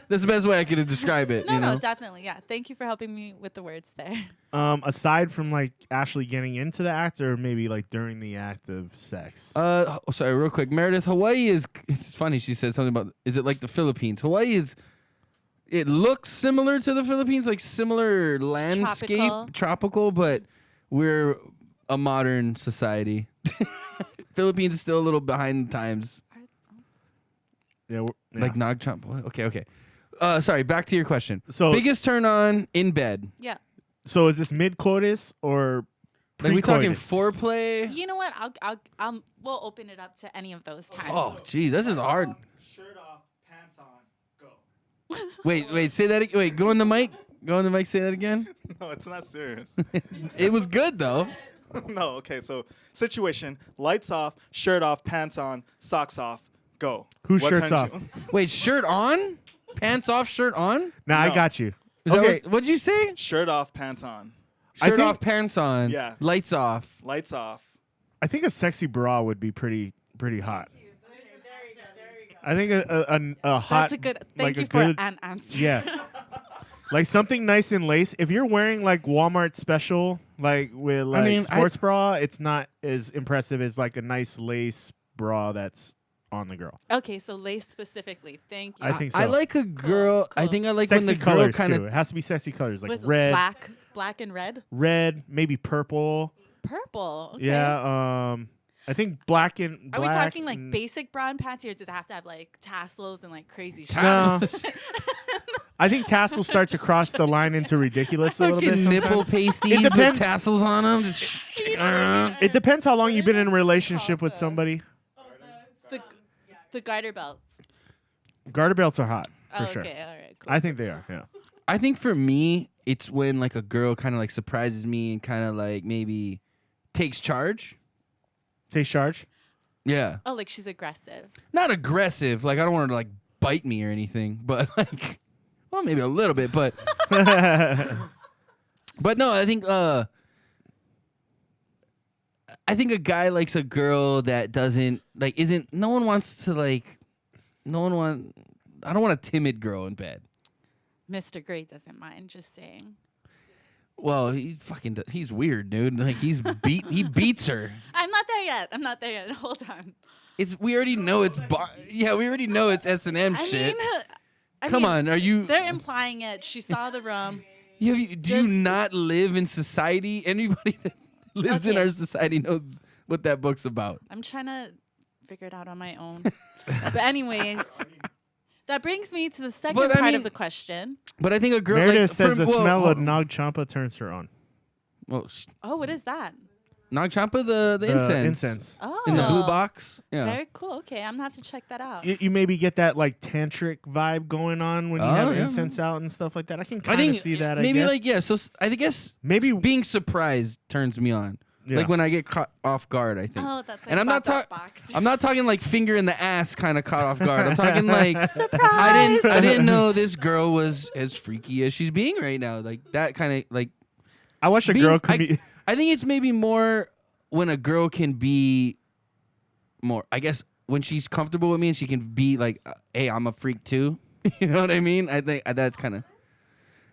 Speaker 2: That's the best way I could describe it.
Speaker 4: No,
Speaker 2: you know?
Speaker 4: no, definitely. Yeah. Thank you for helping me with the words there.
Speaker 1: Aside from like actually getting into the act, or maybe like during the act of sex.
Speaker 2: Sorry, real quick. Meredith, Hawaii is. It's funny. She said something about. Is it like the Philippines? Hawaii is. It looks similar to the Philippines, like similar landscape, tropical, but we're a modern society. Philippines is still a little behind the times.
Speaker 1: Yeah,
Speaker 2: Like Nag Champa. Okay. Sorry, back to your question.
Speaker 1: So-
Speaker 2: biggest turn on in bed.
Speaker 4: Yeah.
Speaker 1: So is this mid coitus or
Speaker 2: Like we talking
Speaker 1: pre-coitus?
Speaker 2: foreplay?
Speaker 4: You know what? We'll open it up to any of those times.
Speaker 2: Oh, geez, this is hard.
Speaker 7: Shirt off, pants on, go.
Speaker 2: Wait, say that. Wait, go on the mic. Go on the mic. Say that again.
Speaker 7: No, it's not serious.
Speaker 2: It was good though.
Speaker 7: No, okay, so situation, lights off, shirt off, pants on, socks off, go.
Speaker 1: Whose
Speaker 7: What
Speaker 1: shirt's
Speaker 7: turns
Speaker 1: off?
Speaker 7: you-
Speaker 2: Wait, shirt on, pants off, shirt on.
Speaker 1: Nah, I
Speaker 7: No.
Speaker 1: got you.
Speaker 2: Is that
Speaker 1: Okay.
Speaker 2: what'd you say?
Speaker 7: Shirt off, pants on,
Speaker 1: I
Speaker 2: Shirt
Speaker 1: think-
Speaker 2: off, pants on.
Speaker 7: Yeah.
Speaker 2: Lights off.
Speaker 7: lights off.
Speaker 1: I think a sexy bra would be pretty hot. I think a hot.
Speaker 4: That's a good. Thank
Speaker 1: like
Speaker 4: you
Speaker 1: a
Speaker 4: for
Speaker 1: good,
Speaker 4: an answer.
Speaker 1: Yeah. Like something nice and lace. If you're wearing like Walmart special, like with like
Speaker 2: mean,
Speaker 1: sports bra, it's not as impressive as like a nice lace bra that's on the girl.
Speaker 4: Okay, so lace specifically. Thank you.
Speaker 1: I think so.
Speaker 2: I like a girl. I
Speaker 4: Cool.
Speaker 2: think I like
Speaker 1: sexy
Speaker 2: when the girl
Speaker 1: colors
Speaker 2: kind
Speaker 1: too.
Speaker 2: of.
Speaker 1: It has to be sexy colors like
Speaker 4: Was
Speaker 1: red,
Speaker 4: black and red.
Speaker 1: maybe purple.
Speaker 4: Purple. Okay.
Speaker 1: Yeah. I think black and
Speaker 4: Are we
Speaker 1: black
Speaker 4: talking like
Speaker 1: and-
Speaker 4: basic bra and panty, or does it have to have like tassels and like crazy shit?
Speaker 1: No. I think tassels start to cross the line into ridiculous a little bit.
Speaker 2: Fucking nipple
Speaker 1: sometimes.
Speaker 2: pasties with
Speaker 1: depends.
Speaker 2: tassels on them. Just shaking around.
Speaker 1: It depends how long you've been in a relationship with somebody.
Speaker 4: The garter belts.
Speaker 1: Garter belts are hot for
Speaker 4: Oh,
Speaker 1: sure.
Speaker 4: okay, all right, cool.
Speaker 1: I think they are. Yeah.
Speaker 2: I think for me, it's when like a girl kind of like surprises me and kind of like maybe takes charge.
Speaker 1: Take charge.
Speaker 2: Yeah.
Speaker 4: Oh, like she's aggressive.
Speaker 2: Not aggressive. Like I don't want her to like bite me or anything, but like, well, maybe a little bit, but but no, I think a guy likes a girl that doesn't like isn't. No one wants to like. No one want. I don't want a timid girl in bed.
Speaker 4: Mr. Gray doesn't mind. Just saying.
Speaker 2: Well, he fucking he's weird, dude. Like he beats her.
Speaker 4: I'm not there yet. I'm not there yet. Hold on.
Speaker 2: We already know it's we already know it's S&M shit. Come on, are you?
Speaker 4: They're implying it. She saw the room.
Speaker 2: Do you
Speaker 4: Just-
Speaker 2: not live in society? Anybody that lives in
Speaker 4: Okay.
Speaker 2: our society knows what that book's about.
Speaker 4: I'm trying to figure it out on my own. But anyways, that brings me to the second
Speaker 2: But I
Speaker 4: part
Speaker 2: mean-
Speaker 4: of the question.
Speaker 2: But I think a girl
Speaker 1: Meredith
Speaker 2: like
Speaker 1: says the
Speaker 2: whoa,
Speaker 1: smell
Speaker 2: whoa.
Speaker 1: of Nag Champa turns her on.
Speaker 2: Well,
Speaker 4: Oh, what is that?
Speaker 2: Nag Champa, the incense.
Speaker 1: Incense.
Speaker 4: Oh,
Speaker 2: In the blue box. Yeah.
Speaker 4: Very cool. Okay, I'm gonna have to check that out.
Speaker 1: You maybe get that like tantric vibe going on when you
Speaker 2: Oh,
Speaker 1: have
Speaker 2: yeah.
Speaker 1: incense out and stuff like that. I can
Speaker 2: I
Speaker 1: kind of
Speaker 2: think
Speaker 1: see that.
Speaker 2: maybe
Speaker 1: I guess.
Speaker 2: like yeah. So I guess
Speaker 1: maybe
Speaker 2: being surprised turns me on.
Speaker 1: Yeah.
Speaker 2: Like when I get caught off guard, I think.
Speaker 4: Oh, that's why
Speaker 2: And
Speaker 4: I
Speaker 2: I'm not
Speaker 4: bought that
Speaker 2: talking.
Speaker 4: box.
Speaker 2: I'm not talking like finger in the ass kind of caught off guard. I'm talking like
Speaker 4: Surprise!
Speaker 2: I didn't know this girl was as freaky as she's being right now. Like that kind of like.
Speaker 1: I watched a
Speaker 2: being-
Speaker 1: girl come.
Speaker 2: I think it's maybe more when a girl can be more. I guess when she's comfortable with me and she can be like, "Hey, I'm a freak too." You know what I mean? I think that's kind of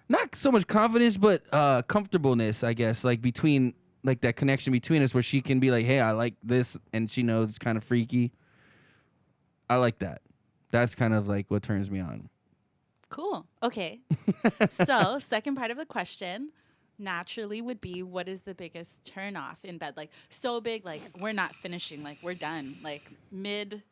Speaker 2: not so much confidence, but comfortableness. I guess like between like that connection between us where she can be like, hey, I like this, and she knows it's kind of freaky. I like that. That's kind of like what turns me on.
Speaker 4: Cool. Okay. So, second part of the question naturally would be, what is the biggest turn off in bed? Like, so big, like we're not finishing, like we're done, like mid.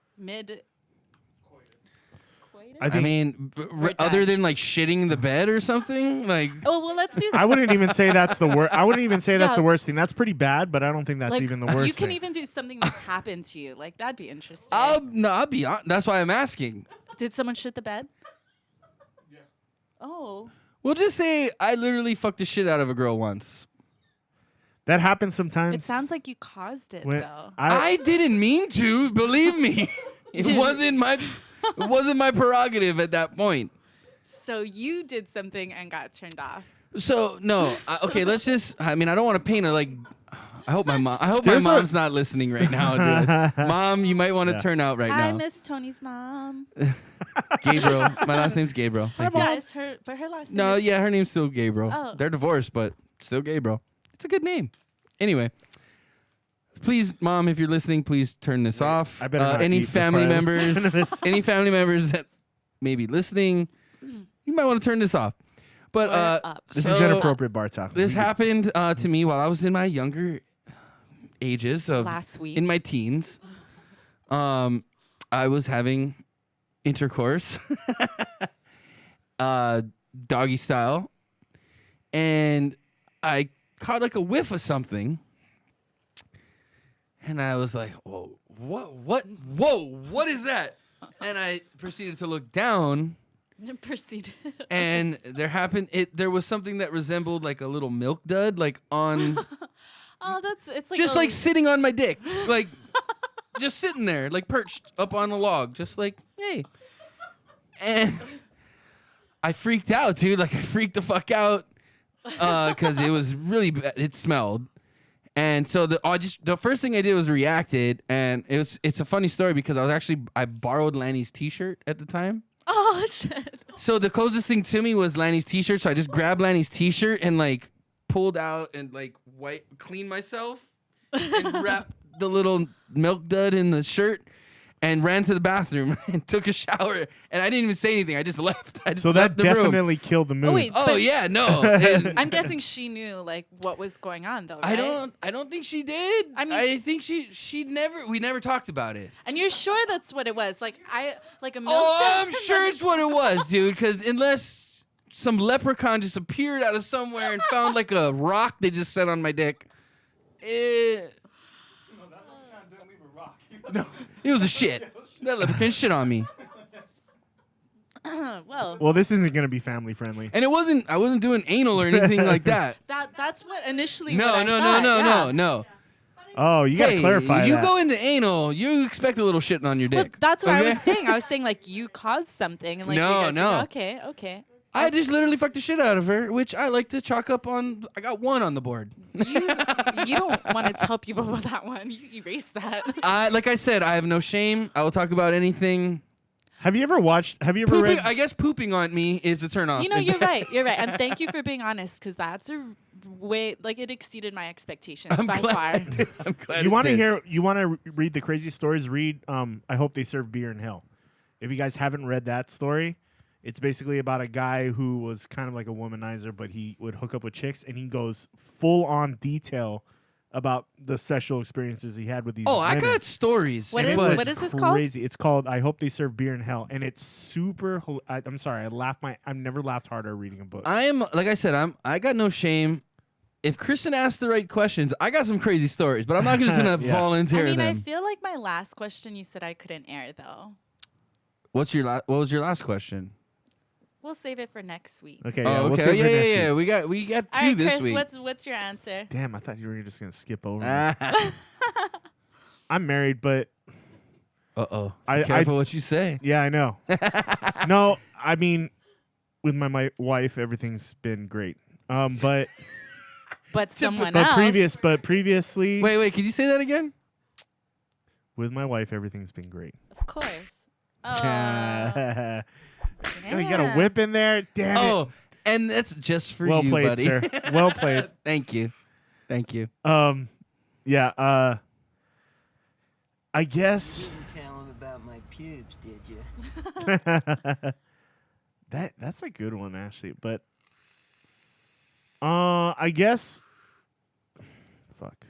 Speaker 2: I mean, other than like shitting the bed or something, like.
Speaker 4: Oh well, let's do.
Speaker 1: I wouldn't even say that's the worst. I wouldn't even say that's
Speaker 4: Yeah.
Speaker 1: the worst thing. That's pretty bad, but I don't think that's
Speaker 4: like,
Speaker 1: even the worst.
Speaker 4: You can
Speaker 1: thing.
Speaker 4: even do something that's happened to you. Like that'd be interesting.
Speaker 2: I'll be honest. That's why I'm asking.
Speaker 4: Did someone shit the bed? Yeah. Oh.
Speaker 2: We'll just say I literally fucked the shit out of a girl once.
Speaker 1: That happens sometimes.
Speaker 4: It sounds like you caused it,
Speaker 1: when
Speaker 4: though.
Speaker 2: I didn't mean to. Believe me, it wasn't my prerogative at that point.
Speaker 4: So you did something and got turned off.
Speaker 2: So no, okay. Let's just. I mean, I don't want to paint a like. I hope my mom's not listening right now. Dude. Mom, you might want to turn out right
Speaker 4: I
Speaker 2: now.
Speaker 4: miss Tony's mom.
Speaker 2: Gabriel. My last name's Gabriel. Thank you.
Speaker 4: Yeah, it's her, but her last name.
Speaker 2: No, yeah, her name's still Gabriel.
Speaker 4: Oh.
Speaker 2: They're divorced, but still Gabriel. It's a good name. Anyway, please, Mom, if you're listening, please turn this off.
Speaker 1: I better not
Speaker 2: any
Speaker 1: eat before
Speaker 2: family
Speaker 1: I listen to
Speaker 2: members,
Speaker 1: this.
Speaker 2: any family members that may be listening, you might want to turn this off. But
Speaker 4: up.
Speaker 1: This is Inappropriate Bar Talk.
Speaker 2: This happened to me while I was in my younger ages of
Speaker 4: Last week.
Speaker 2: in my teens. I was having intercourse, doggy style, and I caught like a whiff of something, and I was like, "Whoa, what is that?" And I proceeded to look down.
Speaker 4: Proceeded.
Speaker 2: And there was something that resembled like a little milk dud, like on,
Speaker 4: Oh, it's like
Speaker 2: just like sitting on my dick, like just sitting there, like perched up on a log, just like, hey. And I freaked out, dude. Like I freaked the fuck out because it was really bad. It smelled. And so the first thing I did was reacted, and it's a funny story because I borrowed Lanny's t-shirt at the time.
Speaker 4: Oh shit.
Speaker 2: So the closest thing to me was Lanny's t-shirt, so I just grabbed Lanny's t-shirt and like pulled out and like cleaned myself and wrapped the little milk dud in the shirt and ran to the bathroom and took a shower, and I didn't even say anything. I just left.
Speaker 1: So that definitely killed the mood.
Speaker 4: Oh wait.
Speaker 2: Oh
Speaker 4: but
Speaker 2: yeah, no. And
Speaker 4: I'm guessing she knew like what was going on though, right?
Speaker 2: I don't think she did. I think we never talked about it.
Speaker 4: And you're sure that's what it was? Like a milk
Speaker 2: Oh,
Speaker 4: dud?
Speaker 2: I'm sure it's what it was, dude. Because unless some leprechaun just appeared out of somewhere and found like a rock they just set on my dick, no, it was a shit. That leprechaun shit on me,
Speaker 1: Well, this isn't going to be family friendly.
Speaker 2: and I wasn't doing anal or anything like that.
Speaker 4: That's what initially.
Speaker 2: No,
Speaker 4: what I
Speaker 2: no,
Speaker 4: thought,
Speaker 2: no,
Speaker 4: yeah.
Speaker 2: no, no.
Speaker 1: Oh, you got to
Speaker 2: Hey,
Speaker 1: clarify
Speaker 2: you
Speaker 1: that.
Speaker 2: go into anal, you expect a little shitting on your
Speaker 4: Well,
Speaker 2: dick.
Speaker 4: that's what I was
Speaker 2: okay?
Speaker 4: saying. I was saying like you caused something, and like
Speaker 2: No,
Speaker 4: you guys
Speaker 2: no.
Speaker 4: Okay, okay.
Speaker 2: I just literally fucked the shit out of her, which I like to chalk up on. I got 1 on the board.
Speaker 4: You don't want to tell people about that one. You erase that.
Speaker 2: Like I said, I have no shame. I will talk about anything.
Speaker 1: Have you ever
Speaker 2: Pooping,
Speaker 1: read?
Speaker 2: I guess pooping on me is a turn off.
Speaker 4: You know, you're right. You're right. And thank you for being honest, because that's a way like it exceeded my expectations
Speaker 2: I'm
Speaker 4: by
Speaker 2: glad.
Speaker 4: far.
Speaker 2: I'm glad.
Speaker 1: You
Speaker 2: want to
Speaker 1: You want to read the crazy stories? Read. I hope they serve beer in hell. If you guys haven't read that story, it's basically about a guy who was kind of like a womanizer, but he would hook up with chicks, and he goes full on detail about the sexual experiences he had with these.
Speaker 2: Oh, I
Speaker 1: women.
Speaker 2: got stories.
Speaker 4: What
Speaker 1: And
Speaker 4: is-
Speaker 1: it was
Speaker 4: what is this called?
Speaker 1: crazy. It's called "I Hope They Serve Beer in Hell," and it's super. I'm sorry, I've never laughed harder reading a book.
Speaker 2: I'm like I said, I got no shame. If Krysten asked the right questions, I got some crazy stories, but I'm not just gonna
Speaker 1: Yeah.
Speaker 2: volunteer
Speaker 4: I mean,
Speaker 2: them.
Speaker 4: I feel like my last question you said I couldn't air though.
Speaker 2: What was your last question?
Speaker 4: We'll save it for next week.
Speaker 1: Okay,
Speaker 2: Oh,
Speaker 1: yeah, we'll
Speaker 2: okay.
Speaker 1: save it for next
Speaker 2: Yeah.
Speaker 1: week.
Speaker 2: We got
Speaker 4: All
Speaker 2: 2
Speaker 4: right,
Speaker 2: this
Speaker 4: Chris,
Speaker 2: week.
Speaker 4: what's your answer?
Speaker 1: Damn, I thought you were just gonna skip over. me.
Speaker 2: Uh
Speaker 1: I'm married, but
Speaker 2: oh.
Speaker 1: I-
Speaker 2: Careful what you say.
Speaker 1: yeah, I know. No, I mean, with my wife, everything's been great. But
Speaker 4: But someone
Speaker 1: but
Speaker 4: else.
Speaker 1: previously,
Speaker 2: Wait. Can you say that again?
Speaker 1: with my wife, everything's been great.
Speaker 4: Of course. Oh,
Speaker 1: You got a whip in there. Damn it.
Speaker 2: Oh, and that's just for
Speaker 1: Well
Speaker 2: you,
Speaker 1: played,
Speaker 2: buddy.
Speaker 1: sir. Well played.
Speaker 2: Thank you. Thank you.
Speaker 1: Yeah. I guess
Speaker 9: Didn't tell him about my pubes, did you?
Speaker 1: that's a good one actually, but I guess fuck.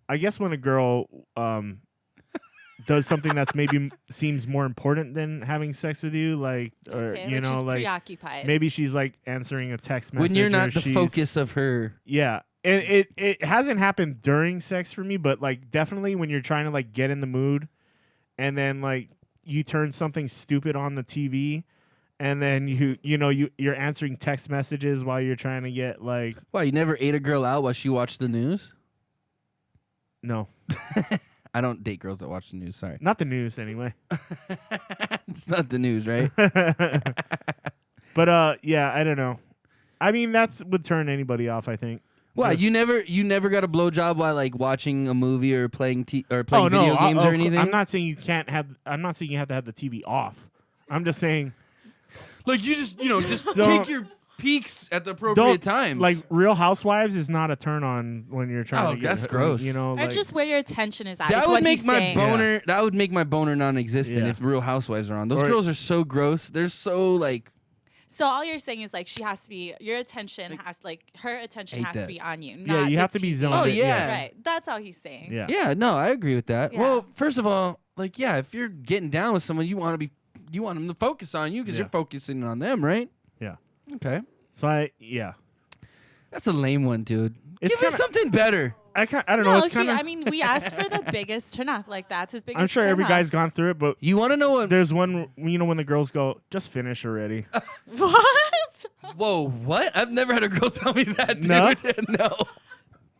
Speaker 1: I guess when a girl does something that's maybe seems more important than having sex with you, like, or
Speaker 4: Okay,
Speaker 1: you
Speaker 4: like
Speaker 1: know,
Speaker 4: she's
Speaker 1: like
Speaker 4: preoccupied.
Speaker 1: maybe she's like answering a text message
Speaker 2: When you're not
Speaker 1: or
Speaker 2: the
Speaker 1: she's-
Speaker 2: focus of her.
Speaker 1: Yeah. And it hasn't happened during sex for me, but like definitely when you're trying to like get in the mood and then like you turn something stupid on the TV and then you're answering text messages while you're trying to get like
Speaker 2: Why, you never ate a girl out while she watched the news?
Speaker 1: no.
Speaker 2: I don't date girls that watch the news. Sorry.
Speaker 1: Not the news anyway.
Speaker 2: It's not the news, right?
Speaker 1: But yeah, I don't know. I mean that's would turn anybody off, I think.
Speaker 2: Why,
Speaker 1: Just-
Speaker 2: you never got a blowjob while like watching a movie or playing
Speaker 1: Oh
Speaker 2: video
Speaker 1: no,
Speaker 2: games or anything?
Speaker 1: I'm not saying you can't have I'm not saying you have to have the TV off. I'm just saying
Speaker 2: Like you just
Speaker 1: Don't-
Speaker 2: take your peeks at the appropriate times.
Speaker 1: Like Real Housewives is not a turn on when you're trying
Speaker 2: Oh,
Speaker 1: to get
Speaker 2: that's
Speaker 1: her,
Speaker 2: gross.
Speaker 1: You know,
Speaker 4: Or
Speaker 1: like,
Speaker 4: just where your attention is at.
Speaker 2: that
Speaker 4: is
Speaker 2: would
Speaker 4: what
Speaker 2: make
Speaker 4: he's
Speaker 2: my
Speaker 4: saying.
Speaker 2: boner. That would make my boner non-existent
Speaker 1: Yeah.
Speaker 2: if Real Housewives are on. Those
Speaker 1: Or-
Speaker 2: girls are so gross. They're so like.
Speaker 4: So all you're saying is like she has to be your attention has like her attention
Speaker 2: Hate
Speaker 4: has
Speaker 2: that.
Speaker 4: to be on you.
Speaker 1: Yeah,
Speaker 4: Not
Speaker 1: you
Speaker 4: the
Speaker 1: have to be
Speaker 4: TV.
Speaker 1: zoned
Speaker 2: Oh,
Speaker 1: in,
Speaker 2: yeah.
Speaker 4: Right. That's all he's saying.
Speaker 1: Yeah.
Speaker 2: Yeah, no, I agree with that.
Speaker 4: Yeah.
Speaker 2: Well, first of all, like, yeah, if you're getting down with someone, you want them to focus on you because
Speaker 1: Yeah.
Speaker 2: you're focusing on them, right?
Speaker 1: Yeah.
Speaker 2: Okay,
Speaker 1: So
Speaker 2: that's a lame one, dude.
Speaker 1: It's
Speaker 2: Give us
Speaker 1: kinda-
Speaker 2: something better.
Speaker 1: I don't know.
Speaker 4: No,
Speaker 1: It's kind
Speaker 4: I
Speaker 1: of.
Speaker 4: mean, we asked for the biggest turnoff. Like that's his biggest.
Speaker 1: I'm sure every
Speaker 4: turnoff.
Speaker 1: guy's gone through it, but
Speaker 2: You want to know what?
Speaker 1: there's one. When the girls go, just finish already.
Speaker 4: What?
Speaker 2: Whoa, what? I've never had a girl tell me that, dude.
Speaker 1: No?
Speaker 2: No.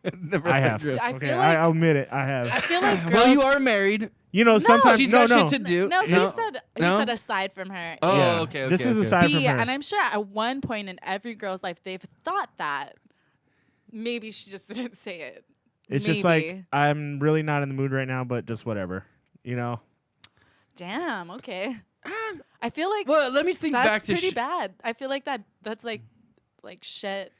Speaker 2: I've never
Speaker 1: I
Speaker 2: had a
Speaker 1: have.
Speaker 2: girl-
Speaker 4: I
Speaker 1: Okay,
Speaker 4: feel like
Speaker 1: I'll admit it. I have.
Speaker 4: I feel like girls.
Speaker 2: Well, you are married.
Speaker 1: You know, sometimes
Speaker 2: She's
Speaker 1: no,
Speaker 2: got
Speaker 1: no.
Speaker 2: shit to do.
Speaker 4: No, he
Speaker 2: No?
Speaker 4: said
Speaker 2: No?
Speaker 4: aside from her.
Speaker 2: Oh,
Speaker 1: Yeah.
Speaker 2: okay.
Speaker 1: This is
Speaker 2: okay.
Speaker 1: aside from
Speaker 4: B,
Speaker 1: her.
Speaker 4: and I'm sure at one point in every girl's life they've thought that. Maybe she just didn't say it.
Speaker 1: It's just like
Speaker 4: Maybe.
Speaker 1: I'm really not in the mood right now, but just whatever. You know.
Speaker 4: Damn. Okay. I feel like
Speaker 2: Well, let me think
Speaker 4: that's
Speaker 2: back to.
Speaker 4: pretty bad. I feel like that's like shit.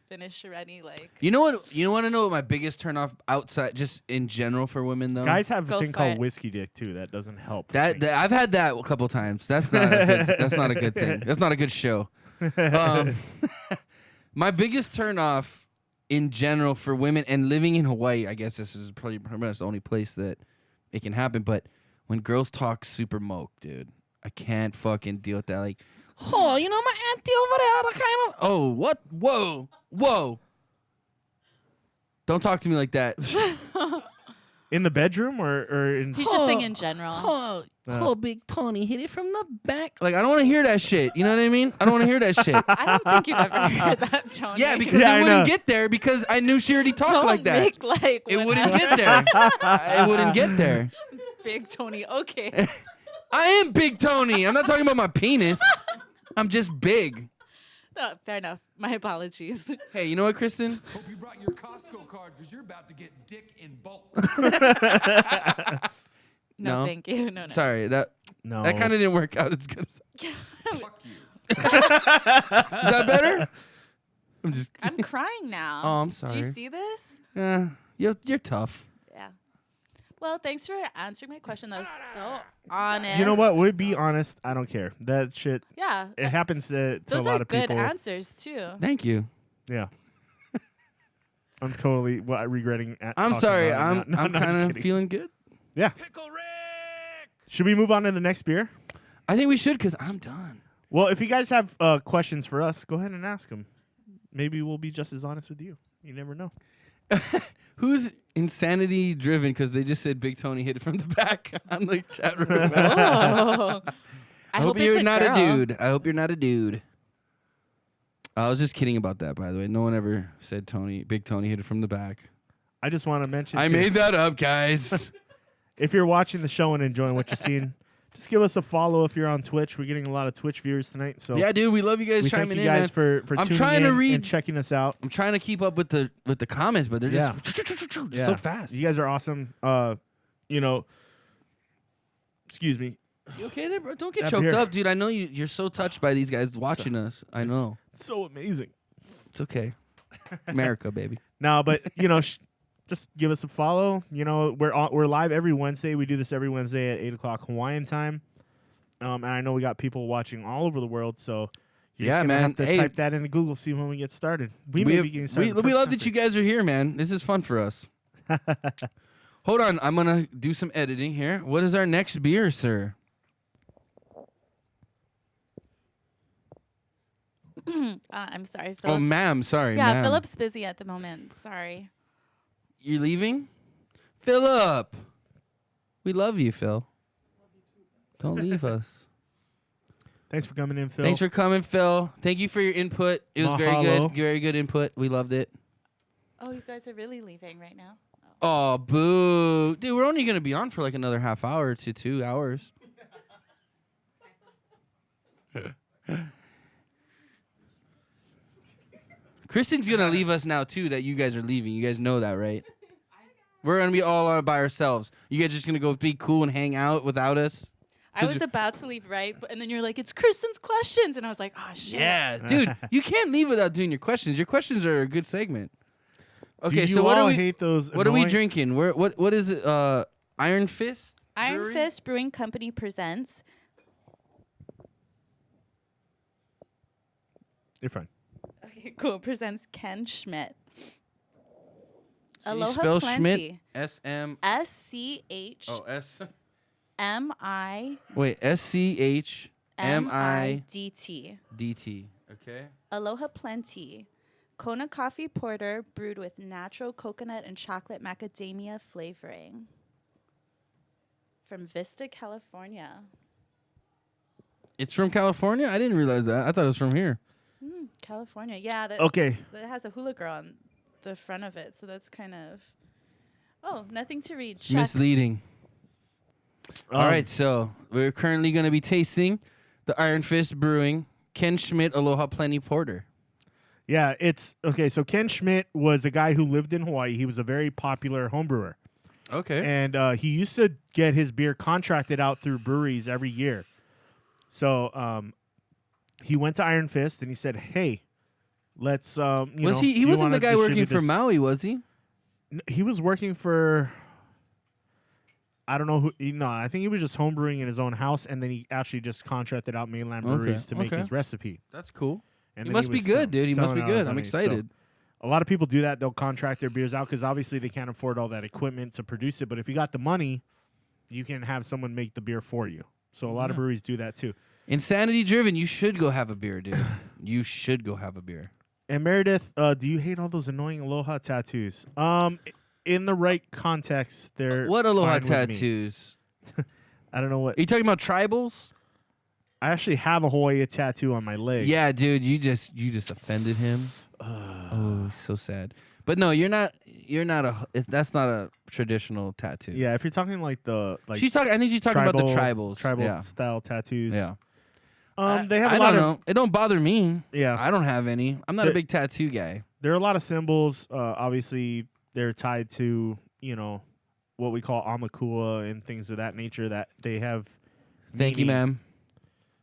Speaker 4: Finish already. Like
Speaker 2: You know what? You want to know what my biggest turnoff outside, just in general for women though?
Speaker 1: Guys have a
Speaker 4: Go
Speaker 1: thing
Speaker 4: for
Speaker 1: called
Speaker 4: it.
Speaker 1: whiskey dick too. That doesn't help.
Speaker 2: That
Speaker 1: things.
Speaker 2: I've had that a couple times. That's not a good, that's not a good thing. That's not a good show. My biggest turnoff in general for women and living in Hawaii, I guess this is probably pretty much the only place that it can happen. But when girls talk super moke, dude, I can't fucking deal with that. Like, oh, you know my auntie over there, kind of. Oh, what? Whoa. Don't talk to me like that.
Speaker 1: in the bedroom or in.
Speaker 4: he's just saying in general.
Speaker 2: Big Tony hit it from the back. Like, I don't want to hear that shit. You know what I mean? I don't want to hear that shit.
Speaker 4: I don't think you've ever heard that, Tony.
Speaker 2: Yeah, because
Speaker 1: Yeah,
Speaker 2: it
Speaker 1: I
Speaker 2: wouldn't
Speaker 1: know.
Speaker 2: get there because I knew she already talked
Speaker 4: don't
Speaker 2: like that.
Speaker 4: make like
Speaker 2: It wouldn't
Speaker 4: whatever.
Speaker 2: get there. It wouldn't get there.
Speaker 4: Big Tony. Okay.
Speaker 2: I am Big Tony. I'm not talking about my penis. I'm just big.
Speaker 4: No, fair enough. My apologies.
Speaker 2: Hey, you know what, Krysten?
Speaker 5: Hope you brought your Costco card because you're about to get dick in bulk.
Speaker 4: No,
Speaker 2: No.
Speaker 4: thank you. No.
Speaker 2: Sorry, that
Speaker 1: No.
Speaker 2: kind of didn't work out as good as.
Speaker 5: Fuck you.
Speaker 2: Is that better? I'm just.
Speaker 4: I'm crying now.
Speaker 2: Oh, I'm
Speaker 4: Do
Speaker 2: sorry.
Speaker 4: you see this?
Speaker 2: You're tough.
Speaker 4: Yeah. Well, thanks for answering my question. That was so honest.
Speaker 1: You know what? We'd be honest. I don't care. That shit.
Speaker 4: Yeah.
Speaker 1: It happens to
Speaker 4: Those
Speaker 1: a lot
Speaker 4: are
Speaker 1: of
Speaker 4: good
Speaker 1: people.
Speaker 4: answers too.
Speaker 2: Thank you.
Speaker 1: Yeah. I'm totally regretting.
Speaker 2: I'm
Speaker 1: talking
Speaker 2: sorry.
Speaker 1: about it.
Speaker 2: I'm
Speaker 1: No,
Speaker 2: I'm
Speaker 1: no, just
Speaker 2: kind of
Speaker 1: kidding.
Speaker 2: feeling good.
Speaker 1: Yeah.
Speaker 5: Pickle Rick!
Speaker 1: Should we move on to the next beer?
Speaker 2: I think we should because I'm done.
Speaker 1: Well, if you guys have questions for us, go ahead and ask them. Maybe we'll be just as honest with you. You never know.
Speaker 2: Who's insanity driven? Because they just said Big Tony hit it from the back on the chat room.
Speaker 4: Oh.
Speaker 2: I hope
Speaker 4: it's
Speaker 2: you're
Speaker 4: a
Speaker 2: not
Speaker 4: girl.
Speaker 2: a dude. I hope you're not a dude. I was just kidding about that, by the way. No one ever said Big Tony hit it from the back.
Speaker 1: I just want to mention.
Speaker 2: I
Speaker 1: too,
Speaker 2: made that up, guys.
Speaker 1: If you're watching the show and enjoying what you're seeing, just give us a follow if you're on Twitch. We're getting a lot of Twitch viewers tonight. So
Speaker 2: Yeah, dude, we love you guys
Speaker 1: we thank
Speaker 2: chiming
Speaker 1: you
Speaker 2: in,
Speaker 1: guys
Speaker 2: man.
Speaker 1: for
Speaker 2: I'm
Speaker 1: tuning
Speaker 2: trying to
Speaker 1: in
Speaker 2: read-
Speaker 1: and checking us out.
Speaker 2: I'm trying to keep up with the comments, but they're just
Speaker 1: Yeah.
Speaker 2: so fast.
Speaker 1: You guys are awesome. Excuse me.
Speaker 2: You okay there, bro? Don't get
Speaker 1: That
Speaker 2: choked
Speaker 1: beer.
Speaker 2: up, dude. I know you're so touched by these guys watching us. I know.
Speaker 1: So amazing.
Speaker 2: It's okay. America, baby.
Speaker 1: No, but just give us a follow. We're live every Wednesday. We do this every Wednesday at 8:00 Hawaiian time. And I know we got people watching all over the world, so you're just gonna have to type that into Google, see when we get started. We may be getting started.
Speaker 2: We love that you guys are here, man. This is fun for us. Hold on, I'm gonna do some editing here. What is our next beer, sir?
Speaker 4: I'm sorry, Phillips.
Speaker 2: Oh, ma'am, sorry.
Speaker 4: Yeah,
Speaker 2: ma'am.
Speaker 4: Philip's busy at the moment. Sorry.
Speaker 2: You leaving? Philip! We love you, Phil. Don't leave us.
Speaker 1: Thanks for coming in, Phil.
Speaker 2: Thanks for coming, Phil. Thank you for your input. It was very good. Very good input. We loved it.
Speaker 4: Oh, you guys are really leaving right now?
Speaker 2: Oh, boo. Dude, we're only going to be on for like another half hour to 2 hours. Kristen's going to leave us now, too, that you guys are leaving. You guys know that, right? We're going to be all on by ourselves. You guys just going to go be cool and hang out without us?
Speaker 4: I was about to leave, right? And then you're like, it's Kristen's questions. And I was like, oh, shit.
Speaker 2: Yeah, dude, you can't leave without doing your questions. Your questions are a good segment. Okay,
Speaker 1: do you
Speaker 2: so what
Speaker 1: all
Speaker 2: are we
Speaker 1: hate those
Speaker 2: What are we
Speaker 1: annoying-
Speaker 2: drinking? What is it? Iron Fist?
Speaker 4: Iron
Speaker 2: Brewery?
Speaker 4: Fist Brewing Company presents.
Speaker 1: You're fine.
Speaker 4: Okay, cool. Presents Ken Schmidt.
Speaker 2: Can you
Speaker 4: Aloha
Speaker 2: spell
Speaker 4: Plenty.
Speaker 2: Schmidt? S-M...
Speaker 4: S-C-H...
Speaker 2: Oh, S...
Speaker 4: M-I...
Speaker 2: Wait, S-C-H...
Speaker 4: M-I-D-T.
Speaker 2: D-T. Okay.
Speaker 4: Aloha Plenty. Kona Coffee Porter brewed with natural coconut and chocolate macadamia flavoring. From Vista, California.
Speaker 2: It's from California? I didn't realize that. I thought it was from here.
Speaker 4: California. Yeah.
Speaker 1: Okay.
Speaker 4: That has a hula girl on the front of it, so that's kind of... Oh, nothing to read. Shucks.
Speaker 2: Misleading. All right, so we're currently going to be tasting the Iron Fist Brewing Ken Schmidt Aloha Plenty Porter.
Speaker 1: Yeah, it's okay. So Ken Schmidt was a guy who lived in Hawaii. He was a very popular home brewer.
Speaker 2: Okay.
Speaker 1: And he used to get his beer contracted out through breweries every year. So he went to Iron Fist and he said, "Hey, let's
Speaker 2: He wasn't the guy working for Maui, was he?
Speaker 1: He was working for, I don't know who. No, I think he was just homebrewing in his own house, and then he actually just contracted out mainland breweries to make his recipe.
Speaker 2: That's cool.
Speaker 1: And
Speaker 2: He
Speaker 1: then
Speaker 2: must be good, dude. He must be
Speaker 1: selling it on
Speaker 2: good.
Speaker 1: his
Speaker 2: I'm
Speaker 1: own.
Speaker 2: excited.
Speaker 1: So, a lot of people do that. They'll contract their beers out because obviously they can't afford all that equipment to produce it. But if you got the money, you can have someone make the beer for you. So a lot of breweries do that too.
Speaker 2: Insanity driven. You should go have a beer, dude. You should go have a beer.
Speaker 1: And Meredith, do you hate all those annoying Aloha tattoos? In the right context, they're
Speaker 2: What Aloha
Speaker 1: fine with me.
Speaker 2: tattoos?
Speaker 1: I don't know what.
Speaker 2: Are you talking about tribals?
Speaker 1: I actually have a Hawaii tattoo on my leg.
Speaker 2: Yeah, dude. You just offended him. Oh, he's so sad. But no, you're not. That's not a traditional tattoo.
Speaker 1: Yeah, if you're talking like the
Speaker 2: she's talking. I think she's talking about the tribals.
Speaker 1: tribal style tattoos.
Speaker 2: Yeah.
Speaker 1: They have.
Speaker 2: I
Speaker 1: a lot
Speaker 2: don't
Speaker 1: of,
Speaker 2: know. It don't bother me.
Speaker 1: Yeah,
Speaker 2: I don't have any. I'm not a big tattoo guy.
Speaker 1: There are a lot of symbols. Obviously, they're tied to what we call amakua and things of that nature that they have.
Speaker 2: Thank you,
Speaker 1: meaning.
Speaker 2: ma'am.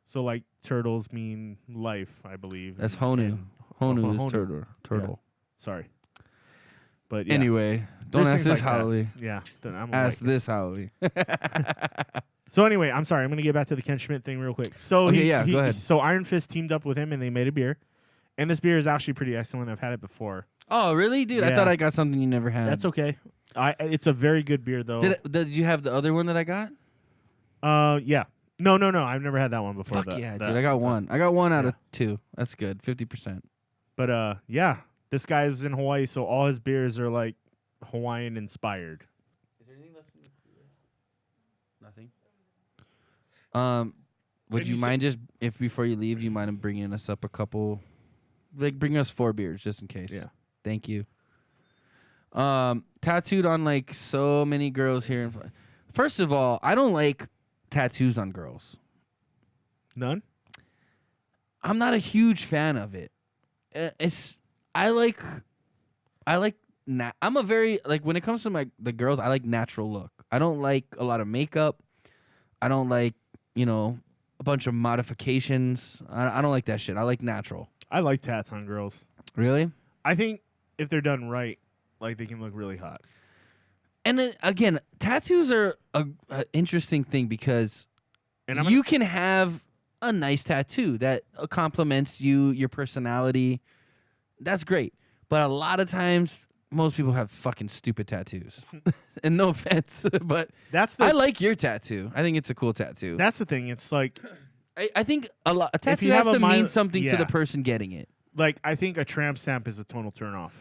Speaker 1: So like turtles mean life, I believe.
Speaker 2: That's
Speaker 1: and-
Speaker 2: Honu.
Speaker 1: and-
Speaker 2: Honu is
Speaker 1: Honu.
Speaker 2: turtle.
Speaker 1: Yeah. Sorry. But yeah.
Speaker 2: Anyway, don't
Speaker 1: There's
Speaker 2: ask
Speaker 1: things
Speaker 2: this,
Speaker 1: like that.
Speaker 2: Holly.
Speaker 1: Yeah. Then I'm
Speaker 2: Ask
Speaker 1: like it.
Speaker 2: this, Holly.
Speaker 1: So anyway, I'm sorry. I'm going to get back to the Ken Schmidt thing real quick. So
Speaker 2: Okay, yeah, go ahead.
Speaker 1: So Iron Fist teamed up with him and they made a beer. And this beer is actually pretty excellent. I've had it before.
Speaker 2: Oh, really, dude? I
Speaker 1: Yeah.
Speaker 2: thought I got something you never had.
Speaker 1: That's okay. It's a very good beer though.
Speaker 2: Did you have the other one that I got?
Speaker 1: Yeah. No. I've never had that one before.
Speaker 2: Fuck yeah, dude. I got one. I got one out of two. That's good. 50%.
Speaker 1: But yeah, this guy's in Hawaii, so all his beers are like Hawaiian inspired.
Speaker 2: Is there anything left in the cooler? Nothing. Would
Speaker 1: Can
Speaker 2: you
Speaker 1: you
Speaker 2: mind just if before you leave, you mind bringing us up a couple, like bring us 4 beers just in case.
Speaker 1: Yeah.
Speaker 2: Thank you. Tattooed on like so many girls here. First of all, I don't like tattoos on girls.
Speaker 1: None?
Speaker 2: I'm not a huge fan of it. I'm a very like when it comes to the girls, I like natural look. I don't like a lot of makeup. I don't like, a bunch of modifications. I don't like that shit. I like natural.
Speaker 1: I like tats on girls.
Speaker 2: Really?
Speaker 1: I think if they're done right, like they can look really hot.
Speaker 2: And then, again, tattoos are a interesting thing because you can have a nice tattoo that complements you, your personality. That's great. But a lot of times, most people have fucking stupid tattoos. And no offense, but I like your tattoo. I think it's a cool tattoo.
Speaker 1: That's the thing. It's like
Speaker 2: I think a tattoo has to mean something to the person getting it.
Speaker 1: Like I think a tramp stamp is a total turnoff.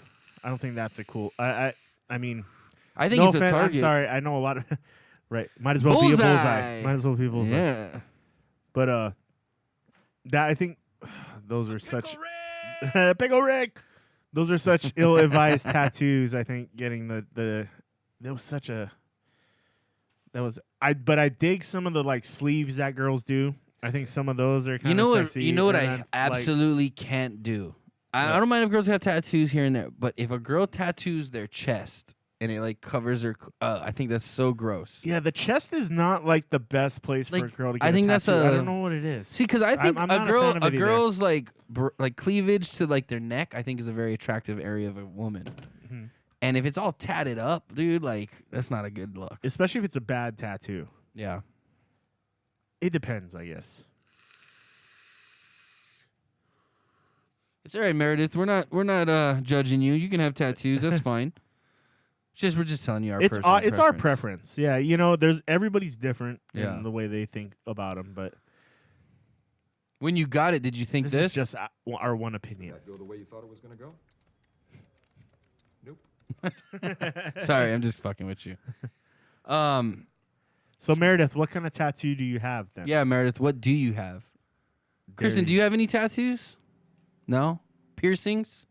Speaker 1: I don't think that's a cool. I mean,
Speaker 2: I think
Speaker 1: no
Speaker 2: it's
Speaker 1: offense,
Speaker 2: a target.
Speaker 1: I'm sorry. I know a lot of. Right. Might as well be a bullseye. Might as well be a bullseye.
Speaker 2: Yeah.
Speaker 1: But that I think those are such Pickle Rick. Those are such ill-advised tattoos. I think getting the there was such a but I dig some of the like sleeves that girls do. I think some of those are kind of sexy.
Speaker 2: You know what I absolutely can't do. I don't mind if girls have tattoos here and there, but if a girl tattoos their chest and it like covers her, I think that's so gross.
Speaker 1: Yeah, the chest is not like the best place for a girl to get.
Speaker 2: I think
Speaker 1: a tattoo.
Speaker 2: that's
Speaker 1: I don't know what it is.
Speaker 2: See, because I think
Speaker 1: I'm
Speaker 2: a
Speaker 1: not a fan of it either.
Speaker 2: girl's like cleavage to like their neck, I think is a very attractive area of a woman.
Speaker 1: Mm-hmm.
Speaker 2: And if it's all tatted up, dude, like that's not a good look.
Speaker 1: Especially if it's a bad tattoo.
Speaker 2: Yeah.
Speaker 1: It depends, I guess.
Speaker 2: It's all right, Meredith. We're not judging you. You can have tattoos. That's fine. We're just telling you our
Speaker 1: It's our preference. Yeah, everybody's different in the way they think about them. But
Speaker 2: when you got it, did you think this?
Speaker 1: Is just our one opinion.
Speaker 5: Did that go the way you thought it was going to go? Nope.
Speaker 2: Sorry, I'm just fucking with you.
Speaker 1: So Meredith, what kind of tattoo do you have then?
Speaker 2: Yeah, Meredith, what do you have? Krysten, do you have any tattoos? No? Piercings?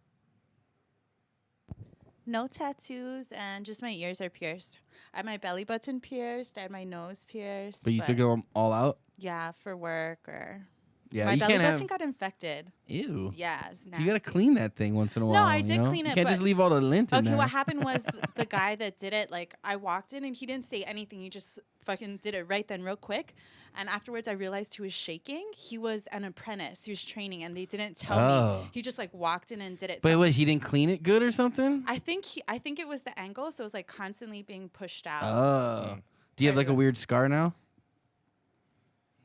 Speaker 4: No tattoos, and just my ears are pierced. I had my belly button pierced. I had my nose pierced.
Speaker 2: But you took them all out?
Speaker 4: Yeah, for work or...
Speaker 2: Yeah,
Speaker 4: my
Speaker 2: you
Speaker 4: belly
Speaker 2: can't
Speaker 4: button
Speaker 2: have...
Speaker 4: got infected.
Speaker 2: Ew.
Speaker 4: Yeah, it's nasty.
Speaker 2: You got to clean that thing once in a while.
Speaker 4: No, I did clean it.
Speaker 2: You can't
Speaker 4: but
Speaker 2: just leave all the lint in there.
Speaker 4: Okay, what happened was the guy that did it, like, I walked in and he didn't say anything. He just fucking did it right then real quick. And afterwards, I realized he was shaking. He was an apprentice. He was training, and they didn't tell me. He just, like, walked in and did it.
Speaker 2: But wait, he didn't clean it good or something?
Speaker 4: I think it was the angle, so it was, like, constantly being pushed out.
Speaker 2: Oh. Do you have, like, a weird scar now?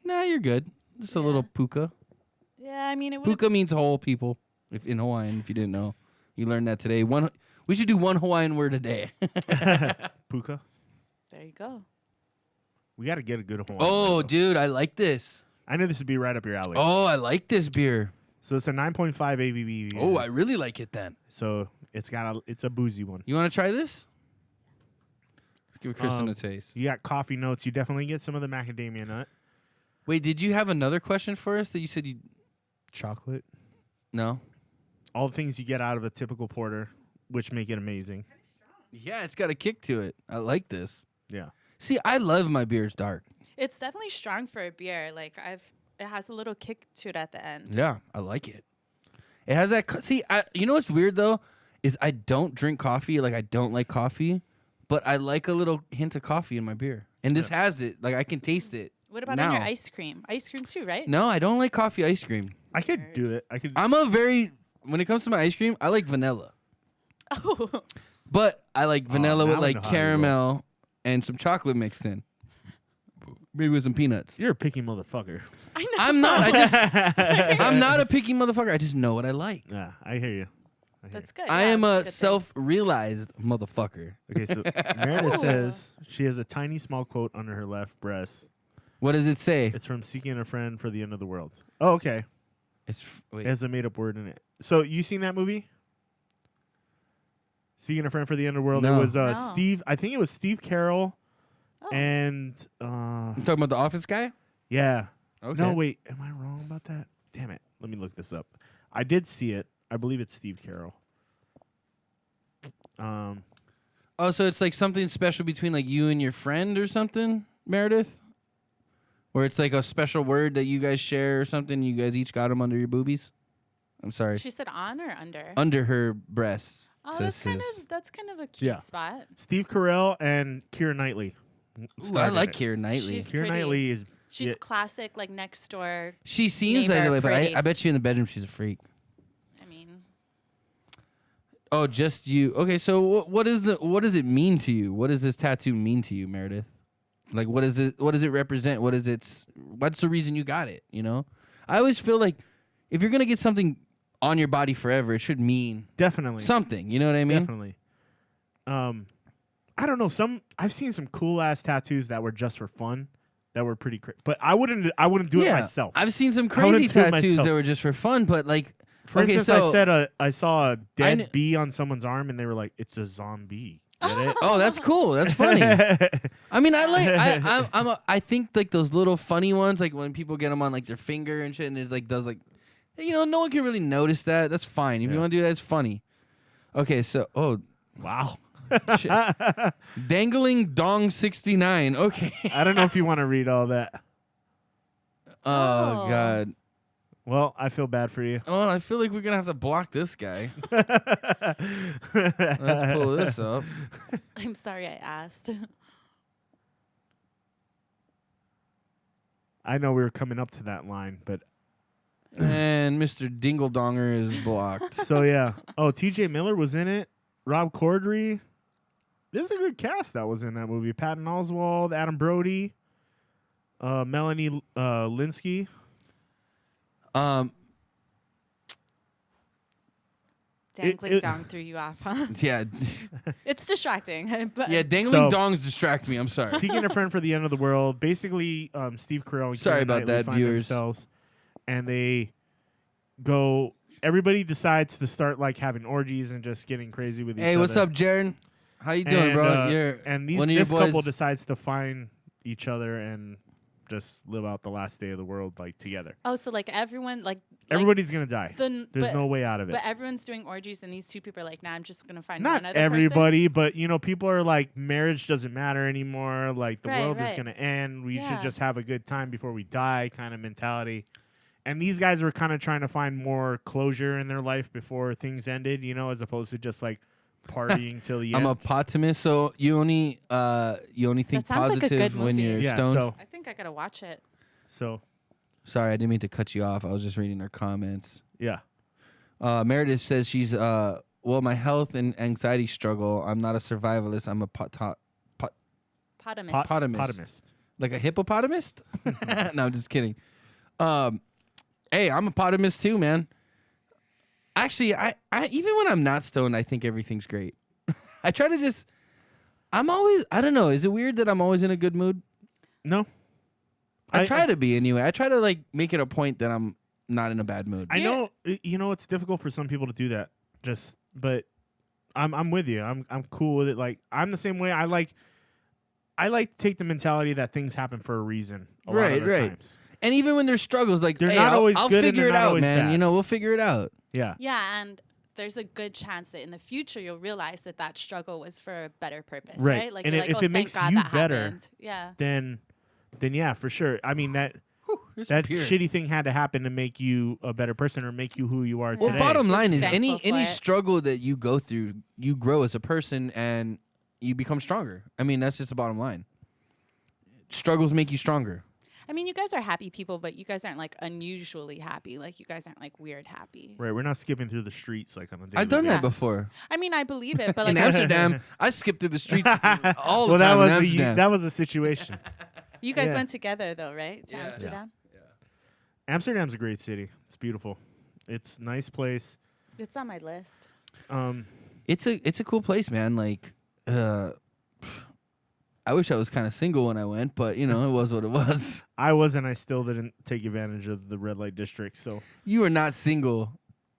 Speaker 2: Nah, you're good. Just a little puka.
Speaker 4: Yeah, I mean, it would.
Speaker 2: Puka means whole, people. If in Hawaiian, if you didn't know, you learned that today. We should do one Hawaiian word a day.
Speaker 1: Puka.
Speaker 4: There you go.
Speaker 1: We got to get a good Hawaiian.
Speaker 2: Oh, dude, I like this.
Speaker 1: I knew this would be right up your alley.
Speaker 2: Oh, I like this beer.
Speaker 1: So it's a 9.5 ABV.
Speaker 2: Oh, I really like it then.
Speaker 1: So it's a boozy one.
Speaker 2: You want to try this? Let's give Krysten a taste.
Speaker 1: You got coffee notes. You definitely get some of the macadamia nut.
Speaker 2: Wait, did you have another question for us that you said you...
Speaker 1: Chocolate.
Speaker 2: No.
Speaker 1: All the things you get out of a typical porter, which make it amazing.
Speaker 2: Yeah, it's got a kick to it. I like this.
Speaker 1: Yeah.
Speaker 2: See, I love my beers dark.
Speaker 4: It's definitely strong for a beer. Like it has a little kick to it at the end.
Speaker 2: Yeah, I like it. It has that. See, you know what's weird though is I don't drink coffee. Like I don't like coffee, but I like a little hint of coffee in my beer, and this has it. Like I can taste it.
Speaker 4: What about
Speaker 2: now.
Speaker 4: on your ice cream? Ice cream too, right?
Speaker 2: No, I don't like coffee ice cream.
Speaker 1: I could do it.
Speaker 2: When it comes to my ice cream, I like vanilla.
Speaker 4: Oh.
Speaker 2: But I like vanilla with
Speaker 1: now I
Speaker 2: like
Speaker 1: know how you
Speaker 2: caramel and some chocolate mixed in. Maybe with some peanuts.
Speaker 1: You're a picky motherfucker.
Speaker 4: I know.
Speaker 2: I'm not. I'm not a picky motherfucker. I just know what I like.
Speaker 1: Yeah, I hear you.
Speaker 4: That's good.
Speaker 2: I
Speaker 4: yeah,
Speaker 2: am
Speaker 4: that's
Speaker 2: a
Speaker 4: good thing.
Speaker 2: self-realized motherfucker.
Speaker 1: Okay, so Meredith says she has a tiny small quote under her left breast.
Speaker 2: What does it say?
Speaker 1: It's from Seeking a Friend for the End of the World. Oh, okay.
Speaker 2: Wait.
Speaker 1: It has a made-up word in it. So you seen that movie? Seeking a Friend for the End of the World.
Speaker 2: No.
Speaker 1: It was
Speaker 4: No.
Speaker 1: Steve. I think it was Steve Carroll and
Speaker 2: You talking about the Office guy?
Speaker 1: yeah.
Speaker 2: Okay.
Speaker 1: No, wait. Am I wrong about that? Damn it. Let me look this up. I did see it. I believe it's Steve Carroll.
Speaker 2: Oh, so it's like something special between like you and your friend or something, Meredith? Or it's like a special word that you guys share or something. You guys each got them under your boobies. I'm sorry.
Speaker 4: She said on or under?
Speaker 2: Under her breasts.
Speaker 4: Oh,
Speaker 2: says
Speaker 4: that's kind of a cute
Speaker 1: Yeah.
Speaker 4: spot.
Speaker 1: Steve Carell and Keira Knightley.
Speaker 2: Ooh, I like Keira Knightley.
Speaker 4: She's
Speaker 1: Keira
Speaker 4: pretty.
Speaker 1: Knightley is.
Speaker 4: She's classic, like next door.
Speaker 2: She seems like
Speaker 4: neighbor
Speaker 2: that way, but
Speaker 4: pretty.
Speaker 2: I bet you in the bedroom she's a freak.
Speaker 4: I mean,
Speaker 2: Oh, just you. Okay, so what does it mean to you? What does this tattoo mean to you, Meredith? Like, what does it represent? What's the reason you got it? You know, I always feel like if you're gonna get something on your body forever, it should mean
Speaker 1: Definitely
Speaker 2: something. You know what I mean?
Speaker 1: Definitely. I don't know. I've seen some cool ass tattoos that were just for fun, that were pretty crazy. But I wouldn't do it myself.
Speaker 2: I've seen some
Speaker 1: I wouldn't
Speaker 2: crazy
Speaker 1: do it
Speaker 2: tattoos
Speaker 1: myself.
Speaker 2: that were just for fun, but like,
Speaker 1: For
Speaker 2: okay,
Speaker 1: instance,
Speaker 2: so
Speaker 1: I saw a dead
Speaker 2: kn-
Speaker 1: bee on someone's arm, and they were like, "It's a zombie." Get it?
Speaker 2: oh, that's cool. That's funny. I mean, I think like those little funny ones, like when people get them on like their finger and shit, and it like does like, you know, no one can really notice that. That's fine. If you want to do that, it's funny. Okay, so
Speaker 1: Wow.
Speaker 2: shit. Dangling dong 69. Okay.
Speaker 1: I don't know if you want to read all that.
Speaker 2: Oh God.
Speaker 1: Well, I feel bad for you.
Speaker 2: Oh, I feel like we're gonna have to block this guy. Let's pull this up.
Speaker 4: I'm sorry I asked.
Speaker 1: I know we were coming up to that line, but
Speaker 2: And Mr. Dingle Donger is blocked.
Speaker 1: so yeah. Oh, T.J. Miller was in it. Rob Corddry. There's a good cast that was in that movie. Patton Oswalt, Adam Brody, Melanie Linsky.
Speaker 4: Dangling dong threw you off, huh?
Speaker 2: Yeah.
Speaker 4: It's distracting. But
Speaker 2: Yeah, dangling
Speaker 1: So-
Speaker 2: dongs distract me. I'm sorry.
Speaker 1: Seeking a Friend for the End of the World. Basically, Steve Carell and
Speaker 2: Sorry
Speaker 1: Keira
Speaker 2: about
Speaker 1: Knightley
Speaker 2: that,
Speaker 1: find
Speaker 2: viewers.
Speaker 1: themselves, and they go. Everybody decides to start like having orgies and just getting crazy with each other.
Speaker 2: Hey, what's up, Jaron? How you doing,
Speaker 1: And,
Speaker 2: bro?
Speaker 1: this couple decides to find each other and just live out the last day of the world like together.
Speaker 4: Oh, so like everyone, like
Speaker 1: Everybody's gonna die.
Speaker 4: There's
Speaker 1: There's no way out of it.
Speaker 4: But everyone's doing orgies, and these two people are like, "Nah, I'm just gonna find
Speaker 1: Not
Speaker 4: one other
Speaker 1: everybody, but you know, people are like, marriage doesn't matter anymore. Like the
Speaker 4: Right,
Speaker 1: world is
Speaker 4: right.
Speaker 1: gonna end. We
Speaker 4: Yeah.
Speaker 1: should just have a good time before we die, kind of mentality. And these guys were kind of trying to find more closure in their life before things ended, you know, as opposed to just like partying till the
Speaker 2: I'm
Speaker 1: end.
Speaker 2: a potamist, so you only think
Speaker 4: That sounds like a
Speaker 2: positive
Speaker 4: good
Speaker 2: when
Speaker 4: movie.
Speaker 2: you're
Speaker 1: Yeah,
Speaker 2: stoned.
Speaker 1: so-
Speaker 4: I think I gotta watch it.
Speaker 1: So
Speaker 2: Sorry, I didn't mean to cut you off. I was just reading her comments.
Speaker 1: yeah,
Speaker 2: Meredith says she's well, my health and anxiety struggle. I'm not a survivalist. I'm a
Speaker 4: Potamus.
Speaker 2: potamist. Like a hippopotamus? No, I'm just kidding. Hey, I'm a potamist too, man. Actually, I even when I'm not stoned, I think everything's great. I try to just. I don't know. Is it weird that I'm always in a good mood?
Speaker 1: no,
Speaker 2: I try to be anyway. I try to like make it a point that I'm not in a bad mood.
Speaker 1: I know, you know, it's difficult for some people to do that. But I'm with you. I'm cool with it. Like I'm the same way. I like to take the mentality that things happen for a reason. A lot of the times.
Speaker 2: And even when there's struggles, like
Speaker 1: They're
Speaker 2: hey,
Speaker 1: not always
Speaker 2: I'll
Speaker 1: good and
Speaker 2: figure
Speaker 1: they're
Speaker 2: it
Speaker 1: not
Speaker 2: out,
Speaker 1: always
Speaker 2: man.
Speaker 1: bad.
Speaker 2: You know, we'll figure it out.
Speaker 1: Yeah.
Speaker 4: Yeah, and there's a good chance that in the future you'll realize that that struggle was for a better purpose,
Speaker 1: Right.
Speaker 4: right? Like,
Speaker 1: And
Speaker 4: you're
Speaker 1: if
Speaker 4: like, oh,
Speaker 1: it
Speaker 4: thank
Speaker 1: makes
Speaker 4: God
Speaker 1: you
Speaker 4: that
Speaker 1: better,
Speaker 4: happened. Yeah.
Speaker 1: Then yeah, for sure. I mean that
Speaker 2: Pure.
Speaker 1: shitty thing had to happen to make you a better person or make you who you are
Speaker 4: Well,
Speaker 1: today.
Speaker 2: Well, bottom line is
Speaker 4: Thankful
Speaker 2: any
Speaker 4: for it.
Speaker 2: struggle that you go through, you grow as a person and you become stronger. I mean, that's just the bottom line. Struggles make you stronger.
Speaker 4: I mean, you guys are happy people, but you guys aren't like unusually happy. Like you guys aren't like weird happy.
Speaker 1: Right, we're not skipping through the streets like on a daily
Speaker 2: I've done that
Speaker 1: basis.
Speaker 2: before.
Speaker 4: I mean, I believe it, but like
Speaker 2: In Amsterdam, I skipped through the streets all the
Speaker 1: Well,
Speaker 2: time in Amsterdam.
Speaker 1: that was a situation.
Speaker 4: you guys
Speaker 1: yeah.
Speaker 4: went together though, right? To
Speaker 2: Yeah.
Speaker 4: Amsterdam.
Speaker 1: Amsterdam's a great city. It's beautiful. It's a nice place.
Speaker 4: It's on my list.
Speaker 2: It's a cool place, man. Like, I wish I was kind of single when I went, but you know, it was what it was.
Speaker 1: I was, and I still didn't take advantage of the red light district, so
Speaker 2: You were not single.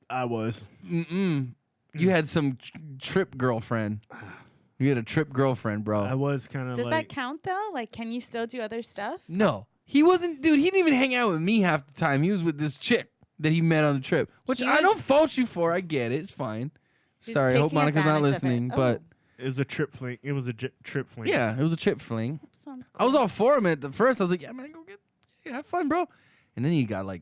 Speaker 1: I was.
Speaker 2: You had some trip girlfriend. You had a trip girlfriend, bro.
Speaker 1: I was kind of
Speaker 4: Does
Speaker 1: like.
Speaker 4: that count though? Like, can you still do other stuff?
Speaker 2: No, he wasn't, dude. He didn't even hang out with me half the time. He was with this chick that he met on the trip, which
Speaker 4: He
Speaker 2: I
Speaker 4: was-
Speaker 2: don't fault you for. I get it. It's fine.
Speaker 4: He's
Speaker 2: Sorry, I hope
Speaker 4: taking
Speaker 2: Monica's not
Speaker 4: advantage of it.
Speaker 2: listening,
Speaker 4: Oh,
Speaker 2: but
Speaker 1: It was a trip fling. It was a trip fling.
Speaker 2: yeah, it was a chip fling.
Speaker 4: sounds cool.
Speaker 2: I was all for him at the first. I was like, yeah, man, have fun, bro. And then you got like,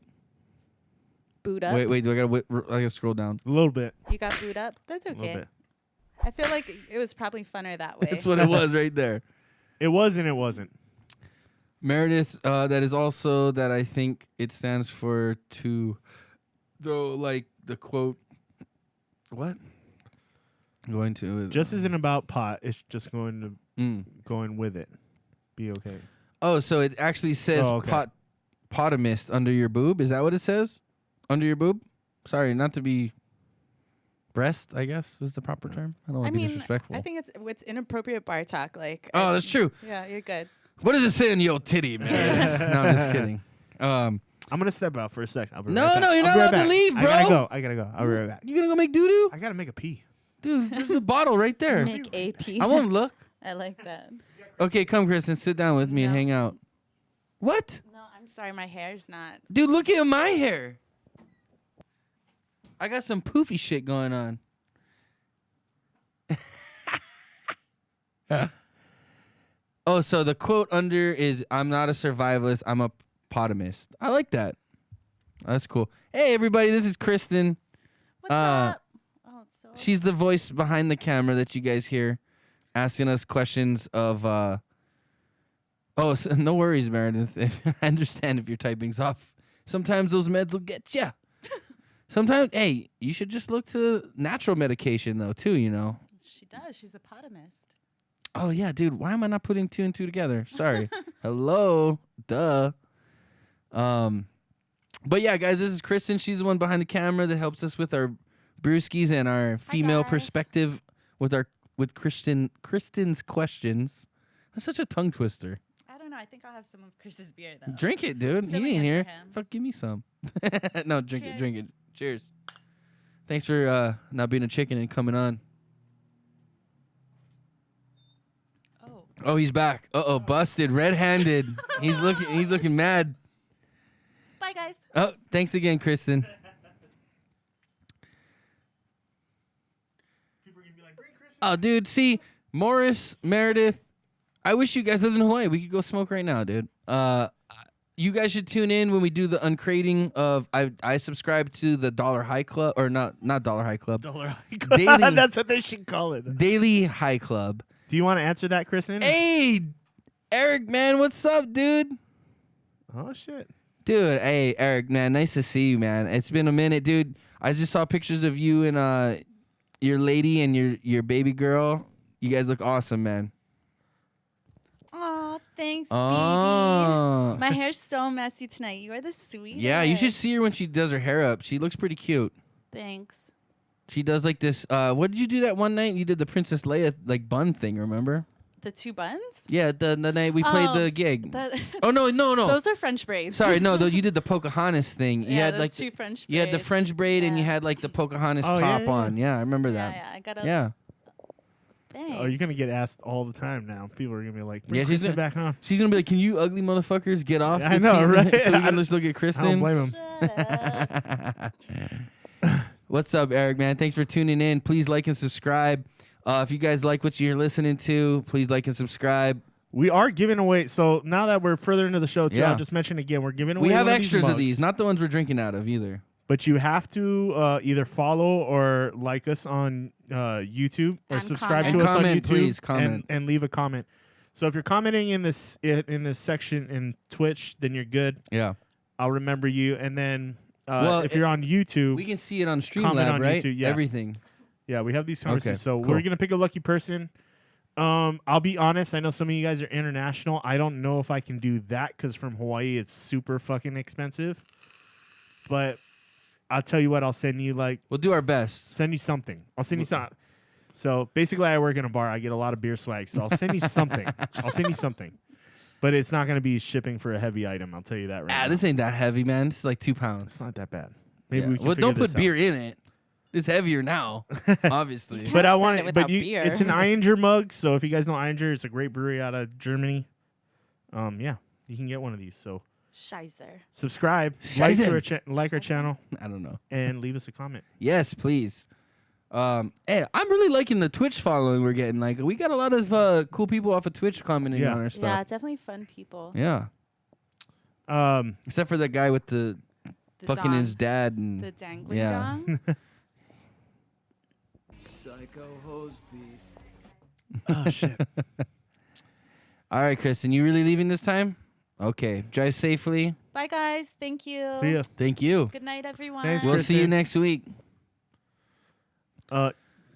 Speaker 4: boot up.
Speaker 2: wait, do I gotta scroll down?
Speaker 1: A little bit.
Speaker 4: You got boot up. That's
Speaker 1: A little
Speaker 4: okay.
Speaker 1: bit.
Speaker 4: I feel like it was probably funner that way.
Speaker 2: That's what it was right there.
Speaker 1: It was and it wasn't.
Speaker 2: Meredith, that is also that I think it stands for to, though, like the quote, what? Going to
Speaker 1: Just isn't about pot. It's just going with it. Be okay.
Speaker 2: Oh, so it actually says potamist under your boob. Is that what it says? Under your boob? Sorry, not to be breast, I guess was the proper term. I don't want to be disrespectful.
Speaker 4: I think it's inappropriate bar talk. Like,
Speaker 2: oh, that's true.
Speaker 4: Yeah, you're good.
Speaker 2: What does it say in your titty, man? No, I'm just kidding.
Speaker 1: I'm gonna step out for a second. I'll be
Speaker 2: No,
Speaker 1: right back.
Speaker 2: no, you're not allowed to leave, bro.
Speaker 1: I gotta go. I'll be right back.
Speaker 2: You gonna go make doo-doo?
Speaker 1: I gotta make a pee.
Speaker 2: Dude, there's a bottle right there.
Speaker 4: Make AP.
Speaker 2: I won't look.
Speaker 4: I like that.
Speaker 2: Okay, come, Krysten, sit down with me and hang out. What?
Speaker 4: No, I'm sorry, my hair's not.
Speaker 2: Dude, look at my hair. I got some poofy shit going on. Oh, so the quote under is, I'm not a survivalist, I'm a potamist. I like that. That's cool. Hey, everybody, this is Krysten.
Speaker 4: What's up? Oh, it's so
Speaker 2: She's the voice behind the camera that you guys hear asking us questions of... Oh, so no worries, Meredith. I understand if your typing's off. Sometimes those meds will get ya. Sometimes, hey, you should just look to natural medication, though, too, you know.
Speaker 4: She does. She's a potamist.
Speaker 2: Oh, yeah, dude. Why am I not putting two and two together? Sorry. Hello. Duh. But, yeah, guys, this is Krysten. She's the one behind the camera that helps us with our brewskis and our female perspective with Kristen's questions. That's such a tongue twister.
Speaker 4: I don't know. I think I'll have some of Chris's beer, though.
Speaker 2: Drink it, dude. He
Speaker 4: Filling
Speaker 2: ain't
Speaker 4: in
Speaker 2: here.
Speaker 4: for him.
Speaker 2: Fuck, give me some. No, drink it. Drink
Speaker 4: Cheers.
Speaker 2: it. Cheers. Thanks for not being a chicken and coming on. Oh, he's back. Uh-oh, busted, red-handed. He's looking mad.
Speaker 4: Bye, guys.
Speaker 2: Oh, thanks again, Krysten. Oh, dude, see, Morris, Meredith, I wish you guys lived in Hawaii. We could go smoke right now, dude. You guys should tune in when we do the uncrating of. I subscribe to the Dollar High Club, or not Dollar High Club.
Speaker 1: Dollar High Club.
Speaker 2: Daily,
Speaker 1: That's what they should call it.
Speaker 2: Daily High Club.
Speaker 1: Do you want to answer that, Krysten?
Speaker 2: Hey, Eric, man, what's up, dude?
Speaker 1: Oh shit.
Speaker 2: Dude, hey, Eric, man, nice to see you, man. It's been a minute, dude. I just saw pictures of you and your lady and your baby girl. You guys look awesome, man.
Speaker 4: Oh, thanks,
Speaker 2: Oh.
Speaker 4: baby. My hair's so messy tonight. You are the sweetest.
Speaker 2: Yeah, you should see her when she does her hair up. She looks pretty cute.
Speaker 4: Thanks.
Speaker 2: She does like this. What did you do that one night? You did the Princess Leia like bun thing, remember?
Speaker 4: The two buns?
Speaker 2: Yeah, the night we played the gig. Oh no.
Speaker 4: Those are French braids.
Speaker 2: Sorry, no, you did the Pocahontas thing. You
Speaker 4: Yeah,
Speaker 2: had
Speaker 4: the
Speaker 2: like
Speaker 4: two French
Speaker 2: You had the
Speaker 4: braids.
Speaker 2: French braid and you
Speaker 4: Yeah.
Speaker 2: had like the Pocahontas
Speaker 1: Oh,
Speaker 2: top
Speaker 1: yeah.
Speaker 2: on. Yeah, I remember that.
Speaker 4: Yeah, I got a.
Speaker 2: Yeah.
Speaker 4: Thanks.
Speaker 1: Oh, you're gonna get asked all the time now. People are gonna be like,
Speaker 2: Yeah,
Speaker 1: "Bring
Speaker 2: she's
Speaker 1: Krysten
Speaker 2: gonna-
Speaker 1: back on."
Speaker 2: She's gonna be like, "Can you ugly motherfuckers get off?"
Speaker 1: Yeah, I
Speaker 2: the
Speaker 1: know,
Speaker 2: TV
Speaker 1: right?
Speaker 2: So we can just look at Krysten.
Speaker 1: I don't blame him.
Speaker 2: What's up, Eric, man? Thanks for tuning in. Please like and subscribe. If you guys like what you're listening to, please like and subscribe.
Speaker 1: We are giving away. So now that we're further into the show, too,
Speaker 2: Yeah.
Speaker 1: I'll just mention again, we're giving away.
Speaker 2: We have
Speaker 1: one
Speaker 2: extras
Speaker 1: of
Speaker 2: of these, not the ones we're drinking out of either.
Speaker 1: But you have to either follow or like us on YouTube or
Speaker 4: And
Speaker 1: subscribe
Speaker 4: comment.
Speaker 1: to us
Speaker 2: And comment,
Speaker 1: on YouTube
Speaker 2: please, comment.
Speaker 1: and leave a comment. So if you're commenting in this section in Twitch, then you're good.
Speaker 2: Yeah.
Speaker 1: I'll remember you. And then
Speaker 2: Well,
Speaker 1: if you're on YouTube,
Speaker 2: We can see it on
Speaker 1: Comment
Speaker 2: Streamlab,
Speaker 1: on
Speaker 2: right?
Speaker 1: YouTube, yeah.
Speaker 2: Everything.
Speaker 1: yeah, we have these conversations.
Speaker 2: Okay,
Speaker 1: So
Speaker 2: cool.
Speaker 1: we're gonna pick a lucky person. I'll be honest. I know some of you guys are international. I don't know if I can do that because from Hawaii it's super fucking expensive. But I'll tell you what. I'll send you
Speaker 2: We'll do our best.
Speaker 1: send you something. I'll send you something. So basically, I work in a bar. I get a lot of beer swag. So I'll send you something. I'll send you something. But it's not going to be shipping for a heavy item. I'll tell you that right now.
Speaker 2: This ain't that heavy, man. It's like 2 pounds.
Speaker 1: It's not that bad. Maybe
Speaker 2: Yeah.
Speaker 1: we can
Speaker 2: Well,
Speaker 1: figure
Speaker 2: don't put
Speaker 1: this
Speaker 2: beer in it. It's heavier now, obviously.
Speaker 4: can't
Speaker 1: But I
Speaker 4: send
Speaker 1: want
Speaker 4: it
Speaker 1: it.
Speaker 4: without
Speaker 1: But you,
Speaker 4: beer.
Speaker 1: it's an Einger mug. So if you guys know Einger, it's a great brewery out of Germany. Yeah, you can get one of these. So
Speaker 4: Scheiße.
Speaker 1: subscribe,
Speaker 2: Scheiße.
Speaker 1: like our channel,
Speaker 2: I don't know.
Speaker 1: and leave us a comment.
Speaker 2: Yes, please. Hey, I'm really liking the Twitch following we're getting. Like, we got a lot of cool people off of Twitch commenting
Speaker 1: Yeah.
Speaker 2: on our
Speaker 4: Yeah,
Speaker 2: stuff.
Speaker 4: definitely fun people.
Speaker 2: Yeah. Except for that guy with the
Speaker 4: The
Speaker 2: fucking
Speaker 4: dong.
Speaker 2: his dad and
Speaker 4: The dangling
Speaker 2: yeah.
Speaker 4: dong.
Speaker 9: Psycho hose beast.
Speaker 1: Oh shit!
Speaker 2: All right, Krysten, you really leaving this time? Okay. Drive safely.
Speaker 4: Bye, guys. Thank you.
Speaker 1: See ya.
Speaker 2: Thank you.
Speaker 4: Good night, everyone.
Speaker 1: Thanks,
Speaker 2: We'll see you
Speaker 1: Krysten.
Speaker 2: next week.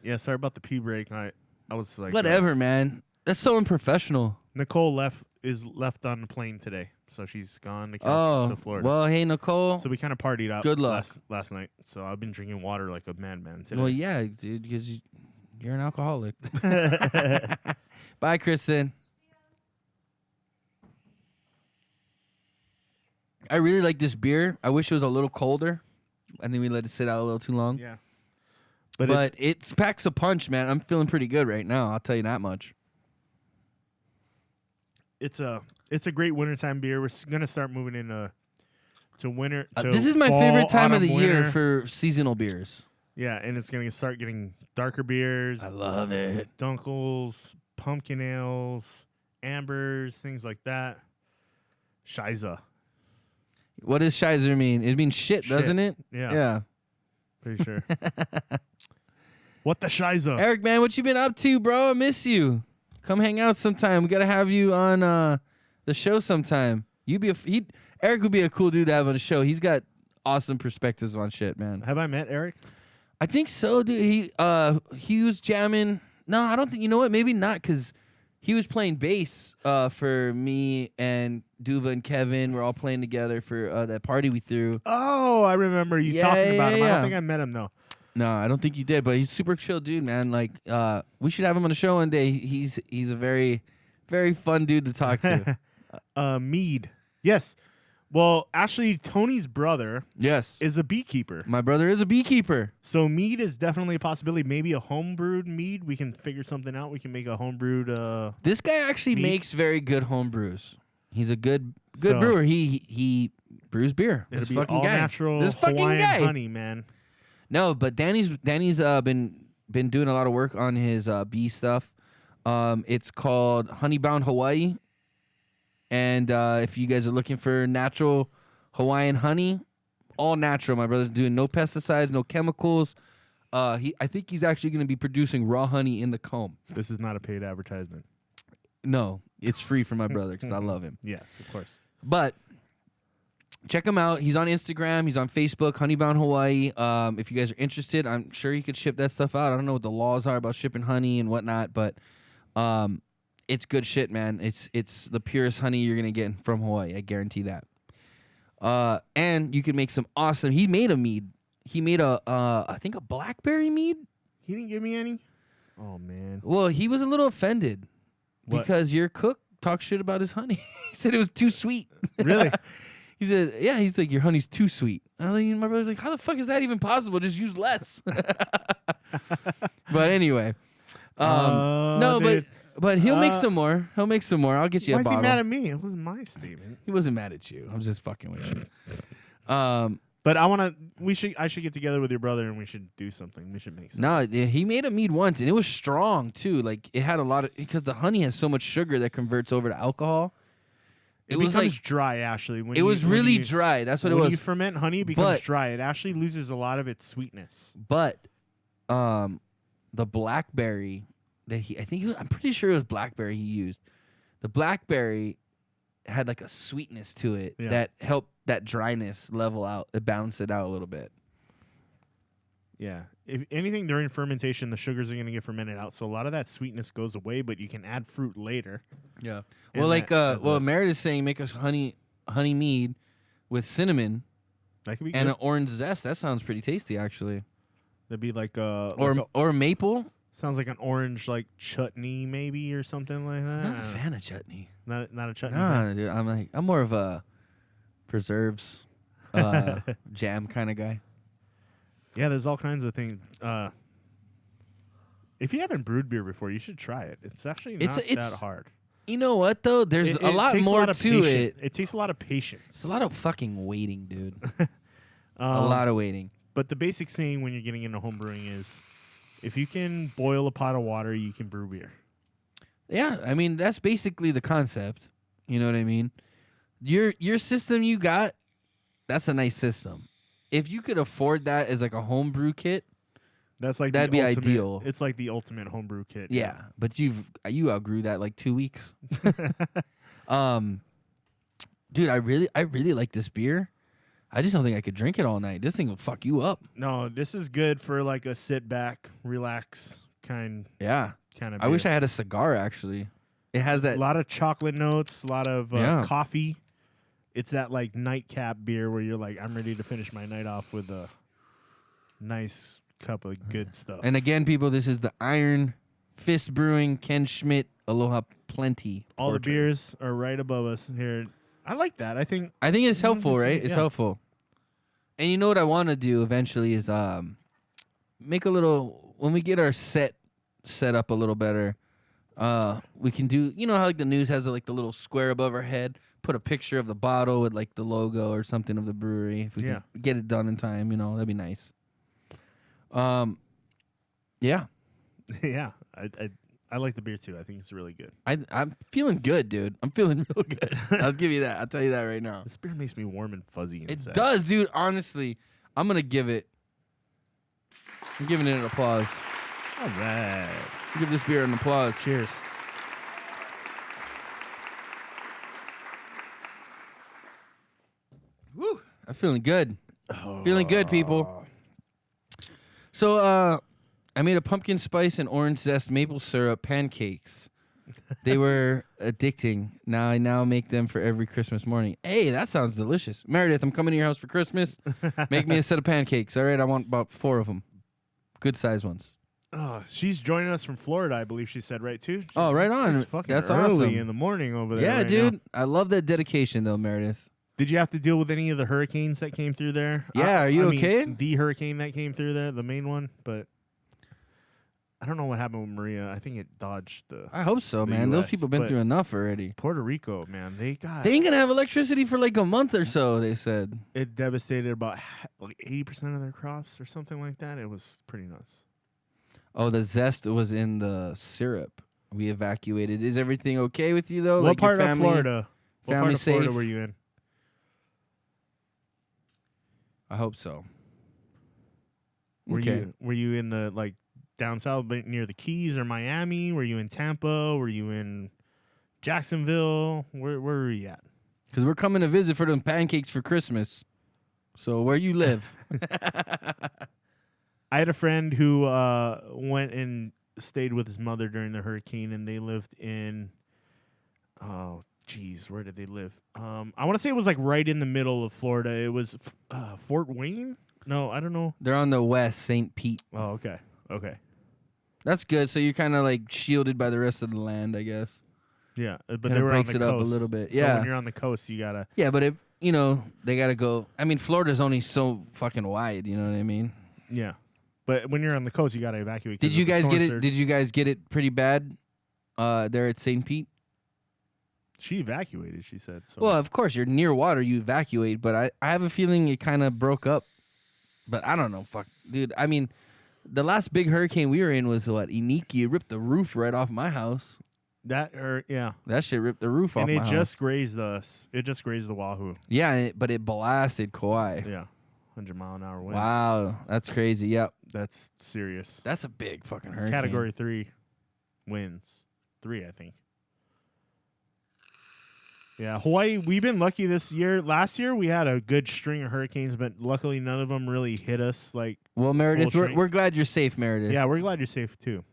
Speaker 1: Yeah, sorry about the pee break. I was like,
Speaker 2: Whatever, man. That's so unprofessional.
Speaker 1: Nicole is left on the plane today, so she's gone to to Florida.
Speaker 2: Well, hey, Nicole.
Speaker 1: So we kind of partied out.
Speaker 2: Good luck.
Speaker 1: last night. So I've been drinking water like a madman today.
Speaker 2: Well, yeah, dude, because you're an alcoholic. Bye, Krysten. I really like this beer. I wish it was a little colder. I think we let it sit out a little too long.
Speaker 1: Yeah.
Speaker 2: But it packs a punch, man. I'm feeling pretty good right now. I'll tell you that much.
Speaker 1: It's a great wintertime beer. We're gonna start moving into winter. To
Speaker 2: This is my
Speaker 1: fall,
Speaker 2: favorite time of
Speaker 1: autumn,
Speaker 2: the year
Speaker 1: winter.
Speaker 2: for seasonal beers.
Speaker 1: Yeah, and it's gonna start getting darker beers.
Speaker 2: I love it.
Speaker 1: Dunkels, pumpkin ales, ambers, things like that. Shiza.
Speaker 2: What does Shizer mean? It means shit, doesn't it?
Speaker 1: Yeah.
Speaker 2: Yeah.
Speaker 1: Pretty sure. What the Shiza?
Speaker 2: Eric, man, what you been up to, bro? I miss you. Come hang out sometime. We gotta have you on the show sometime. Eric would be a cool dude to have on the show. He's got awesome perspectives on shit, man.
Speaker 1: Have I met Eric?
Speaker 2: I think so, dude. He was jamming. No, I don't think. You know what? Maybe not, because he was playing bass for me and Duva and Kevin. We're all playing together for that party we threw.
Speaker 1: Oh, I remember you talking about him. I don't think I met him though.
Speaker 2: No, I don't think you did, but he's super chill dude, man. Like, we should have him on the show one day. He's a very, very fun dude to talk to.
Speaker 1: Mead. Yes. Well, actually, Tony's brother
Speaker 2: Yes.
Speaker 1: is a beekeeper.
Speaker 2: My brother is a beekeeper.
Speaker 1: So mead is definitely a possibility. Maybe a homebrewed mead. We can figure something out. We can make a homebrewed.
Speaker 2: This guy actually
Speaker 1: mead.
Speaker 2: makes very good home brews. He's a good
Speaker 1: So-
Speaker 2: brewer. He brews beer.
Speaker 1: It'll
Speaker 2: This
Speaker 1: be
Speaker 2: fucking
Speaker 1: all
Speaker 2: guy.
Speaker 1: natural
Speaker 2: This fucking
Speaker 1: Hawaiian
Speaker 2: guy.
Speaker 1: honey, man.
Speaker 2: No, but Danny's been doing a lot of work on his bee stuff. It's called Honeybound Hawaii, and if you guys are looking for natural Hawaiian honey, all natural. My brother's doing no pesticides, no chemicals. I think he's actually going to be producing raw honey in the comb.
Speaker 1: This is not a paid advertisement.
Speaker 2: No, it's free for my brother because I love him.
Speaker 1: Yes, of course.
Speaker 2: But check him out. He's on Instagram. He's on Facebook, Honeybound Hawaii. If you guys are interested, I'm sure he could ship that stuff out. I don't know what the laws are about shipping honey and whatnot, but it's good shit, man. It's the purest honey you're going to get from Hawaii. I guarantee that. And you can make some awesome. He made a mead. He made I think a blackberry mead.
Speaker 1: He didn't give me any? Oh, man.
Speaker 2: Well, he was a little offended
Speaker 1: What?
Speaker 2: because your cook talked shit about his honey. He said it was too sweet.
Speaker 1: Really?
Speaker 2: He said, yeah, he's like, your honey's too sweet. My brother's like, how the fuck is that even possible? Just use less. But anyway. No,
Speaker 1: dude.
Speaker 2: but he'll make some more. He'll make some more. I'll get you
Speaker 1: Why
Speaker 2: a
Speaker 1: is
Speaker 2: bottle.
Speaker 1: he mad at me? It wasn't my statement.
Speaker 2: He wasn't mad at you. I'm just fucking with you.
Speaker 1: But I should get together with your brother and we should do something. We should make something.
Speaker 2: No, he made a mead once, and it was strong, too. Like, it had a lot of, because the honey has so much sugar that converts over to alcohol.
Speaker 1: It
Speaker 2: was
Speaker 1: becomes
Speaker 2: like,
Speaker 1: dry, Ashley.
Speaker 2: it was really dry. That's what it was.
Speaker 1: When you ferment honey, it becomes
Speaker 2: But-
Speaker 1: dry. It actually loses a lot of its sweetness.
Speaker 2: But the blackberry that I'm pretty sure it was blackberry he used. The blackberry had like a sweetness to it that helped that dryness level out. It balanced it out a little bit.
Speaker 1: Yeah. If anything during fermentation, the sugars are going to get fermented out. So a lot of that sweetness goes away, but you can add fruit later.
Speaker 2: Yeah.
Speaker 1: And
Speaker 2: Well, like
Speaker 1: that adds up.
Speaker 2: Meredith is saying, make a honey mead with cinnamon
Speaker 1: That could be
Speaker 2: and
Speaker 1: good.
Speaker 2: an orange zest. That sounds pretty tasty, actually.
Speaker 1: That'd be like
Speaker 2: Or maple.
Speaker 1: sounds like an orange like chutney maybe or something like that.
Speaker 2: Not a fan of chutney.
Speaker 1: Not a chutney.
Speaker 2: Nah, dude. I'm more of a preserves jam kind of guy.
Speaker 1: Yeah, there's all kinds of things. If you haven't brewed beer before, you should try it. It's actually not that hard.
Speaker 2: You know what though? There's a lot
Speaker 1: takes
Speaker 2: more
Speaker 1: of
Speaker 2: to
Speaker 1: patience.
Speaker 2: it.
Speaker 1: It takes a lot of patience.
Speaker 2: It's a lot of fucking waiting, dude. A lot of waiting.
Speaker 1: But the basic saying when you're getting into home brewing is, if you can boil a pot of water, you can brew beer.
Speaker 2: Yeah, I mean that's basically the concept. You know what I mean? Your system you got, that's a nice system. If you could afford that as like a home brew kit,
Speaker 1: That's like
Speaker 2: that'd
Speaker 1: the
Speaker 2: be
Speaker 1: ultimate,
Speaker 2: ideal.
Speaker 1: It's like the ultimate homebrew kit.
Speaker 2: Yeah, but you outgrew that like 2 weeks. Dude, I really like this beer. I just don't think I could drink it all night. This thing will fuck you up.
Speaker 1: No, this is good for like a sit back, relax kind
Speaker 2: Yeah.
Speaker 1: of.
Speaker 2: I wish I had a cigar, actually. It has that.
Speaker 1: A lot of chocolate notes, a lot of
Speaker 2: Yeah.
Speaker 1: coffee. It's that like nightcap beer where you're like, I'm ready to finish my night off with a nice cup of good stuff.
Speaker 2: And again, people, this is the Iron Fist Brewing Ken Schmidt Aloha Plenty.
Speaker 1: All the
Speaker 2: Porter.
Speaker 1: beers are right above us here. I like that. I think
Speaker 2: it's helpful, right? It's
Speaker 1: yeah.
Speaker 2: helpful. And you know what I want to do eventually is make a little, when we get our set up a little better, we can do, you know how like the news has like the little square above our head, put a picture of the bottle with like the logo or something of the brewery. If we can get it done in time, you know, that'd be nice. Yeah.
Speaker 1: yeah. I like the beer too. I think it's really good.
Speaker 2: I'm feeling good, dude. I'm feeling real good. I'll give you that. I'll tell you that right now.
Speaker 1: This beer makes me warm and fuzzy inside.
Speaker 2: It does, dude. Honestly, I'm gonna give it. I'm giving it an applause.
Speaker 1: All right.
Speaker 2: Give this beer an applause.
Speaker 1: Cheers.
Speaker 2: Woo! I'm feeling good. Feeling good, people. So, I made a pumpkin spice and orange zest maple syrup pancakes. They were addicting. Now I make them for every Christmas morning. Hey, that sounds delicious. Meredith, I'm coming to your house for Christmas. Make me a set of pancakes. All right, I want about 4 of them. Good size ones.
Speaker 1: Oh, she's joining us from Florida, I believe she said, right, too?
Speaker 2: Oh, right on.
Speaker 1: It's fucking
Speaker 2: That's
Speaker 1: early
Speaker 2: awesome.
Speaker 1: in the morning over there.
Speaker 2: Yeah,
Speaker 1: right
Speaker 2: dude.
Speaker 1: now.
Speaker 2: I love that dedication, though, Meredith.
Speaker 1: Did you have to deal with any of the hurricanes that came through there?
Speaker 2: Yeah, are you
Speaker 1: I mean,
Speaker 2: okay?
Speaker 1: the hurricane that came through there, the main one, but I don't know what happened with Maria. I think it dodged the.
Speaker 2: I hope so,
Speaker 1: the
Speaker 2: man. Those
Speaker 1: US,
Speaker 2: people been
Speaker 1: but
Speaker 2: through enough already.
Speaker 1: Puerto Rico, man, they
Speaker 2: ain't gonna have electricity for like a month or so, they said.
Speaker 1: It devastated about like 80% of their crops or something like that. It was pretty nuts.
Speaker 2: Oh, the zest was in the syrup. We evacuated. Is everything okay with you though?
Speaker 1: What
Speaker 2: like
Speaker 1: part
Speaker 2: your
Speaker 1: of
Speaker 2: family,
Speaker 1: Florida? What
Speaker 2: family
Speaker 1: part of Florida
Speaker 2: safe?
Speaker 1: were you in?
Speaker 2: I hope so.
Speaker 1: Were
Speaker 2: Okay.
Speaker 1: you in the like down south near the Keys or Miami? Were you in Tampa? Were you in Jacksonville? Where were you at?
Speaker 2: Because we're coming to visit for them pancakes for Christmas. So where you live?
Speaker 1: I had a friend who went and stayed with his mother during the hurricane, and they lived in, oh, geez, where did they live? I want to say it was like right in the middle of Florida. It was Fort Wayne? No, I don't know.
Speaker 2: They're on the west, St. Pete.
Speaker 1: Oh, okay. Okay.
Speaker 2: That's good. So you're kind of like shielded by the rest of the land, I guess.
Speaker 1: Yeah, but
Speaker 2: Kinda
Speaker 1: they were on
Speaker 2: breaks
Speaker 1: the
Speaker 2: it up a
Speaker 1: coast.
Speaker 2: little bit.
Speaker 1: So
Speaker 2: Yeah.
Speaker 1: when you're on the coast, you gotta.
Speaker 2: Yeah, but it, you know, they gotta go. I mean, Florida's only so fucking wide. You know what I mean?
Speaker 1: Yeah, but when you're on the coast, you gotta evacuate. 'cause
Speaker 2: Did you
Speaker 1: of the
Speaker 2: guys get
Speaker 1: storm
Speaker 2: it?
Speaker 1: surge.
Speaker 2: Did you guys get it pretty bad? There at St. Pete.
Speaker 1: She evacuated. She said. So.
Speaker 2: Well, of course, you're near water, you evacuate, but I have a feeling it kind of broke up. But I don't know, fuck, dude. I mean, the last big hurricane we were in was what? Iniki. It ripped the roof right off my house.
Speaker 1: that or yeah,
Speaker 2: That shit ripped the roof off
Speaker 1: and
Speaker 2: my
Speaker 1: it
Speaker 2: house.
Speaker 1: just grazed us. It just grazed the Wahoo.
Speaker 2: Yeah, but it blasted Kauai.
Speaker 1: Yeah, 100-mile-an-hour winds.
Speaker 2: Wow, that's crazy. Yep,
Speaker 1: That's serious.
Speaker 2: that's a big fucking hurricane.
Speaker 1: Category 3 winds. 3, I think. Yeah, Hawaii, we've been lucky this year. Last year, we had a good string of hurricanes, but luckily none of them really hit us. Like,
Speaker 2: Well, Meredith,
Speaker 1: full
Speaker 2: we're,
Speaker 1: strength.
Speaker 2: we're glad you're safe, Meredith.
Speaker 1: Yeah, we're glad you're safe, too.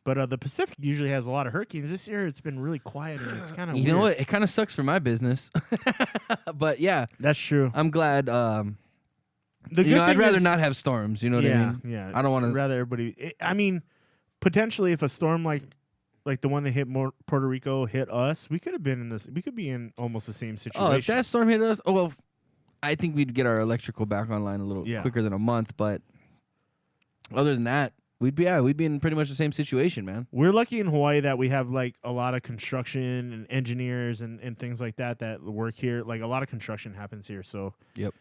Speaker 1: But the Pacific usually has a lot of hurricanes. This year, it's been really quiet, and it's kind of
Speaker 2: You know what? It kind of sucks for my business. But yeah,
Speaker 1: That's true.
Speaker 2: I'm glad.
Speaker 1: The
Speaker 2: You
Speaker 1: good
Speaker 2: know, I'd
Speaker 1: thing
Speaker 2: rather
Speaker 1: is-
Speaker 2: not have storms. You know what
Speaker 1: yeah,
Speaker 2: I mean?
Speaker 1: Yeah,
Speaker 2: I don't want to.
Speaker 1: rather everybody. I mean, potentially, if a storm like the one that hit Puerto Rico hit us, we could have been in this. We could be in almost the same situation.
Speaker 2: Oh, if that storm hit us, well, I think we'd get our electrical back online a little
Speaker 1: Yeah.
Speaker 2: quicker than a month. But other than that, we'd be in pretty much the same situation, man.
Speaker 1: We're lucky in Hawaii that we have like a lot of construction and engineers and things like that work here. Like a lot of construction happens here, so
Speaker 2: Yep.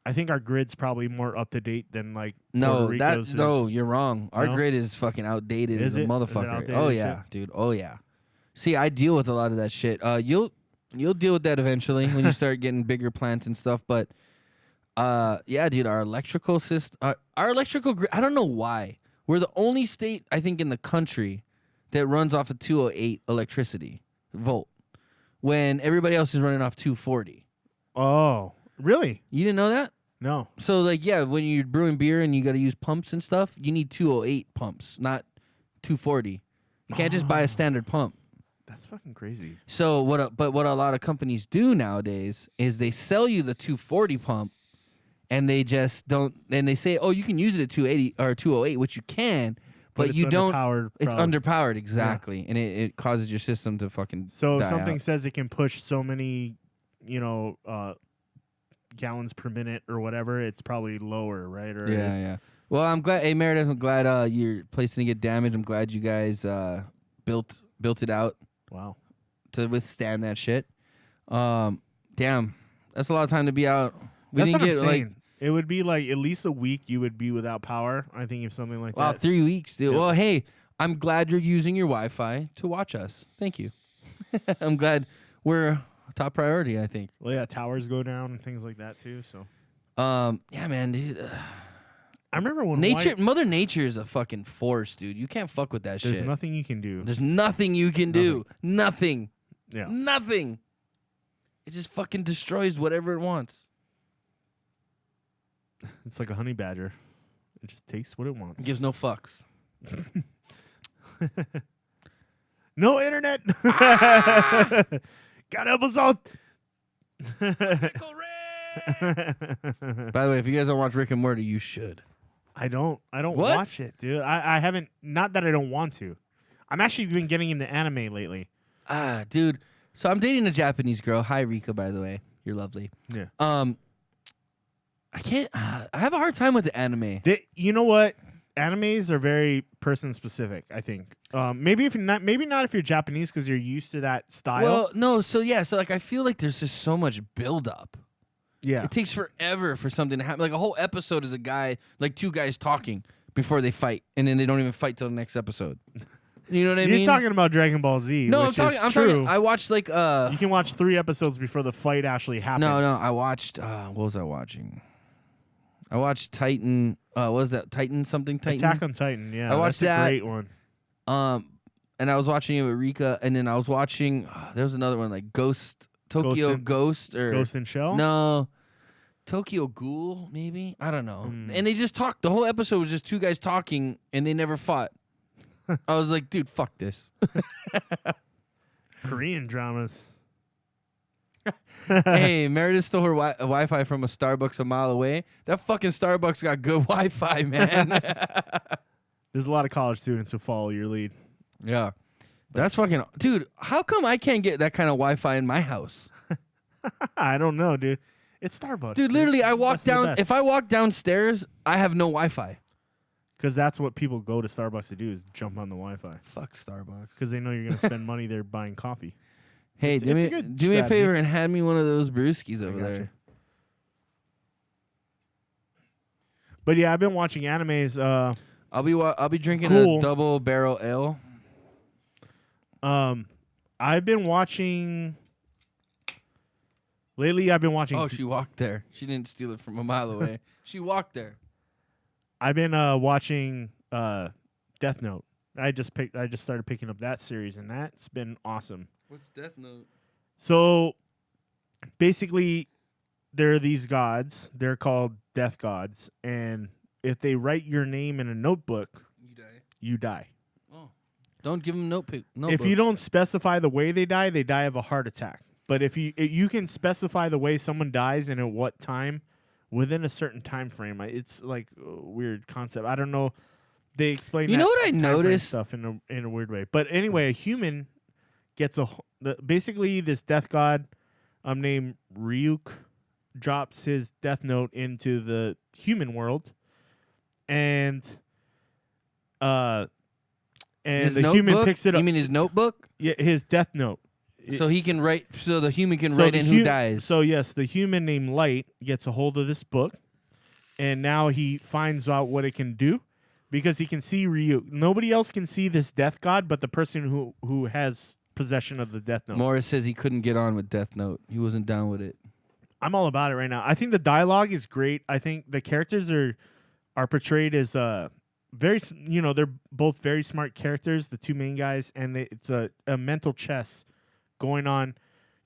Speaker 1: I think our grid's probably more up to date than like
Speaker 2: No,
Speaker 1: Puerto Rico's is.
Speaker 2: no, you're wrong. Our
Speaker 1: No?
Speaker 2: grid is fucking outdated
Speaker 1: Is
Speaker 2: as a
Speaker 1: it? Is it
Speaker 2: motherfucker.
Speaker 1: outdated
Speaker 2: Oh
Speaker 1: as
Speaker 2: yeah,
Speaker 1: shit?
Speaker 2: dude. Oh yeah. See, I deal with a lot of that shit. You'll deal with that eventually when you start getting bigger plants and stuff. But yeah, dude, our electrical system, our electrical grid. I don't know why we're the only state I think in the country that runs off of 208 electricity volt when everybody else is running off 240.
Speaker 1: Oh, Really?
Speaker 2: You didn't know that?
Speaker 1: No.
Speaker 2: So, like, yeah, when you're brewing beer and you got to use pumps and stuff, you need 208 pumps, not 240. You can't just buy a standard pump.
Speaker 1: That's fucking crazy.
Speaker 2: So what a lot of companies do nowadays is they sell you the 240 pump, and they just don't. And they say, oh, you can use it at 280 or 208, which you can, but
Speaker 1: it's
Speaker 2: you don't.
Speaker 1: underpowered,
Speaker 2: It's
Speaker 1: probably.
Speaker 2: underpowered, exactly, and it causes your system to fucking.
Speaker 1: So
Speaker 2: die
Speaker 1: if something
Speaker 2: out.
Speaker 1: says it can push so many, gallons per minute or whatever, it's probably lower, right? Or
Speaker 2: Yeah. Well, I'm glad. Hey, Meredith, I'm glad your place didn't get damaged. I'm glad you guys built it out.
Speaker 1: Wow.
Speaker 2: To withstand that shit. Damn, that's a lot of time to be out.
Speaker 1: That's what I'm saying. It would be like at least a week you would be without power. I think if something like
Speaker 2: Wow,
Speaker 1: that.
Speaker 2: 3 weeks, dude.
Speaker 1: Yeah.
Speaker 2: Well, hey, I'm glad you're using your Wi-Fi to watch us. Thank you. I'm glad we're a top priority, I think.
Speaker 1: Well, yeah, towers go down and things like that too. So.
Speaker 2: Yeah, man, dude.
Speaker 1: I remember when
Speaker 2: Mother Nature is a fucking force, dude. You can't fuck with that shit.
Speaker 1: There's nothing you can do.
Speaker 2: There's nothing you can do. Nothing.
Speaker 1: Yeah.
Speaker 2: Nothing. It just fucking destroys whatever it wants.
Speaker 1: It's like a honey badger. It just takes what it wants.
Speaker 2: It gives no fucks.
Speaker 1: No internet. God help us all.
Speaker 2: By the way, if you guys don't watch Rick and Morty, you should.
Speaker 1: I don't
Speaker 2: What?
Speaker 1: watch it, dude. I haven't. Not that I don't want to. I'm actually been getting into anime lately.
Speaker 2: Dude. So I'm dating a Japanese girl. Hi, Rika, by the way. You're lovely.
Speaker 1: Yeah.
Speaker 2: I can't. I have a hard time with the anime.
Speaker 1: You know what? Animes are very person specific. I think. Maybe not if you're Japanese because you're used to that style.
Speaker 2: Well, no. So yeah. So like, I feel like there's just so much buildup.
Speaker 1: Yeah.
Speaker 2: It takes forever for something to happen. Like a whole episode is two guys talking before they fight, and then they don't even fight till the next episode. You know what I mean?
Speaker 1: You're talking about Dragon Ball Z.
Speaker 2: No,
Speaker 1: which
Speaker 2: I'm
Speaker 1: is
Speaker 2: talking.
Speaker 1: true.
Speaker 2: I watched like
Speaker 1: You can watch 3 episodes before the fight actually happens.
Speaker 2: No, I watched. What was I watching? I watched Titan. What was that? Titan something? Titan.
Speaker 1: Attack on Titan. Yeah,
Speaker 2: I watched
Speaker 1: that's
Speaker 2: that.
Speaker 1: a great one.
Speaker 2: And I was watching it with Rika, and then I was watching. There was another one like Tokyo Ghost or
Speaker 1: Ghost in Shell.
Speaker 2: No, Tokyo Ghoul maybe. I don't know. And they just talked. The whole episode was just 2 guys talking, and they never fought. I was like, dude, fuck this.
Speaker 1: Korean dramas.
Speaker 2: Hey, Meredith stole her Wi-Fi from a Starbucks a mile away. That fucking Starbucks got good Wi-Fi, man.
Speaker 1: There's a lot of college students who follow your lead.
Speaker 2: Yeah. That's fucking... Dude, how come I can't get that kind of Wi-Fi in my house?
Speaker 1: I don't know, dude. It's Starbucks.
Speaker 2: Dude, literally, I walk
Speaker 1: Best of the
Speaker 2: down...
Speaker 1: best.
Speaker 2: If I walk downstairs, I have no Wi-Fi.
Speaker 1: Because that's what people go to Starbucks to do is jump on the Wi-Fi.
Speaker 2: Fuck Starbucks.
Speaker 1: Because they know you're going to spend money there buying coffee.
Speaker 2: Hey,
Speaker 1: It's
Speaker 2: do
Speaker 1: a
Speaker 2: me
Speaker 1: good
Speaker 2: a
Speaker 1: strategy.
Speaker 2: favor and hand me one of those brewskis over
Speaker 1: gotcha.
Speaker 2: there.
Speaker 1: But yeah, I've been watching animes.
Speaker 2: I'll be drinking
Speaker 1: Cool.
Speaker 2: a double barrel ale.
Speaker 1: I've been watching... Lately, I've been watching...
Speaker 2: Oh, she walked there. She didn't steal it from a mile away. She walked there.
Speaker 1: I've been watching Death Note. I just started picking up that series, and that's been awesome.
Speaker 2: What's Death Note?
Speaker 1: So, basically, there are these gods. They're called death gods, and if they write your name in a notebook, you die.
Speaker 2: Oh, don't give them notebook.
Speaker 1: If you don't specify the way they die of a heart attack. But if you can specify the way someone dies and at what time, within a certain time frame, it's like a weird concept. I don't know. They explain.
Speaker 2: You
Speaker 1: that
Speaker 2: know what I
Speaker 1: time frame
Speaker 2: noticed?
Speaker 1: stuff in a weird way. But anyway, a human gets basically this death god named Ryuk drops his death note into the human world, and the human picks it up.
Speaker 2: You mean his notebook?
Speaker 1: Yeah, his death note.
Speaker 2: So he can write. So the human can write in who dies.
Speaker 1: So yes, the human named Light gets a hold of this book, and now he finds out what it can do, because he can see Ryuk. Nobody else can see this death god, but the person who has possession of the death note.
Speaker 2: Morris says he couldn't get on with Death Note. He wasn't down with it.
Speaker 1: I'm all about it right now. I think the dialogue is great. I think the characters are portrayed as very. They're both very smart characters, the 2 main guys, and it's a mental chess going on,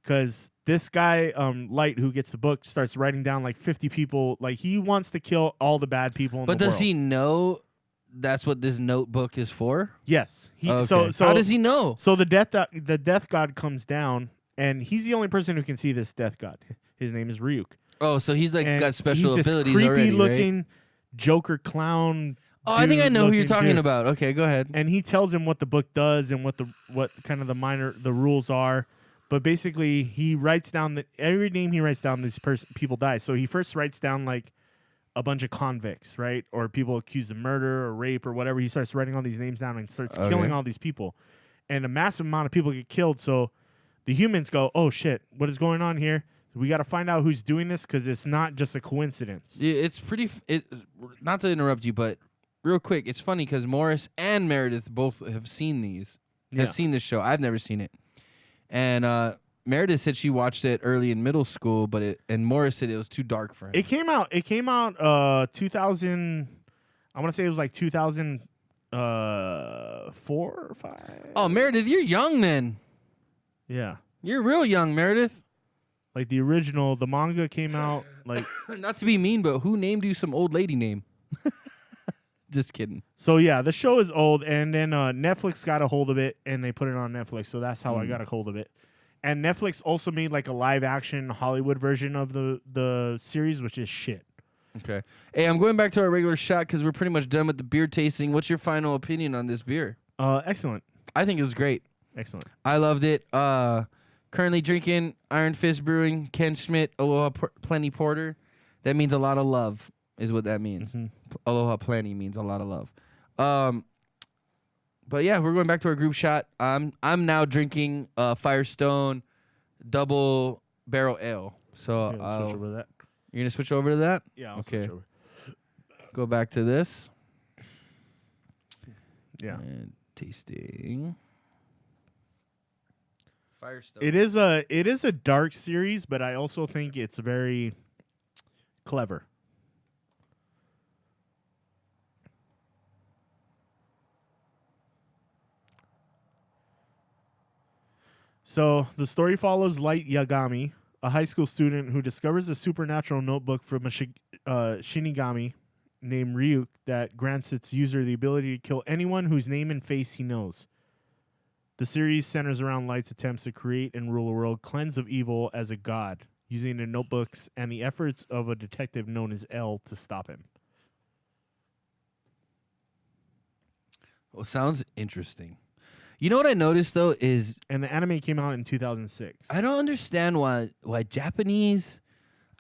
Speaker 1: because this guy, Light, who gets the book, starts writing down like 50 people. Like he wants to kill all the bad people in
Speaker 2: But
Speaker 1: the world.
Speaker 2: does he know that's what this notebook is for?
Speaker 1: Yes. He,
Speaker 2: Okay.
Speaker 1: So
Speaker 2: how does he know?
Speaker 1: So the death god comes down, and he's the only person who can see this death god. His name is Ryuk.
Speaker 2: Oh, so he's like
Speaker 1: And
Speaker 2: got special
Speaker 1: he's
Speaker 2: abilities
Speaker 1: this creepy
Speaker 2: already,
Speaker 1: looking
Speaker 2: right?
Speaker 1: Joker clown.
Speaker 2: Oh, I think I know who you're
Speaker 1: dude-looking
Speaker 2: talking
Speaker 1: dude.
Speaker 2: about. Okay, go ahead.
Speaker 1: And he tells him what the book does and what kind of the rules are. But basically, he writes down that every name he writes down, these people die. So he first writes down like a bunch of convicts, right, or people accused of murder or rape or whatever. He starts writing all these names down and starts killing all these people, and a massive amount of people get killed. So the humans go, "Oh shit, what is going on here? We got to find out who's doing this because it's not just a coincidence."
Speaker 2: Yeah, it's pretty. Not to interrupt you, but real quick, it's funny because Morris and Meredith both have seen these. Have seen this show. I've never seen it, and Meredith said she watched it early in middle school, and Morris said it was too dark for him.
Speaker 1: It came out 2000. I want to say it was like 2004 or 5.
Speaker 2: Oh, Meredith, you're young then.
Speaker 1: Yeah.
Speaker 2: You're real young, Meredith.
Speaker 1: Like the original, the manga came out like.
Speaker 2: Not to be mean, but who named you some old lady name? Just kidding.
Speaker 1: So yeah, the show is old, and then Netflix got a hold of it, and they put it on Netflix. So that's how I got a hold of it. And Netflix also made like a live action Hollywood version of the series, which is shit.
Speaker 2: Okay. Hey, I'm going back to our regular shot because we're pretty much done with the beer tasting. What's your final opinion on this beer?
Speaker 1: Excellent.
Speaker 2: I think it was great.
Speaker 1: Excellent.
Speaker 2: I loved it. Currently drinking Iron Fist Brewing, Ken Schmidt, Aloha Plenty Porter. That means a lot of love, is what that means. Aloha Plenty means a lot of love. But yeah, we're going back to our group shot. I'm now drinking Firestone Double Barrel Ale. So
Speaker 1: Yeah, let's switch over to that.
Speaker 2: You're gonna switch over to that?
Speaker 1: Yeah. I'll
Speaker 2: Okay.
Speaker 1: switch over.
Speaker 2: Go back to this.
Speaker 1: Yeah.
Speaker 2: And tasting. Firestone.
Speaker 1: It is a dark series, but I also think it's very clever. So the story follows Light Yagami, a high school student who discovers a supernatural notebook from a Shinigami named Ryuk that grants its user the ability to kill anyone whose name and face he knows. The series centers around Light's attempts to create and rule a world cleansed of evil as a god, using the notebooks and the efforts of a detective known as L to stop him.
Speaker 2: Well, sounds interesting. You know what I noticed though is,
Speaker 1: And the anime came out in 2006.
Speaker 2: I don't understand why Japanese,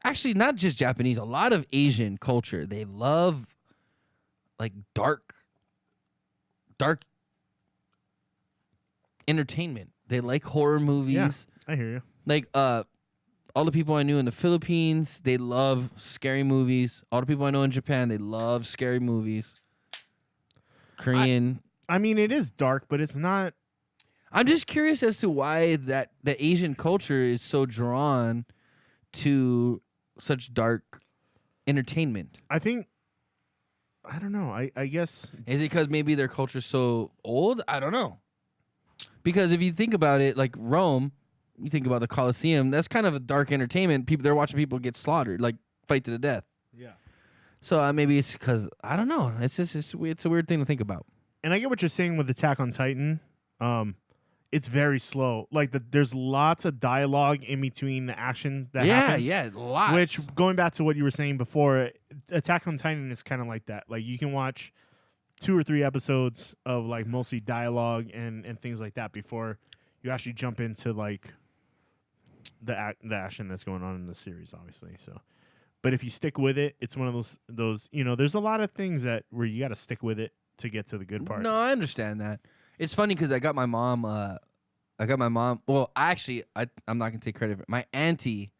Speaker 2: actually not just Japanese, a lot of Asian culture, they love like dark entertainment. They like horror movies.
Speaker 1: Yeah, I hear you.
Speaker 2: Like all the people I knew in the Philippines, they love scary movies. All the people I know in Japan, they love scary movies. Korean.
Speaker 1: I mean, it is dark, but it's not.
Speaker 2: I'm just curious as to why that the Asian culture is so drawn to such dark entertainment.
Speaker 1: I think. I don't know. I guess.
Speaker 2: Is it because maybe their culture's so old? I don't know. Because if you think about it, like Rome, you think about the Colosseum, that's kind of a dark entertainment. They're watching people get slaughtered, like fight to the death.
Speaker 1: Yeah.
Speaker 2: So maybe it's because, I don't know. It's a weird thing to think about.
Speaker 1: And I get what you're saying with Attack on Titan. It's very slow. Like there's lots of dialogue in between the action that happens.
Speaker 2: Yeah, lots.
Speaker 1: Which, going back to what you were saying before, Attack on Titan is kind of like that. Like you can watch 2 or 3 episodes of like mostly dialogue and things like that before you actually jump into like the action that's going on in the series, obviously. So, but if you stick with it, it's one of those there's a lot of things where you got to stick with it to get to the good parts.
Speaker 2: No, I understand that. It's funny because I got my mom. Well, actually, I'm not gonna take credit for it. My auntie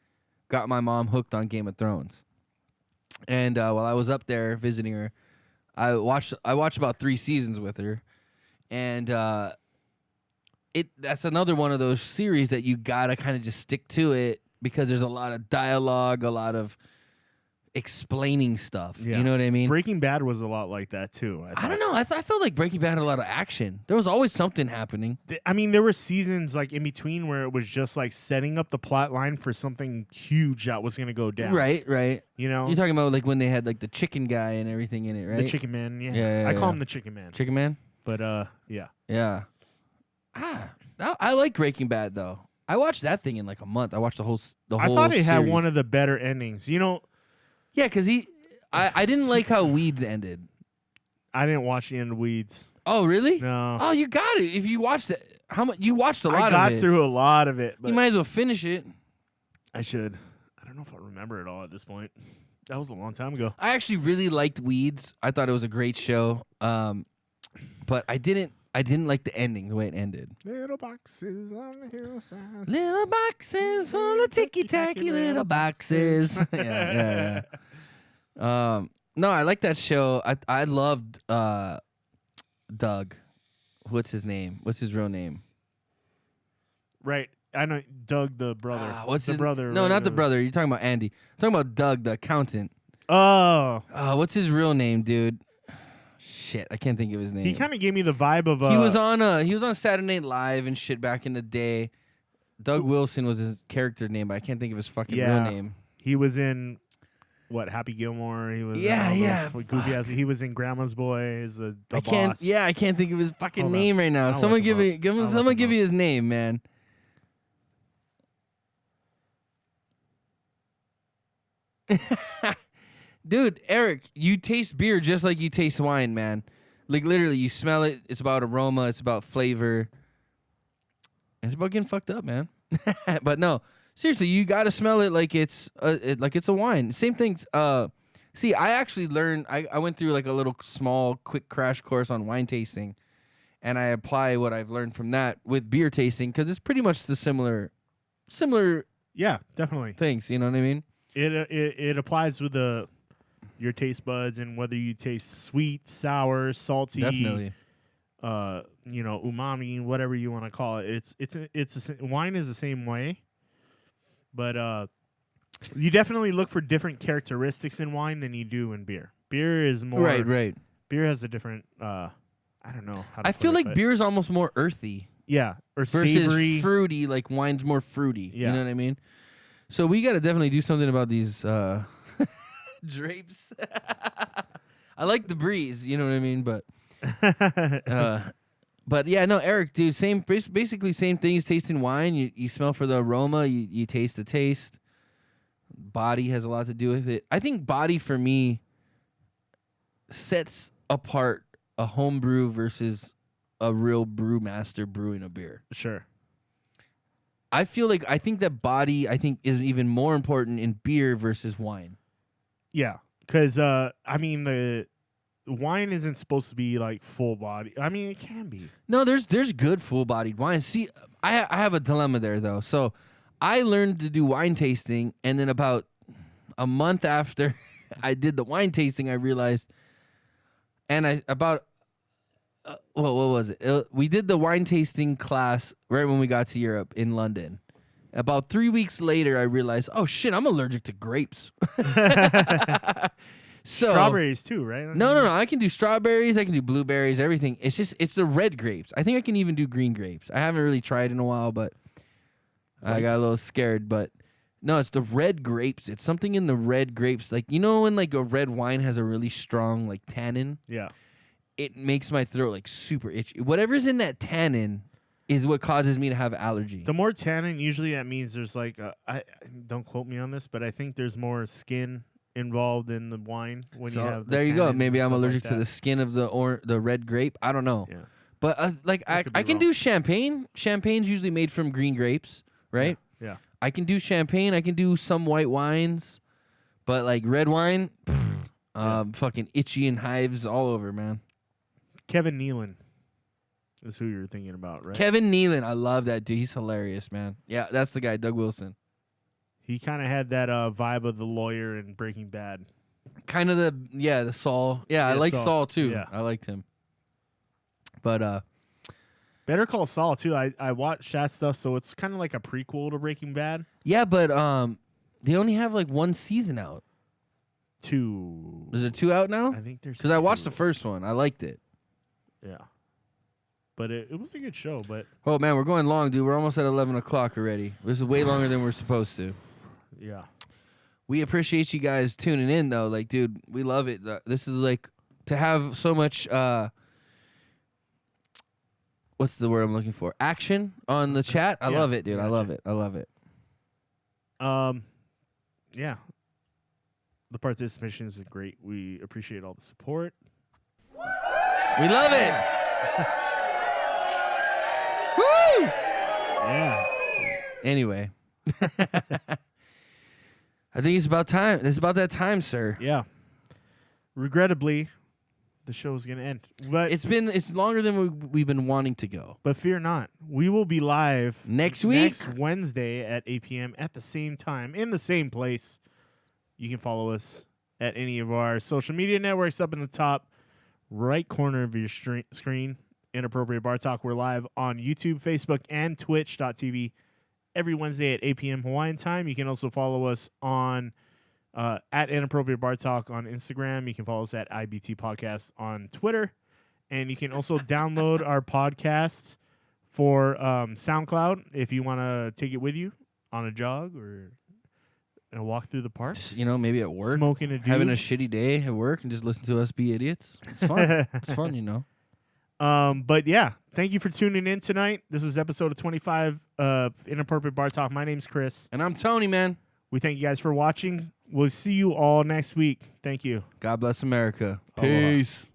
Speaker 2: got my mom hooked on Game of Thrones, and while I was up there visiting her, I watched about 3 seasons with her, and that's another one of those series that you gotta kind of just stick to it because there's a lot of dialogue, explaining stuff.
Speaker 1: Yeah.
Speaker 2: You know what I mean?
Speaker 1: Breaking Bad was a lot like that too.
Speaker 2: I don't know. I felt like Breaking Bad had a lot of action. There was always something happening.
Speaker 1: I mean, there were seasons like in between where it was just like setting up the plot line for something huge that was going to go down.
Speaker 2: Right.
Speaker 1: You know,
Speaker 2: You're talking about like when they had like the chicken guy and everything in it, right?
Speaker 1: the Chicken Man. Yeah,
Speaker 2: Yeah,
Speaker 1: I call
Speaker 2: yeah.
Speaker 1: him the Chicken Man.
Speaker 2: Chicken Man.
Speaker 1: But yeah.
Speaker 2: Yeah. I like Breaking Bad though. I watched that thing in like a month. I watched the whole.
Speaker 1: I thought it had one of the better endings. You know.
Speaker 2: Yeah, because I didn't like how Weeds ended.
Speaker 1: I didn't watch the end of Weeds.
Speaker 2: Oh really?
Speaker 1: No.
Speaker 2: Oh, you got it. If you watched it, how much? You watched a lot of it.
Speaker 1: I got through a lot of it. But
Speaker 2: You might as well finish it.
Speaker 1: I should. I don't know if I remember it all at this point. That was a long time ago.
Speaker 2: I actually really liked Weeds. I thought it was a great show. But I didn't like the ending, the way it ended.
Speaker 1: Little boxes on the hillside.
Speaker 2: Little boxes full of ticky-tacky little boxes. yeah. No, I like that show. I loved Doug. What's his name? What's his real name?
Speaker 1: Right. I know Doug, the brother.
Speaker 2: What's
Speaker 1: the
Speaker 2: his
Speaker 1: brother?
Speaker 2: No,
Speaker 1: right,
Speaker 2: not the
Speaker 1: right.
Speaker 2: brother. You're talking about Andy. I'm talking about Doug, the accountant.
Speaker 1: Oh.
Speaker 2: What's his real name, dude? Shit, I can't think of his name.
Speaker 1: He kind of gave me the vibe of.
Speaker 2: He was on Saturday Night Live and shit back in the day. Doug Wilson was his character name, but I can't think of his fucking real name.
Speaker 1: He was in what? Happy Gilmore. He was goofy ass. He was in Grandma's Boys. The
Speaker 2: I can't.
Speaker 1: boss.
Speaker 2: Yeah, I can't think of his fucking
Speaker 1: Hold
Speaker 2: name
Speaker 1: on.
Speaker 2: right now.
Speaker 1: I'll
Speaker 2: Someone
Speaker 1: look
Speaker 2: give
Speaker 1: him
Speaker 2: me.
Speaker 1: up.
Speaker 2: Someone give me his name, man. Dude, Eric, you taste beer just like you taste wine, man. Like literally, you smell it. It's about aroma. It's about flavor. It's about getting fucked up, man. But no, seriously, you gotta smell it like it's a wine. Same thing. See, I actually learned. I went through like a little small, quick crash course on wine tasting, and I apply what I've learned from that with beer tasting because it's pretty much the similar.
Speaker 1: Yeah, definitely.
Speaker 2: Things. You know what I mean?
Speaker 1: It applies with your taste buds and whether you taste sweet, sour, salty,
Speaker 2: Definitely.
Speaker 1: Umami, whatever you want to call it. Wine is the same way, but you definitely look for different characteristics in wine than you do in beer. Beer is more
Speaker 2: Right.
Speaker 1: Beer has a different. I don't know. How to
Speaker 2: I
Speaker 1: put
Speaker 2: feel
Speaker 1: it,
Speaker 2: like
Speaker 1: but
Speaker 2: beer is almost more earthy.
Speaker 1: Yeah, or
Speaker 2: versus
Speaker 1: savory.
Speaker 2: fruity. Like wine's more fruity.
Speaker 1: Yeah.
Speaker 2: You know what I mean? So we got to definitely do something about these drapes. I like the breeze. You know what I mean? But yeah, no, Eric, dude, basically same thing as tasting wine. You smell for the aroma. You taste the taste. Body has a lot to do with it. I think body for me sets apart a home brew versus a real brewmaster brewing a beer.
Speaker 1: Sure.
Speaker 2: I think that body is even more important in beer versus wine.
Speaker 1: Yeah, because the wine isn't supposed to be like full body. I mean, it can be.
Speaker 2: No, there's good full bodied wine. See, I have a dilemma there though. So I learned to do wine tasting, and then about a month after I did the wine tasting, I realized, what was it? We did the wine tasting class right when we got to Europe in London. About 3 weeks later, I realized, oh shit, I'm allergic to grapes. So
Speaker 1: strawberries too, right?
Speaker 2: No. I can do strawberries. I can do blueberries. Everything. It's the red grapes. I think I can even do green grapes. I haven't really tried in a while, but I got a little scared. But no, it's the red grapes. It's something in the red grapes. Like when like a red wine has a really strong like tannin.
Speaker 1: Yeah.
Speaker 2: It makes my throat like super itchy. Whatever's in that tannin is what causes me to have allergy.
Speaker 1: The more tannin, usually that means there's like I don't quote me on this, but I think there's more skin involved in the wine when you have.
Speaker 2: There you go. Maybe I'm allergic
Speaker 1: like
Speaker 2: to the skin of the red grape. I don't know.
Speaker 1: Yeah.
Speaker 2: But I can do champagne. Champagne's usually made from green grapes, right?
Speaker 1: Yeah.
Speaker 2: I can do champagne. I can do some white wines, but like red wine, fucking itchy and hives all over, man.
Speaker 1: Kevin Nealon is who you're thinking about, right?
Speaker 2: Kevin Nealon, I love that dude. He's hilarious, man. Yeah, that's the guy, Doug Wilson.
Speaker 1: He kind of had that vibe of the lawyer in Breaking Bad.
Speaker 2: Kind of the Saul. Yeah, I like Saul too.
Speaker 1: Yeah.
Speaker 2: I liked him. But
Speaker 1: Better Call Saul too. I watched that stuff, so it's kind of like a prequel to Breaking Bad.
Speaker 2: yeah, but they only have like one season out.
Speaker 1: 2.
Speaker 2: Is it 2 out now?
Speaker 1: I think there's
Speaker 2: Because I watched
Speaker 1: 2.
Speaker 2: the first one. I liked it.
Speaker 1: Yeah. But it was a good show. But
Speaker 2: Oh, man, we're going long, dude. We're almost at 11 o'clock already. This is way longer than we're supposed to.
Speaker 1: yeah.
Speaker 2: We appreciate you guys tuning in, though. Like, dude, we love it. This is like to have so much. What's the word I'm looking for? Action on the chat. I
Speaker 1: Yeah,
Speaker 2: love it, dude. I
Speaker 1: gotcha.
Speaker 2: love it. I love it.
Speaker 1: Yeah. The participation is great. We appreciate all the support.
Speaker 2: We love it. Woo!
Speaker 1: Yeah.
Speaker 2: Anyway, I think it's about time. It's about that time, sir.
Speaker 1: Yeah. Regrettably, the show is going to end. But
Speaker 2: It's longer than we've been wanting to go.
Speaker 1: But fear not. We will be live
Speaker 2: Next week?
Speaker 1: next Wednesday at 8 p.m. at the same time, in the same place. You can follow us at any of our social media networks up in the top right corner of your screen. Inappropriate Bar Talk. We're live on YouTube, Facebook, and Twitch.tv every Wednesday at 8 p.m. Hawaiian Time. You can also follow us on at Inappropriate Bar Talk on Instagram. You can follow us at IBT Podcast on Twitter. And you can also download our podcast for SoundCloud if you want to take it with you on a jog or a walk through the park.
Speaker 2: Just, maybe at work.
Speaker 1: Smoking a
Speaker 2: having a
Speaker 1: doob.
Speaker 2: shitty day at work and just listen to us be idiots. It's fun. It's fun,
Speaker 1: But yeah, thank you for tuning in tonight. This was episode of 25 of Inappropriate Bar Talk. My name's Chris.
Speaker 2: And I'm Tony, man.
Speaker 1: We thank you guys for watching. We'll see you all next week. Thank you.
Speaker 2: God bless America.
Speaker 1: Aloha.
Speaker 2: Peace.